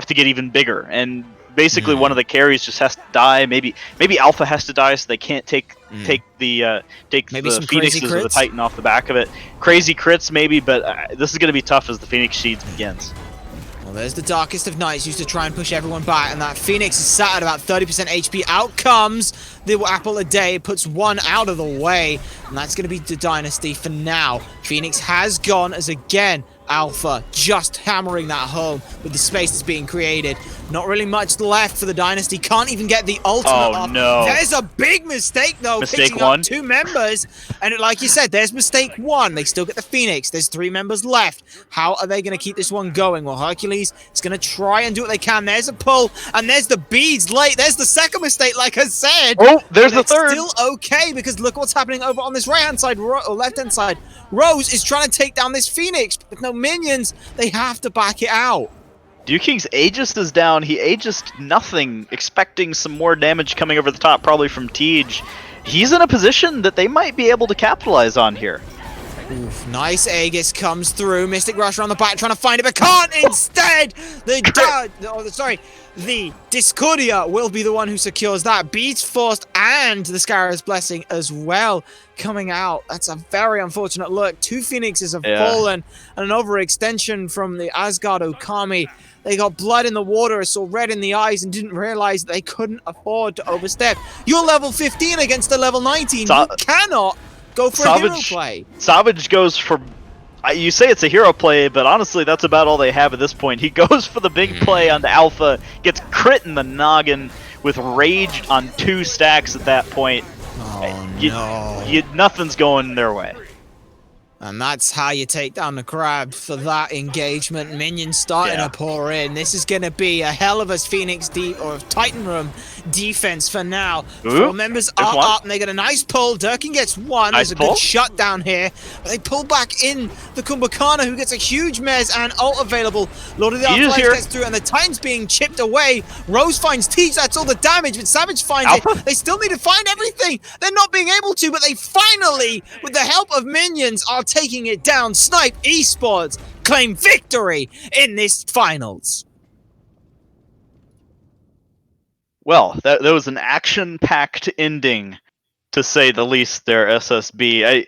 to get even bigger. And basically one of the carries just has to die. Maybe Alpha has to die so they can't take the
Maybe some
Phoenixes
crazy
with the
crits?
Titan off the back of it. Crazy crits maybe, but this is going to be tough as the Phoenix Seeds begins.
Well, there's the Darkest of Nights used to try and push everyone back, and that Phoenix is sat at about 30% HP. Out comes the Apple a Day, puts one out of the way, and that's going to be the Dynasty for now. Phoenix has gone as again Alpha just hammering that home with the space that's being created. Not really much left for the Dynasty. Can't even get the ultimate off.
No.
There's a big mistake, though.
Mistake
picking
one.
up 2 members. And like you said, there's mistake 1. They still get the Phoenix. There's 3 members left. How are they going to keep this one going? Well, Hercules is going to try and do what they can. There's a pull, and there's the beads late. There's the second mistake, like I said.
Oh, there's
But
the
it's
third.
still okay, because look what's happening over on this right-hand side, or left-hand side. Rose is trying to take down this Phoenix with no minions. They have to back it out.
King's Aegis is down. He Aegised nothing, expecting some more damage coming over the top, probably from Tej. He's in a position that they might be able to capitalize on here.
Oof, nice Aegis comes through. Mystic Rush around the back trying to find it, but can't. Instead, the Discordia will be the one who secures that. Beats Forced and the Scarab's Blessing as well coming out. That's a very unfortunate look. 2 Phoenixes have fallen, and an overextension from the AsgardOkami. They got blood in the water, saw red in the eyes, and didn't realize that they couldn't afford to overstep. You're level 15 against a level 19. You cannot go for a hero play.
Savage goes for... You say it's a hero play, but honestly, that's about all they have at this point. He goes for the big play on the Alpha, gets crit in the noggin with Rage on 2 stacks at that point.
Oh, no.
Nothing's going their way.
And that's how you take down the crab for that engagement. Minions starting to pour in. This is going to be a hell of a Phoenix or Titan Room defense for now. 4 members are up, and they get a nice pull. Durkin gets 1. There's a good shutdown here. But they pull back in the Kumbhakana, who gets a huge mez and ult available. Lord of the Arclights gets through, and the Titan's being chipped away. Rose finds Teach. That's all the damage, but Savage finds it. They still need to find everything. They're not being able to, but they finally, with the help of minions, are taking it down. Snipe eSports claim victory in this finals.
Well, that was an action-packed ending, to say the least there, SSB.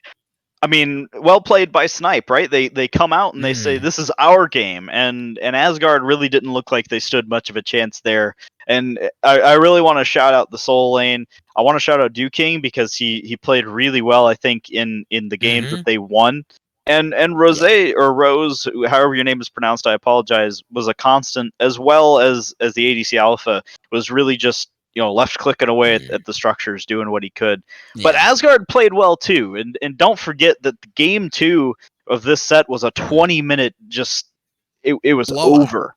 I mean, well played by Snipe, right? They come out and they say, this is our game, and Asgard really didn't look like they stood much of a chance there. And I really want to shout out the Soul Lane. I want to shout out King because he played really well, I think, in the games that they won. And Rose, or Rose, however your name is pronounced, I apologize, was a constant, as well as the ADC Alpha was really just, left clicking away at the structures, doing what he could. But Asgard played well too, and don't forget that the game 2 of this set was a 20-minute it was over.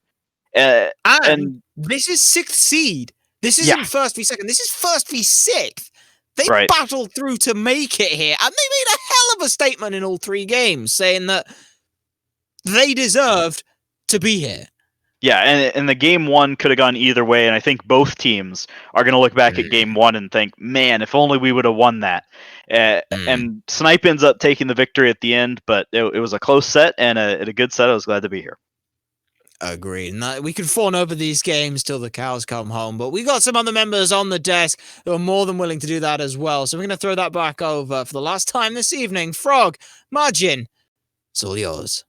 And
this is 6th seed. This isn't first v second. This is first v 6th. They battled through to make it here, and they made a hell of a statement in all 3 games, saying that they deserved to be here.
Yeah, and the game 1 could have gone either way, and I think both teams are going to look back at game 1 and think, man, if only we would have won that. And Snipe ends up taking the victory at the end, but it was a close set and a good set. I was glad to be here.
Agreed. And we could fawn over these games till the cows come home, but we got some other members on the desk who are more than willing to do that as well. So we're going to throw that back over for the last time this evening. Frog, Margin, It's all yours.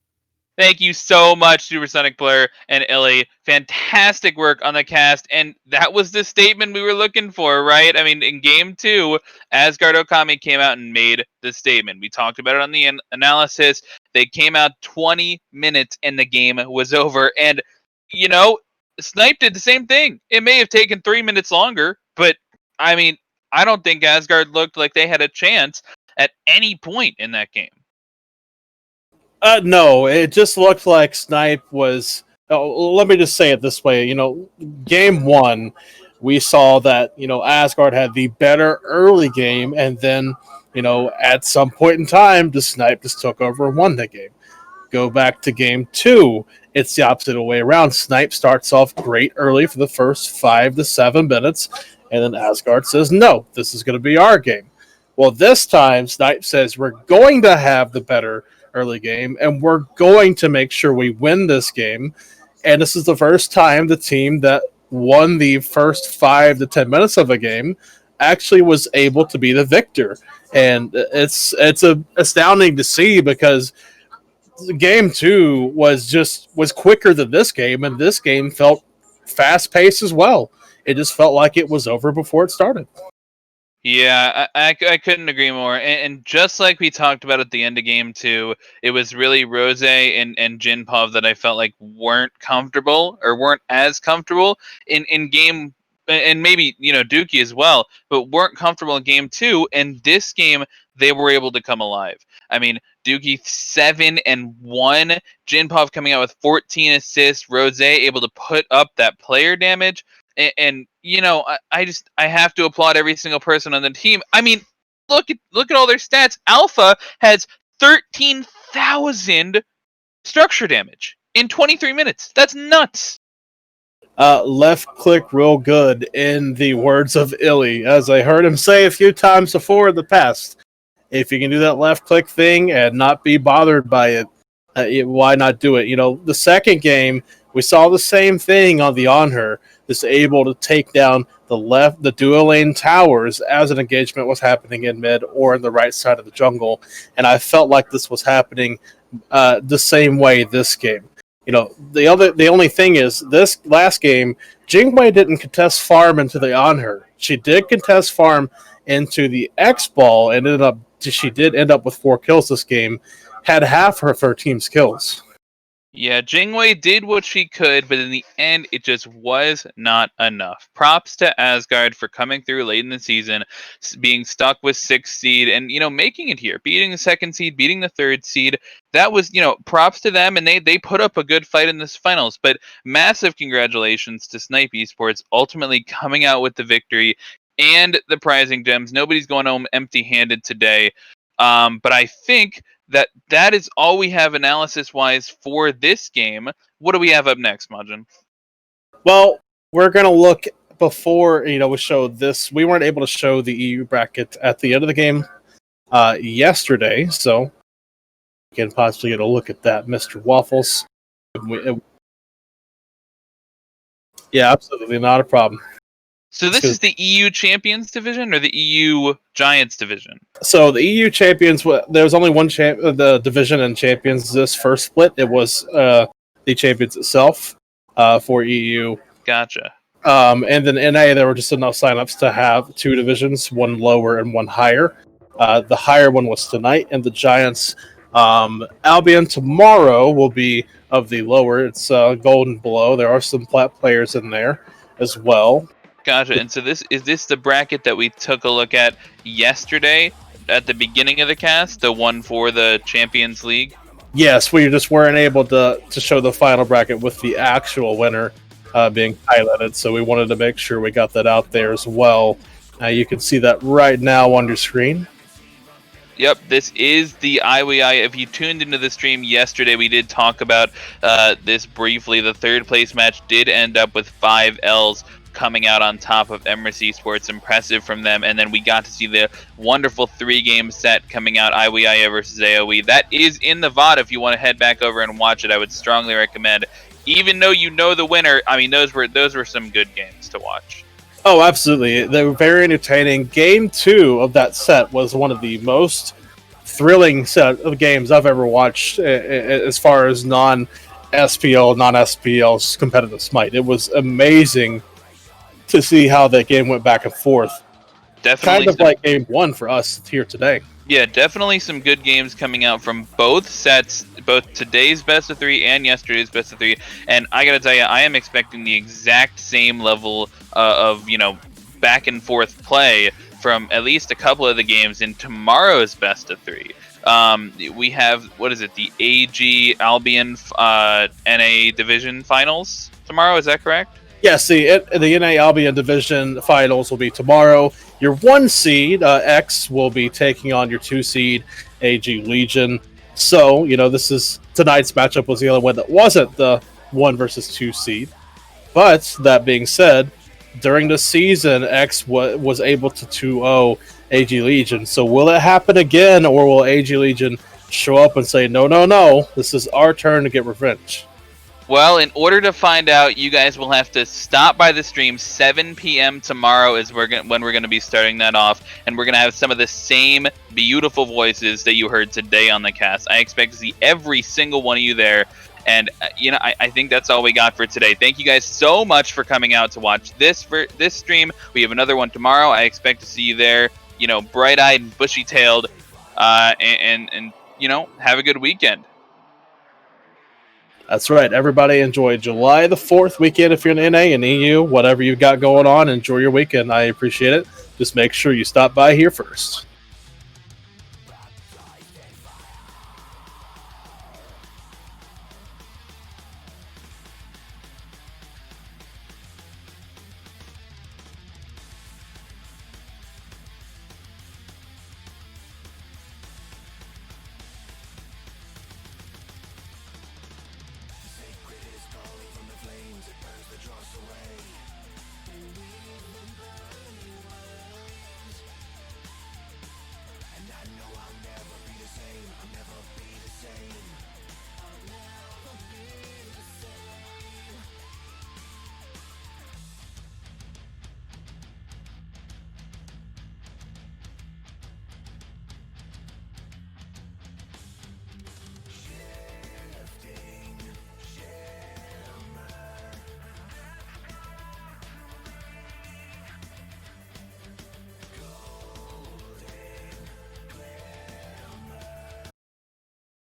Thank you so much, Supersonic Blur and Illy. Fantastic work on the cast, and that was the statement we were looking for, right? I mean, in Game 2, AsgardOkami came out and made the statement. We talked about it on the analysis. They came out 20 minutes, and the game was over. And, Snipe did the same thing. It may have taken 3 minutes longer, but, I mean, I don't think Asgard looked like they had a chance at any point in that game.
No, it just looked like Snipe was. Oh, let me just say it this way. Game 1, we saw that Asgard had the better early game, and then at some point in time, the Snipe just took over and won the game. Go back to Game 2, it's the opposite way around. Snipe starts off great early for the first 5 to 7 minutes, and then Asgard says, "No, this is going to be our game." Well, this time Snipe says, "We're going to have the better early game, and we're going to make sure we win this game." And this is the first time the team that won the first 5 to 10 minutes of a game actually was able to be the victor. And it's astounding to see, because Game 2 was quicker than this game, and this game felt fast paced as well. It just felt like it was over before it started.
Yeah, I couldn't agree more. And just like we talked about at the end of Game 2, it was really Rose and Jinpov that I felt like weren't comfortable, or weren't as comfortable in Game, and maybe, Dookie as well, but weren't comfortable in Game 2. And this game, they were able to come alive. I mean, Dookie 7-1, Jinpov coming out with 14 assists, Rose able to put up that player damage. And I have to applaud every single person on the team. I mean, look at all their stats. Alpha has 13,000 structure damage in 23 minutes. That's nuts.
Left click real good, in the words of Illy, as I heard him say a few times before in the past. If you can do that left click thing and not be bothered by it, why not do it? The second game, we saw the same thing on the Honor, just able to take down the dual lane towers as an engagement was happening in mid or in the right side of the jungle. And I felt like this was happening the same way this game. The only thing is, this last game, Jingwei didn't contest farm into the Honor. She did contest farm into the X-Ball, and she did end up with 4 kills this game, had half of her team's kills.
Yeah, Jingwei did what she could, but in the end, it just was not enough. Props to Asgard for coming through late in the season, being stuck with 6th seed, and, making it here, beating the 2nd seed, beating the 3rd seed. That was, props to them, and they put up a good fight in this finals. But massive congratulations to Snipe eSports, ultimately coming out with the victory and the prizing gems. Nobody's going home empty-handed today. But I think that is all we have analysis-wise for this game. What do we have up next, Majin?
Well, we're going to look before, we show this. We weren't able to show the EU bracket at the end of the game yesterday, so we can possibly get a look at that, Mr. Waffles. Yeah, absolutely, not a problem.
So this is the EU Champions Division or the EU Giants Division?
So the EU Champions, there was only one the Division and Champions this first split. It was the Champions itself for EU.
Gotcha.
And then NA, there were just enough signups to have 2 divisions, one lower and one higher. The higher one was tonight, and the Giants Albion tomorrow will be of the lower. It's gold and below. There are some flat players in there as well.
Gotcha. And so is this the bracket that we took a look at yesterday at the beginning of the cast, the one for the Champions League?
Yes, we just weren't able to show the final bracket with the actual winner being highlighted, so we wanted to make sure we got that out there as well. You can see that right now on your screen.
Yep, this is the IWI. If you tuned into the stream yesterday, we did talk about this briefly. The 3rd place match did end up with 5 Ls coming out on top of Emirates Esports. Impressive from them. And then we got to see the wonderful 3-game set coming out, IWIA versus AOE. That is in the VOD if you want to head back over and watch it. I would strongly recommend. Even though you know the winner, I mean, those were some good games to watch.
Oh, absolutely. They were very entertaining. Game 2 of that set was one of the most thrilling set of games I've ever watched as far as non-SPL, non-SPL's competitive Smite. It was amazing to see how that game went back and forth.
Definitely
Kind of like game one for us here today.
Yeah, definitely some good games coming out from both sets, both today's best of 3 and yesterday's best of 3. And I gotta tell you, I am expecting the exact same level of back and forth play from at least a couple of the games in tomorrow's best of 3. We have, what is it, the AG Albion NA Division Finals tomorrow, is that correct?
Yes, the NA Albion Division Finals will be tomorrow. Your 1 seed, X, will be taking on your 2 seed, AG Legion. So, this is tonight's matchup was the only one that wasn't the 1 versus 2 seed. But, that being said, during the season, X was able to 2-0 AG Legion. So, will it happen again, or will AG Legion show up and say, no, this is our turn to get revenge?
Well, in order to find out, you guys will have to stop by the stream. 7 p.m. tomorrow is when we're going to be starting that off, and we're going to have some of the same beautiful voices that you heard today on the cast. I expect to see every single one of you there, and I think that's all we got for today. Thank you guys so much for coming out to watch this stream. We have another one tomorrow. I expect to see you there, bright-eyed and bushy-tailed, and have a good weekend.
That's right. Everybody enjoy July the 4th weekend if you're in NA and EU. Whatever you've got going on, enjoy your weekend. I appreciate it. Just make sure you stop by here first.